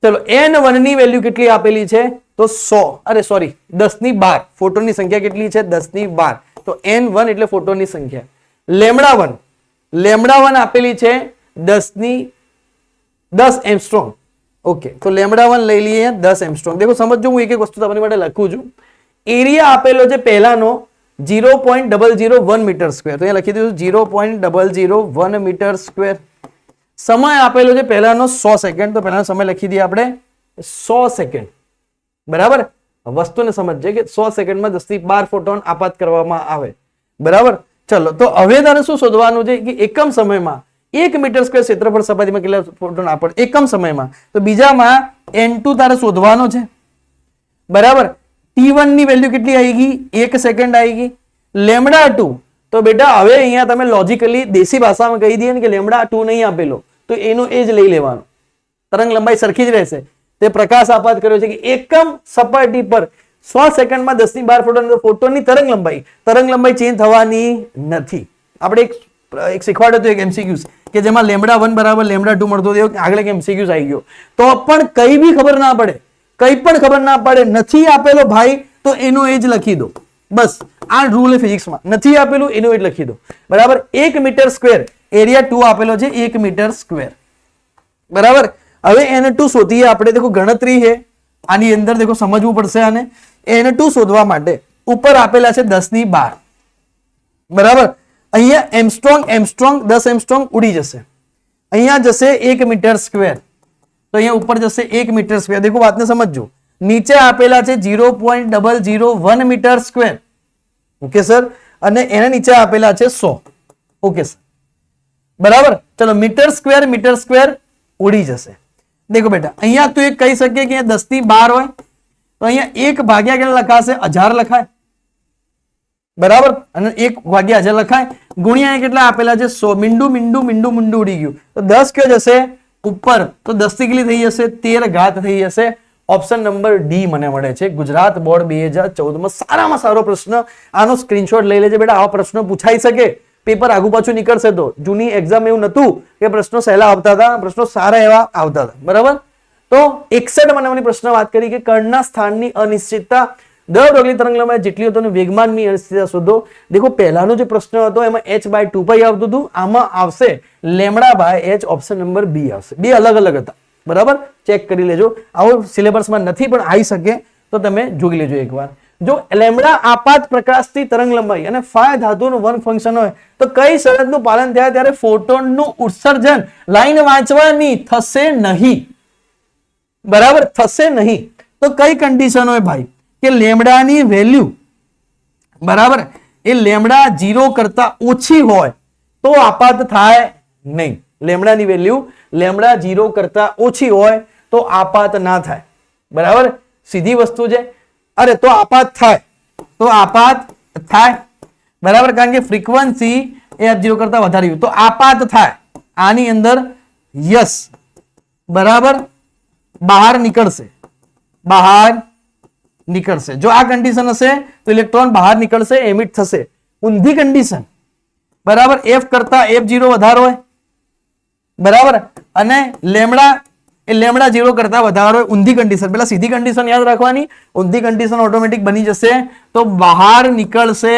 ચલો n1 ની વેલ્યુ કેટલી આપેલી છે? તો 100, અરે સોરી 10 ની 12. ફોટોનની સંખ્યા કેટલી છે? 10 ની 12. તો n1 એટલે ફોટોનની સંખ્યા. લેમ્ડા 1 આપેલી છે 10 ની 10 એમસ્ટ્રોંગ, ઓકે. તો લેમ્ડા 1 લઈ લઈએ 10 એમસ્ટ્રોંગ. દેખો સમજો, હું એક એક વસ્તુ તમારી માટે લખું છું. એરિયા આપેલો છે પહેલાનો 0.001 મીટર સ્ક્વેર, તો અહીંયા લખી દીધું 0.001 મીટર સ્ક્વેર. સમય આપેલો છે પહેલાનો 100 સેકન્ડ, તો પહેલાનો સમય લખી દઈએ આપણે 100 સેકન્ડ, બરાબર. વસ્તુને સમજજે કે 100 સેકન્ડમાં 10 થી 12 ફોટોન આપાત કરવામાં આવે, બરાબર. ચલો તો હવે તારે શું શોધવાનું છે કે એકમ સમયમાં 1 મીટર સ્ક્વેર ક્ષેત્રફળ સપાટીમાં કેટલા ફોટોન આપે એકમ સમયમાં. તો બીજામાં n2 તારે શોધવાનો છે, બરાબર. t1 ની વેલ્યુ કેટલી આવી ગઈ? 1 સેકન્ડ આવી ગઈ. લેમ્ડા 2 તો બેટા હવે અહીંયા તમે લોજિકલી દેશી ભાષામાં કહી દઈએ ને કે લેમ્ડા 2 નહીં આપેલો તો એનો એ જ લઈ લેવાનો, તરંગ લંબાઈ સરખી જ રહેશે. તે પ્રકાશ આપાત કર્યો છે કે એકમ સપાટી પર 100 સેકન્ડમાં 10 ની 12 ફોટોન, ફોટોનની તરંગ લંબાઈ ચેન્જ થવાની નથી. આપણે એક શીખવાડ્યો હતો એક એમસીક્યુઝ કે જેમાં લેમ્ડા 1 બરાબર લેમ્ડા 2 મળતો હતો, આગળ એક એમસીક્યુઝ આવી ગયો. તો પણ કઈ બી ખબર ના પડે, કંઈ પણ ખબર ના પડે, નથી આપેલો ભાઈ તો એનો એ જ લખી દો, બસ. આ રૂલ ફિઝિક્સમાં નથી આપેલું એનું એટલે લખી દો બરાબર 1 મીટર સ્ક્વેર એરિયા 2 આપેલો છે 1 મીટર સ્ક્વેર બરાબર હવે n2 શોધીએ આપણે દેખો ગણતરી છે આની અંદર દેખો સમજવું પડશે આને n2 શોધવા માટે ઉપર આપેલા છે 10 ની 12 બરાબર અહીંયા એમસ્ટ્રોંગ 10 એમસ્ટ્રોંગ ઉડી જશે અહીંયા જશે 1 મીટર સ્ક્વેર તો અહીંયા ઉપર જશે 1 મીટર સ્ક્વેર દેખો વાતને સમજજો નીચે આપેલા છે 0.001 મીટર સ્ક્વેર ઓકે સર અને એના નીચે આપેલા છે 100 ઓકે સર બરાબર ચલો મીટર સ્ક્વેર ઉડી જશે દેખો બેટા અહીંયા તું એક કહી શકે કે 10 ની 12 હોય તો અહીંયા 1 ભાગ્યા કેટલા લખાશે 1000 લખાય બરાબર અને 1 ભાગ્યા 1000 લખાય ગુણ્યા કેટલા આપેલા છે 100 મીંડું ઉડી ગયું તો 10 કયો જશે ઉપર તો 10 થી કેટલી થઈ જશે 13 ઘાત થઈ જશે ઓપ્શન નંબર ડી મને મળે છે ગુજરાત બોર્ડ 2014 માં સારામાં સારો પ્રશ્ન આનો સ્ક્રીનશોટ લઈ લેજે બેટા આવા પ્રશ્નો પૂછાઈ શકે પેપર આગુ પાછું નીકળશે તો જૂની એક્ઝામ એવું નતું કે પ્રશ્નો સહેલા આવતા હતા પ્રશ્નો સારા એવા આવતા હતા બરાબર તો 61 મને પ્રશ્ન વાત કરી કે કર્ણના સ્થાનની અનિશ્ચિતતા દર રોગલી તરંગલંબાઈ જેટલી હતો અને વેગમાનની અનિશ્ચિતતા શોધો દેખો પહેલાનો જે પ્રશ્ન હતો એમાં h/2π આવતું હતું આમાં આવશે λ/h ઓપ્શન નંબર બી આવશે બે અલગ અલગ હતા બરાબર ચેક કરી લેજો આવો સિલેબસમાં નથી પણ આવી શકે તો તમે જોઈ લેજો એકવાર જો લેમ્ડા આપાત પ્રકાશથી તરંગલંબાઈ અને ફાય ધાતુનું વર્ક ફંક્શન હોય તો કઈ શરતનું પાલન થાય ત્યારે ફોટોનનું ઉત્સર્જન લાઈન વાંચવાની થશે નહીં બરાબર થશે નહીં તો કઈ કન્ડિશન હોય ભાઈ કે લેમ્ડાની વેલ્યુ બરાબર એ લેમ્ડા 0 કરતા ઓછી હોય તો આપાત થાય નહીં લેમ્ડાની વેલ્યુ લેમ્ડા 0 કરતા ઓછી હોય તો આપાત ના થાય બરાબર સીધી વસ્તુ છે અરે તો આપાત થાય બરાબર કારણ કે ફ્રીક્વન્સી એ f0 કરતા વધારે તો આપાત થાય આની અંદર યસ બરાબર બહાર નીકળશે જો આ કન્ડિશન હશે તો ઇલેક્ટ્રોન બહાર નીકળશે એમિટ થશે ઊંધી કન્ડિશન બરાબર f કરતા f0 વધારે હોય બરાબર અને લેમ્ડા 0 કરતા વધારે હોય ઊંધી કન્ડિશન પેલા સીધી કન્ડિશન યાદ રાખવાની ઊંધી કન્ડિશન ઓટોમેટિક બની જશે તો બહાર નીકળશે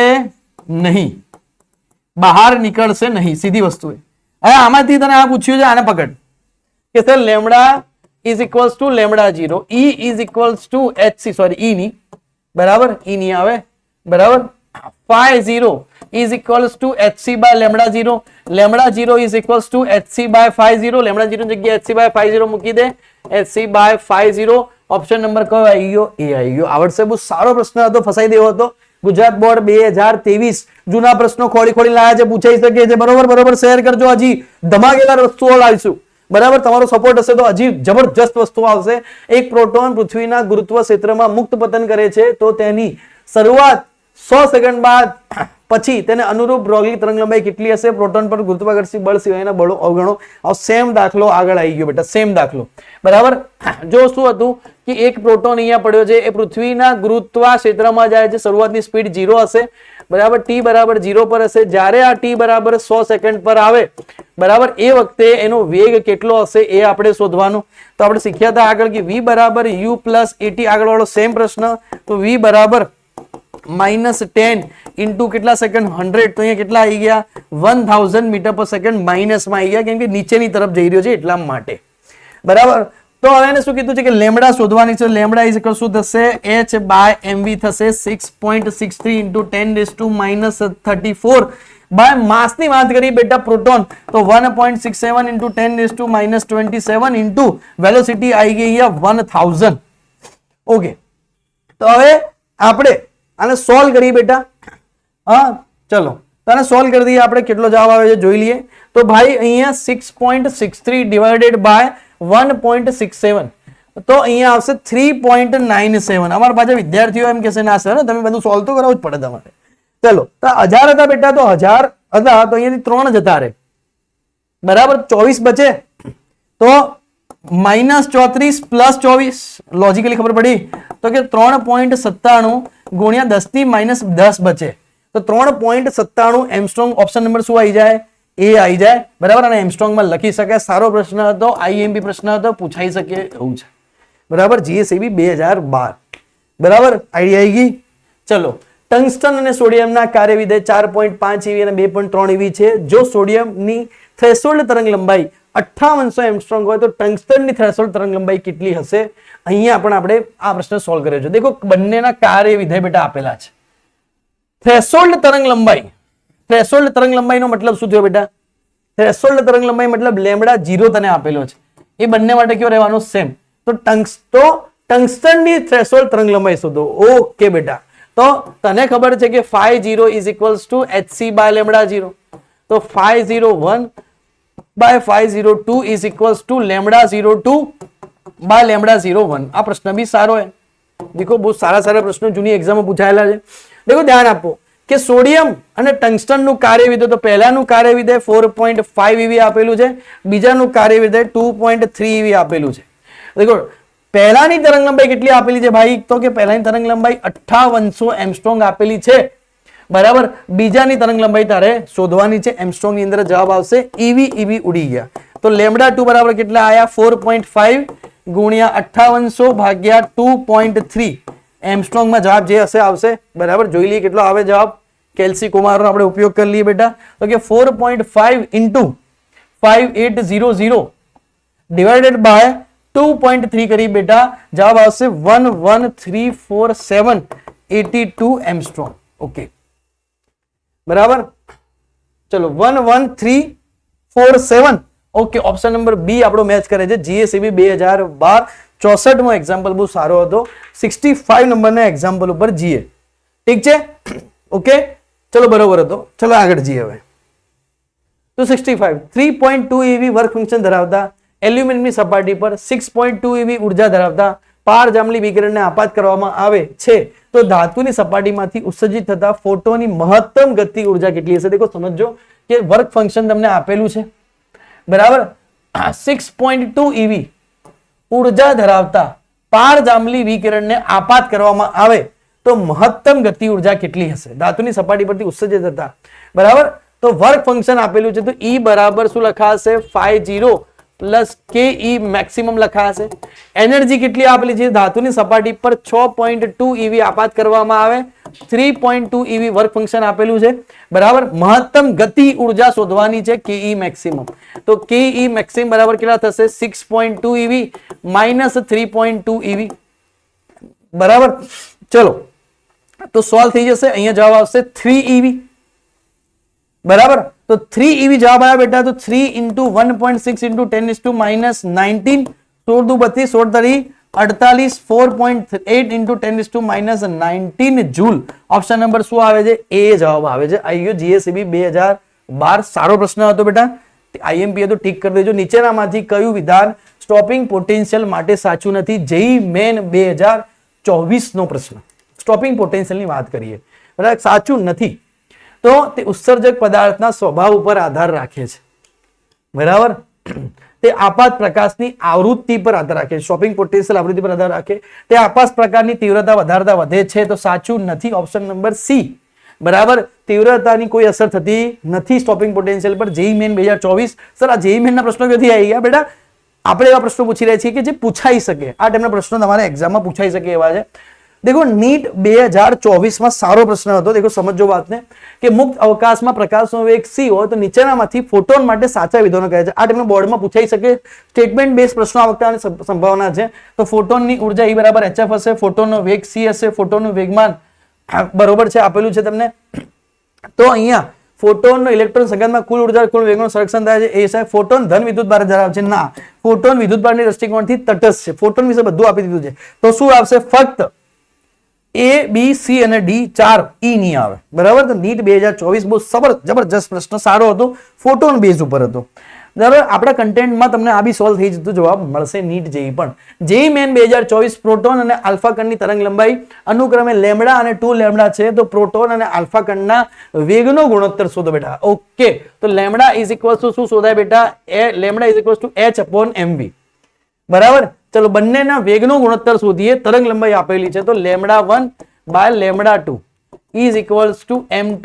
નહીં સીધી વસ્તુ હવે આમાંથી તને આ પૂછ્યું છે આને પકડ કે sir lambda is equals to lambda 0 e is equals to hc sorry e ની બરાબર e ની આવે બરાબર phi 0 is equals to hc by lambda 0 is equals to hc by phi 0 lambda 0 ની જગ્યાએ hc by phi 0 મૂકી દે hc by phi 0 option number કયો આવી ગયો એ આવી ગયો આવડશે બહુ સારો પ્રશ્ન હતો ફસાઈ દેવો હતો ગુજરાત બોર્ડ 2023 જૂના પ્રશ્નો ખોડી લાયા છે પૂછાઈ શકે છે બરોબર શેર કરજો હજી ધમાકેદાર વસ્તુઓ લાવીશું બરાબર તમારો સપોર્ટ હશે તો હજી જબરજસ્ત વસ્તુ આવશે એક પ્રોટોન પૃથ્વીના ગુરુત્વ ક્ષેત્રમાં મુક્ત પતન કરે છે તો તેની શરૂઆત 100 સેકન્ડ બાદ પછી તેને અનુરૂપ રોગલી તરંગલંબાઈ કેટલી હશે પ્રોટોન પર ગુરુત્વાકર્ષી બળ સિવાયના બળો અવગણો આ સેમ દાખલો આગળ આવી ગયો બેટા સેમ દાખલો બરાબર જો શું હતું કે એક પ્રોટોન અહીંયા પડ્યો છે એ પૃથ્વીના ગુરુત્વ ક્ષેત્રમાં જાય છે શરૂઆતની સ્પીડ 0 હશે બરાબર t બરાબર 0 પર હશે જ્યારે આ t બરાબર 100 સેકન્ડ પર આવે બરાબર એ વખતે એનો વેગ કેટલો હશે એ આપણે શોધવાનું તો આપણે શીખ્યા હતા આગળ કે v બરાબર u પ્લસ at આગળ વાળો સેમ પ્રશ્ન તો v બરાબર -10 ઇન્ટુ કેટલા સેકન્ડ 100 તો અહીંયા કેટલા આવી ગયા 1000 મીટર પર સેકન્ડ માઇનસમાં આવી ગયા કેમ કે નીચેની તરફ જઈ રહ્યો છે એટલા માટે બરાબર તો હવે એને શું કીધું છે કે લેમ્ડા શોધવાની છે લેમ્ડા ઇઝ ઇક્વલ શું થશે h બાય mv થશે 6.63 ઇન્ટુ 10⁻34 બાય માસ ની વાત કરી બેટા પ્રોટોન તો 1.67 ઇન્ટુ 10⁻27 ઇન્ટુ વેલોસિટી આવી ગઈ અહીંયા 1000 ઓકે તો હવે આપણે આને સોલ્વ કરીએ બેટા હા ચલો તને સોલ્વ કરી દઈએ આપણે કેટલો જવાબ આવે છે જોઈ લઈએ તો ભાઈ અહીંયા 6.63 ડિવાઇડેડ બાય 1.67 તો અહીંયા આવશે 3.97 અમારા પાછા વિદ્યાર્થીઓ એમ કહેશે ના સર તમે બધું સોલ્વ તો કરાવવું જ પડે તમારે ચલો તો 1000 હતા બેટા તો 1000 હતા તો અહીંયાથી 3 જતા રહે બરાબર 24 બચે તો -34 પ્લસ 24 લોજિકલી ખબર પડી તો કે 3.97 ગુણ્યા 10⁻10 બચે તો 3.97 એમસ્ટ્રોંગ ઓપ્શન નંબર શું આવી જાય એ આવી જાય બરાબર અને એમસ્ટ્રોંગ માં લખી શકાય સારો પ્રશ્ન હતો આઈએમપી પ્રશ્ન હતો પૂછાઈ શકે એવું છે બરાબર જીએસઈબી 2012 બરાબર આઈડિયા આવી ગઈ ચલો ટંગસ્ટન અને સોડિયમના કાર્ય વિધેય 4.5 eV અને 2.3 eV છે. જો સોડિયમની થ્રેશોલ્ડ તરંગ લંબાઈ 5800 એંગસ્ટ્રોમ હોય તો ટંગસ્ટનની થ્રેશોલ્ડ તરંગ લંબાઈ કેટલી હશે? અહીંયા પણ આપણે આ પ્રશ્ન સોલ્વ કર્યો છે. દેખો બંનેના કાર્ય વિધેય બેટા આપેલા છે. થ્રેશોલ્ડ તરંગ લંબાઈનો મતલબ શું થયો બેટા? થ્રેશોલ્ડ તરંગ લંબાઈ મતલબ લેમ્બડા 0 તને આપેલો છે. એ બંને માટે કયો રહેવાનો? સેમ. તો ટંગસ્ટનની થ્રેશોલ્ડ તરંગ લંબાઈ શોધો. ઓકે બેટા, તો તને ખબર છે કે phi0 is equals to hc by lambda 0. તો phi01 by phi02 is equals to lambda 02 by lambda 01. આ પ્રશ્ન બી સારો है. देखो બહુ સારા પ્રશ્નો જૂની એક્ઝામમાં પૂછાયેલા છે. देखो ધ્યાન આપો કે સોડિયમ અને ટંગસ્ટન નું કાર્ય વિધેય, તો પહેલાનું કાર્ય વિધેય 4.5 eV આપેલું છે, બીજાનું કાર્ય વિધેય 2.3 eV આપેલું છે. देखो પહેલાની તરંગ લંબાઈ કેટલી આપેલી છે ભાઈ? તો કે પહેલાની તરંગ લંબાઈ 5800 એમસ્ટ્રોંગ આપેલી છે, બરાબર. બીજાની તરંગ લંબાઈ તારે શોધવાની છે. એમસ્ટ્રોંગ ની અંદર જવાબ આવશે eV ઉડી ગયા. તો લેમ્બડા 2 બરાબર કેટલા આયા? 4.5 ગુણ્યા 5800 ભાગ્યા 2.3 એમસ્ટ્રોંગ માં જવાબ જે હશે આવશે, બરાબર. જોઈ લઈએ કેટલો આવે જવાબ. કેલ્સી કુમારનો આપણે ઉપયોગ કરી લઈએ બેટા. તો કે 4.5 into 5800 divided by 2.3 કરી બેટા, જવાબ આવશે 1134782 એમસ્ટ્રોંગ. ઓકે, બરાબર. ચલો 11347. ઓકે, ઓપ્શન નંબર બી આપણો મેચ કરે છે. જીએસઈબી 2012 64મો એક્ઝામ્પલ બહુ સારો હતો. 65 નંબરના એક્ઝામ્પલ ઉપર જીએ. ઠીક છે, ઓકે. ચલો બરોબર હતો. ચલો આગળ જઈએ હવે. તો 65 3.2 eV વર્ક ફંક્શન ધરાવતા એલ્યુમિનિયમની સપાટી પર 6.2 eV ઉર્જા ધરાવતા પારજાંબલી વિકિરણને આપાત કરવામાં આવે છે તો ધાતુની સપાટીમાંથી ઉત્સર્જિત થતા ફોટોની મહત્તમ ગતિ ઉર્જા કેટલી હશે? દેખો સમજો કે વર્ક ફંક્શન તમને આપેલું છે, બરાબર. 6.2 eV ઉર્જા ધરાવતા પારજાંબલી વિકિરણને આપાત કરવામાં આવે તો મહત્તમ ગતિ ઉર્જા કેટલી હશે ધાતુની સપાટી પરથી ઉત્સર્જિત થતા, બરાબર. તો વર્ક ફંક્શન આપેલું છે તો E બરાબર શું લખાશે? phi0 પ્લસ ke મેક્સિમમ લખાશે. એનર્જી કેટલી આપેલી છે? ધાતુની સપાટી પર 6.2 eV આપાત કરવામાં આવે, 3.2 eV વર્ક ફંક્શન આપેલું છે, બરાબર. મહત્તમ ગતિ ઉર્જા શોધવાની છે ke મેક્સિમમ. તો ke મેક્સિમમ બરાબર કેટલા થશે? 6.2 eV માઇનસ 3.2 eV, બરાબર. ચલો તો સોલ્વ થઈ જશે. અહીંયા જવાબ આવશે 3 eV, બરાબર. તો 3 eV જવાબ આવ્યા બેટા. તો 3 into 1.6 into 10⁻⁻19 16 દુ 32 16 તરી 48 4.8 into 10⁻⁻19 જૂલ. ઓપ્શન નંબર શું આવે છે? એ જવાબ આવે છે. આવી ગયો જીએસઈબી 2012. સારો પ્રશ્ન હતો બેટા. આઈએમપી તો ટીક કરી દેજો. નીચેનામાંથી કયું વિધાન સ્ટોપિંગ પોટેન્શિયલ માટે સાચું નથી? જેઈ મેન 2024 નો પ્રશ્ન. સ્ટોપિંગ પોટેન્શિયલની વાત કરીએ, બરાબર. સાચું નથી. તો તે ઉત્સર્જક પદાર્થના સ્વભાવ ઉપર આધાર રાખે છે, બરાબર. તે આપાત પ્રકાશની આવૃત્તિ પર આધાર રાખે છે. સ્ટોપિંગ પોટેન્શિયલ આવૃત્તિ પર આધાર રાખે. તે આપાત પ્રકારની તીવ્રતા વધારતા વધે છે તો સાચું નથી. ઓપ્શન નંબર સી, બરાબર. તીવ્રતાની કોઈ અસર થતી નથી સ્ટોપિંગ પોટેન્શિયલ પર. JEE Main 2024. સર આ જેઈ મેન ના પ્રશ્નો ક્યાંથી આવી ગયા બેટા? આપણે એવા પ્રશ્નો પૂછી રહ્યા છીએ કે જે પૂછાઈ શકે. આ ટાઈપના પ્રશ્નો તમારા એક્ઝામમાં પૂછાઈ શકે એવા છે. देखो नीट 2024 માં સારો પ્રશ્ન હતો. देखो સમજો વાતને કે મુક્ત અવકાશમાં પ્રકાશનો વેગ c હોય તો નીચેનામાંથી ફોટોન માટે સાચા વિધાનો કહે છે. આ ટાઈપના બોર્ડમાં પૂછાઈ શકે. સ્ટેટમેન્ટ બેઝ પ્રશ્નો આવવાની સંભાવના છે. તો ફોટોનની ઉર્જા E બરાબર hf હશે, ફોટોનનો વેગ c હશે, ફોટોનનું વેગમાન બરોબર છે આપેલું છે તમને. તો અહીંયા ફોટોનનો ઇલેક્ટ્રોન સંઘાતમાં કુલ ઉર્જા કુલ વેગનું સંરક્ષણ થાય છે. એ છે ફોટોન ધન વિદ્યુતભાર ધરાવે છે. ના, ફોટોન વિદ્યુતભારની દ્રષ્ટિકોણથી તટસ્થ છે. ફોટોન વિશે બધું આપી દીધું છે. તો શું આવશે? ફક્ત A, B, C અને D 4 E નહીં આવે, બરાબર. તો નીટ 2024 બહુ જબરજસ્ત પ્રશ્ન સારો હતો. ફોટોન બેઝ ઉપર હતો, બરાબર. આપણા કન્ટેન્ટમાં તમને આ બી સોલ્વ થઈ જતું જવાબ મળશે નીટ જેઈ પણ. જેઈ મેન 2024 પ્રોટોન અને આલ્ફા કણની તરંગ લંબાઈ અનુક્રમે લેમ્બડા અને 2 લેમ્બડા છે તો પ્રોટોન અને આલ્ફા કણના વેગનો ગુણોત્તર શોધો બેટા. ઓકે, તો લેમ્બડા ઇઝ ઇક્વલ ટુ શું શોધાય બેટા? Lambda is equal to h/mv, બરાબર. ચલો બંનેના વેગનો ગુણોત્તર શોધીએ. તરંગ લંબાઈ આપેલી છે તો lambda 1 by lambda 2 is equals to m2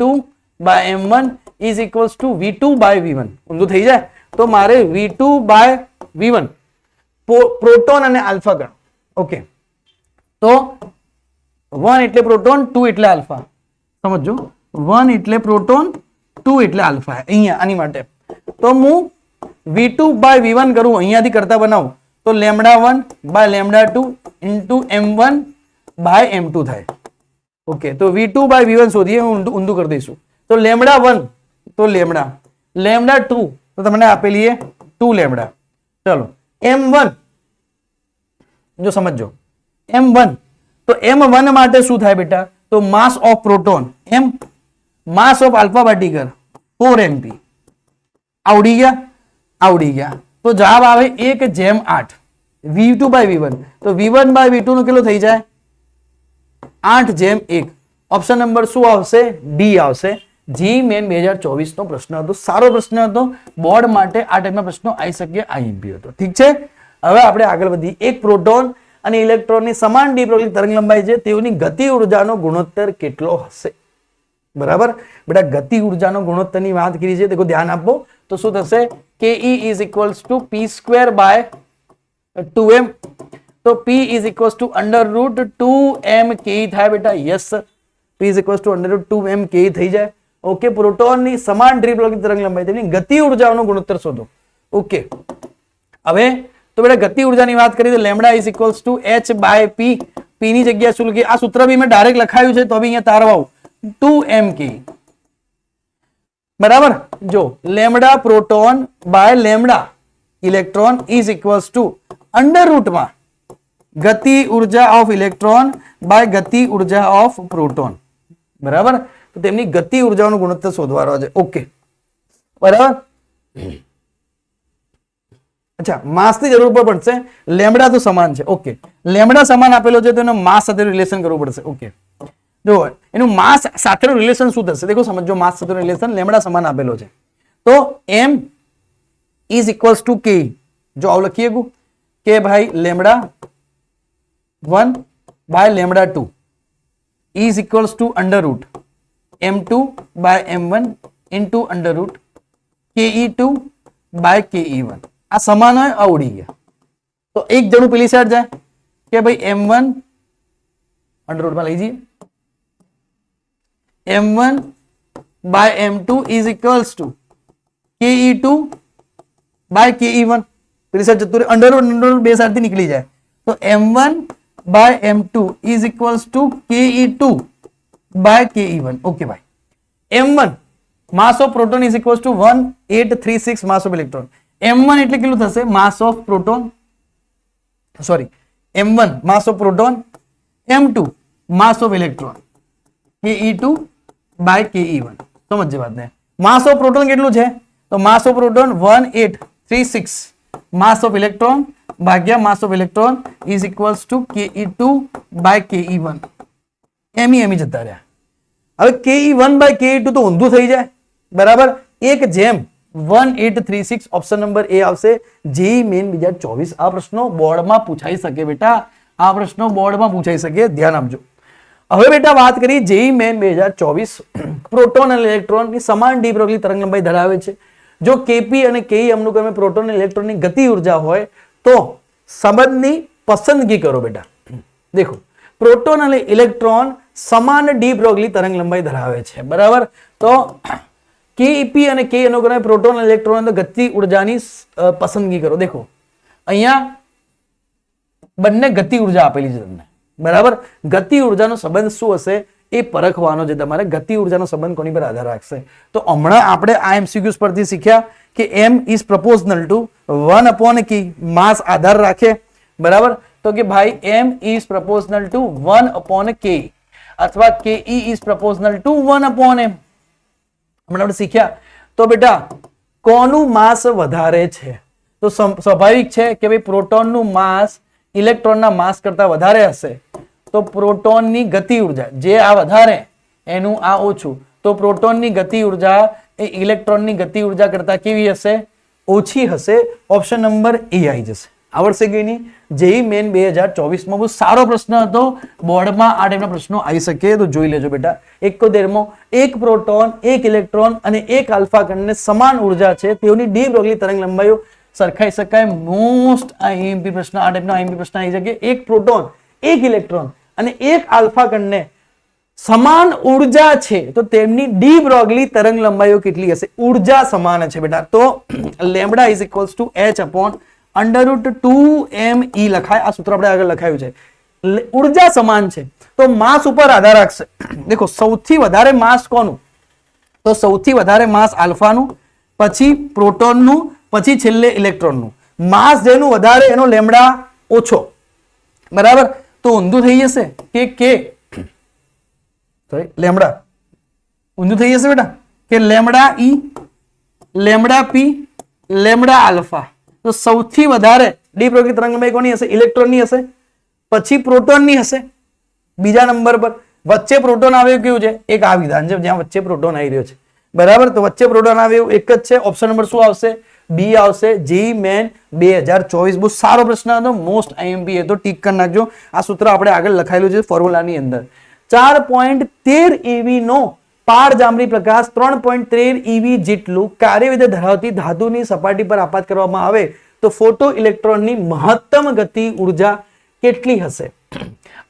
by m1 is equals to v2 by v1. ઊંધું થઈ જાય તો મારે v2 બાય v1 પ્રોટોન અને આલ્ફા ગણ. ઓકે, તો 1 એટલે પ્રોટોન, 2 એટલે આલ્ફા. સમજો 1 એટલે પ્રોટોન, 2 એટલે આલ્ફા. અહીંયા આની માટે તો હું v2 બાય v1 કરું, અહીંયાથી કરતા બનાવું તો λ1 by λ2 into m1 by m2 થાય. ઓકે, તો v2 બાય v1 શોધીએ, ઊંધું કરી દઈશું. તો λ1 તો λ2 તો તમને આપેલી છે 2 λ. ચલો m1 જો સમજો m1 તો m1 માટે શું થાય બેટા? તો mass of proton m mass of alpha particle 4 mp. આવડી ગયા. તો જવાબ આવે 1/8 v2 બાય v1. તો v1 બાય v2 નો કેટલો થઈ જાય? 8/1. ઓપ્શન નંબર શું આવશે? ડી આવશે. જી મેન 2024 નો પ્રશ્ન હતો. સારો પ્રશ્ન હતો. બોર્ડ માટે આ ટાઈપના પ્રશ્નો આવી શકે, આઈએમપી હતો. ઠીક છે, હવે આપણે આગળ વધીએ. એક પ્રોટોન અને ઇલેક્ટ્રોનની સમાન ડી બ્રોગલી તરંગ લંબાઈ છે, તેઓની ગતિ ઉર્જાનો ગુણોત્તર કેટલો હશે? બરાબર બેટા, ગતિ ઉર્જાનો ગુણોત્તરની વાત કરી છે, દેખો ધ્યાન આપો. તો શું થશે? ke is equals to p square by 2m. તો p is equals to under root 2m ke થાય બેટા. Yes sir, p is equals to under root 2m ke થઈ જાય. ઓકે, પ્રોટોનની સમાન ડી બ્રોગલી તરંગ લંબાઈ, તેની ગતિ ઉર્જાનો ગુણોત્તર શોધો. ઓકે, હવે તો બેટા ગતિ ઉર્જાની વાત કરીએ તો lambda is equals to h by p. p ની જગ્યાએ શું લખીએ? આ સૂત્ર બી મેં ડાયરેક્ટ લખાયું છે, તો બી અહીંયા તારવાવું 2mk. બરાબર, જો lambda proton by lambda electron is equals to under રૂટમાં ગતિ ઉર્જા ઓફ ઇલેક્ટ્રોન બાય ગતિ ઉર્જા ઓફ પ્રોટોન. બરાબર, તો તેમની ગતિ ઉર્જાનો ગુણોત્તર શોધવાનો છે. ઓકે, બરાબર. અચ્છા, માસ ની જરૂર પડશે. લેમ્ડા તો સમાન છે. ઓકે, લેમ્ડા સમાન આપેલો છે તો એનો માસ સાથે રિલેશન કરવું પડશે. ઓકે, જો એનું માસ સાથેનું રિલેશન શું થશે? દેખો સમજો, માસ સાથેનું રિલેશન લેમ્ડા સમાન આપેલો છે તો m is equals to k. જો આવું લખીએ કે ભાઈ lambda 1 by lambda 2 is equals to under root m2 by m1 into under root ke2 by ke1. આ સમાન હોય, આવડી ગયા. તો એક જણું પેલી સાઈડ જાય કે ભાઈ m1 અંડર રૂટમાં લઈ જઈએ, m1 by m2 is equals to ke2 by ke1. પેલી સાઈડ જતું રહે, અંડર રૂટ બે સાઈડથી નીકળી જાય. તો m1 by m2 is equals to ke2 by ke1. Okay ભાઈ, m1 mass of proton is equals to 1836 mass of electron. m1 એટલે કેટલું થશે? Mass of proton, sorry m1 mass of proton, m2 mass of electron, ke2 by ke1. સમજજો વાતને. Mass of proton કેટલું છે? તો mass of proton 1836 mass of electron ભાગ્યા mass of electron is equals to ke2 by ke1. એમી જતા રહ્યા. હવે ke1 by ke2 તો ઊંધું થઈ જાય. બરાબર, 1/1836. ઓપ્શન નંબર એ આવશે. JEE Main 2024. આ પ્રશ્નો બોર્ડમાં પૂછાઈ શકે બેટા, આ પ્રશ્નો બોર્ડમાં પૂછાઈ શકે, ધ્યાન આપજો. હવે બેટા વાત કરીએ જેઈ મેન 2024. પ્રોટોન અને ઇલેક્ટ્રોનની સમાન ડી બ્રોગલી તરંગ લંબાઈ ધરાવે છે. જો કેપી અને કેઈ અનુક્રમે પ્રોટોન અને ઇલેક્ટ્રોનની ગતિ ઉર્જા હોય તો સંબંધની પસંદગી કરો બેટા. દેખો, પ્રોટોન અને ઇલેક્ટ્રોન સમાન ડી બ્રોગલી તરંગ લંબાઈ ધરાવે છે. બરાબર, તો કેપી અને કે અનુક્રમે પ્રોટોન અને ઇલેક્ટ્રોન ગતિ ઉર્જાની પસંદગી કરો. દેખો અહીંયા બંને ગતિ ઉર્જા આપેલી છે તમને. બરાબર, ગતિ ઉર્જાનો સંબંધ શું હશે એ પરખવાનો છે તમારે. ગતિ ઉર્જાનો સંબંધ કોની પર આધાર રાખશે? તો હમણાં આપણે આ એમસીક્યુઝ પરથી શીખ્યા કે m is proportional two 1/k. માસ આધાર રાખે. બરાબર, તો કે ભાઈ m is proportional two 1/k અથવા ke is proportional two 1/m. હમણાં આપણે શીખ્યા. તો બેટા કોનું માસ વધારે છે? તો સ્વાભાવિક છે કે ભાઈ પ્રોટોનનું માસ ઇલેક્ટ્રોનના માસ કરતા વધારે હશે તો પ્રોટોનની ગતિ ઉર્જા જે આ વધારે એનું આ ઓછું, તો પ્રોટોનની ગતિ ઉર્જા એ ઇલેક્ટ્રોનની ગતિ ઉર્જા કરતા કેવી હશે? ઓછી હશે. ઓપ્શન નંબર એ આવી જશે. આવડશે કે નહીં? જેઈ મેન 2024 બહુ સારો પ્રશ્ન હતો. બોર્ડમાં આ ટાઈપના પ્રશ્નો આવી શકે તો જોઈ લેજો બેટા. 71મો, એક પ્રોટોન, એક ઇલેક્ટ્રોન અને એક આલ્ફા કણને સમાન ઉર્જા છે, તેઓની ડી બ્રોગલી તરંગ લંબાઈઓ સરખાઈ શકાય. મોસ્ટ આઈએમપી પ્રશ્ન, આ ટાઈપનો આઈએમપી પ્રશ્ન આવી શકે. એક પ્રોટોન, એક ઇલેક્ટ્રોન અને એક આલ્ફા કણને સમાન ઉર્જા છે તો તેમની ડી બ્રોગલી તરંગ લંબાઈઓ કેટલી હશે? ઉર્જા સમાન છે બેટા, તો lambda is equals to h upon √2me લખાય. આ સૂત્ર આપણે આગળ લખાયું છે. ઉર્જા સમાન છે તો માસ ઉપર આધાર રાખશે. દેખો સૌથી વધારે માસ કોનું? તો સૌથી વધારે માસ આલ્ફાનું, પછી પ્રોટોનનું, પછી છેલ્લે ઇલેક્ટ્રોનનું. માસ જેનું વધારે એનો લેમ્બડા ઓછો, બરાબર. તો ઊંધું થઈ જશે કે લેમ્બડા ઊંધું થઈ જશે બેટા, કે લેમ્બડા ઈ, લેમ્બડા પી, લેમ્બડા આલ્ફા. તો સૌથી વધારે ડી બ્રોગલી તરંગ લંબાઈ કોની હશે? ઇલેક્ટ્રોનની હશે, પછી પ્રોટોનની હશે બીજા નંબર પર. વચ્ચે પ્રોટોન આવ્યું કેવું છે? એક આ વિધાન છે જ્યાં વચ્ચે પ્રોટોન આવી રહ્યો છે, બરાબર. તો વચ્ચે પ્રોટોન આવ્યું એક જ છે. ઓપ્શન નંબર શું આવશે? બી આવશે. જી મેન 2024. બહુ સારો પ્રશ્ન હતો, મોસ્ટ આઈએમપી. તો ટીક કરી નાખજો. આ સૂત્ર આપણે આગળ લખાયેલું છે ફોર્મ્યુલાની અંદર. 4.13 EV નો પારજાંબરી પ્રકાશ 3.13 EV જેટલું કાર્યવિધેય ધરાવતી ધાતુની સપાટી પર આપાત કરવામાં આવે તો ફોટો ઇલેક્ટ્રોનની મહત્તમ ગતિ ઉર્જા કેટલી હશે?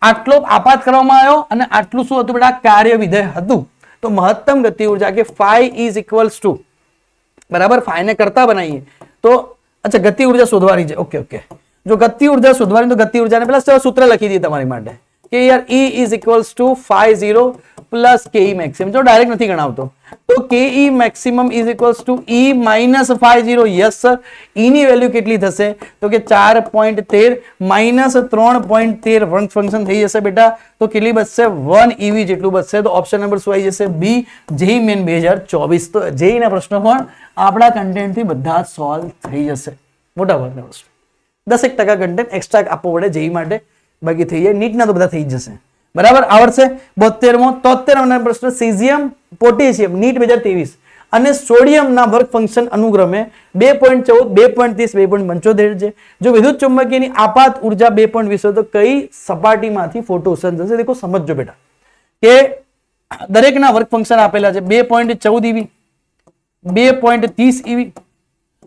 આટલો આપાત કરવામાં આવ્યો અને આટલું શું હતું બેટા? કાર્યવિધેય હતું. તો મહત્તમ ગતિ ઉર્જા કે phi ઇઝ ઇક્વલ્સ ટુ, બરાબર, phi ને કરતા બનાવીએ તો અચ્છા ગતિ ઉર્જા શોધવાની છે. ઓકે. જો ગતિ ઉર્જા શોધવાની તો ગતિ ઉર્જાને પહેલા સૂત્ર લખી દઈએ તમારી માટે કે યાર E is equals two phi0 plus ke maximum. જો ડાયરેક્ટ નથી ગણાવતો તો ke maximum is equals two E minus phi0. Yes sir. E ની વેલ્યુ કેટલી થશે? તો કે 4.13 માઇનસ 3.13 વર્ક ફંક્શન થઈ જશે બેટા. તો કેટલી બચશે? 1 EV જેટલું બચશે. તો ઓપ્શન નંબર શું આવી જશે? બી, જેઈ મેન 2024. તો જેઈ ના પ્રશ્નો પણ આપણા કન્ટેન્ટ થી બધા સોલ્વ થઈ જશે. મોટા ભાગના પ્રશ્નો 10% કન્ટેન્ટ એક્સ્ટ્રા આપવો પડે જેઈ માટે, બાકી થઈ જાય. નીટના તો બધા થઈ જશે, બરાબર. આવડશે. 72મો 73 પ્રશ્ન સીઝિયમ, પોટેશિયમ નીટ 2023 અને સોડિયમના વર્ક ફંક્શન અનુક્રમે 2.14, 2.30, 2.75 છે. જો વિદ્યુત ચુંબકીયની આપાત ઉર્જા 2.20 તો કઈ સપાટીમાંથી ફોટો ઉત્સર્જન થશે? દેખો સમજો બેટા કે દરેકના વર્ક ફંક્શન આપેલા છે. 2.14 EV, 2.30 EV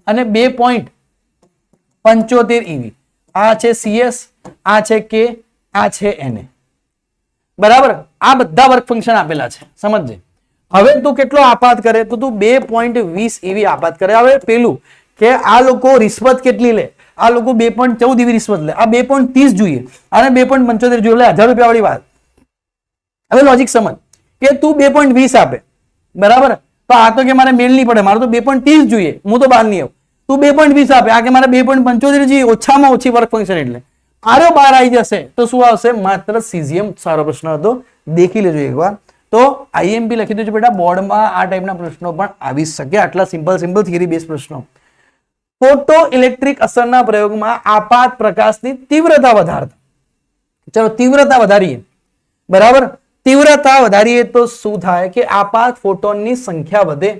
અને 2.75 EV. આ છે CS, આ છે K, આ છે Na, બરાબર. આ બધા વર્ક ફંક્શન આપેલા છે, સમજજે. હવે તું કેટલો આપાત કરે તો તું 2.20 EV આપાત કરે. હવે પેલું કે આ લોકો રિશ્વત કેટલી લે? આ લોકો 2.14 EV રિશ્વત લે. આ 2.30 જોઈએ અને 2.75 જોઈએ, 1000 રૂપિયા વાળી વાત. હવે લોજિક સમજ કે તું 2.20 આપે, બરાબર. તો આ તો કે મારે મેળ નહીં પડે, મારે તો 2.30 જોઈએ, હું તો બહાર નહીં આવું. તું 2.20 આપે, આ કે મારે 2.75 જોઈએ, ઓછામાં ઓછી વર્ક ફંક્શન. એટલે આરો બહાર આવી જશે તો શું આવશે? માત્ર સીઝિયમ. સારો પ્રશ્ન હતો, દેખી લેજો એકવાર. તો આઈએમપી લખી દેજો બેટા. બોર્ડમાં આ ટાઈપના પ્રશ્નો પણ આવી શકે. આટલા સિમ્પલ થિયરી બેઝ પ્રશ્નો. ફોટો ઇલેક્ટ્રિક અસરના પ્રયોગમાં આપાત પ્રકાશની તીવ્રતા વધારતા. ચલો તીવ્રતા વધારીએ, બરાબર. તીવ્રતા વધારીએ તો શું થાય? કે આપાત ફોટોનની સંખ્યા વધે,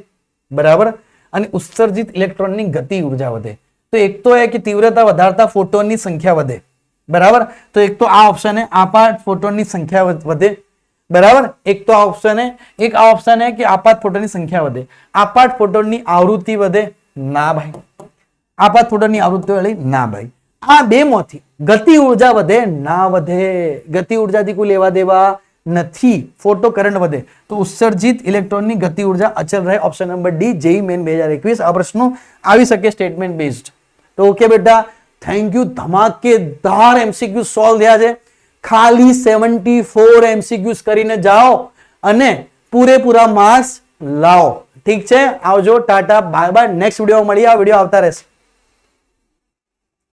બરાબર, અને ઉત્સર્જિત ઇલેક્ટ્રોનની ગતિ ઉર્જા વધે. તો એક તો એ કે તીવ્રતા વધારતા ફોટોનની સંખ્યા વધે, બરાબર. તો એક તો આ ઓપ્શન है આપાત ફોટોનની સંખ્યા વધે, બરાબર. એક તો આ ઓપ્શન है, એક આ ઓપ્શન है કે આપાત ફોટોનની સંખ્યા વધે. આપાત ફોટોનની આવૃત્તિ વધે? ના ભાઈ. આપાત ફોટોનની આવૃત્તિ વાળી? ના ભાઈ. આ બે માંથી ગતિ ઉર્જા વધે? ના વધે. ગતિ ઉર્જાથી કોઈ લેવા દેવા નથી. ફોટો કરંટ વધે તો ઉત્સર્જિત ઇલેક્ટ્રોનની ગતિ ઉર્જા અચલ રહે. Option number D, JEE Main 2021. આ પ્રશ્નો આવી શકે સ્ટેટમેન્ટ બેઝડ. તો ઓકે બેટા, થેન્ક યુ. ધમાકેદાર એમસીક્યુ સોલ્વ થયા છે. ખાલી 74 એમસીક્યુઝ કરીને જાઓ અને પૂરેપૂરા માર્ક્સ લાવો. ઠીક છે, આવજો, Tata, bye bye. Next video મળીએ. આ વિડીયો આવતા રહેશે.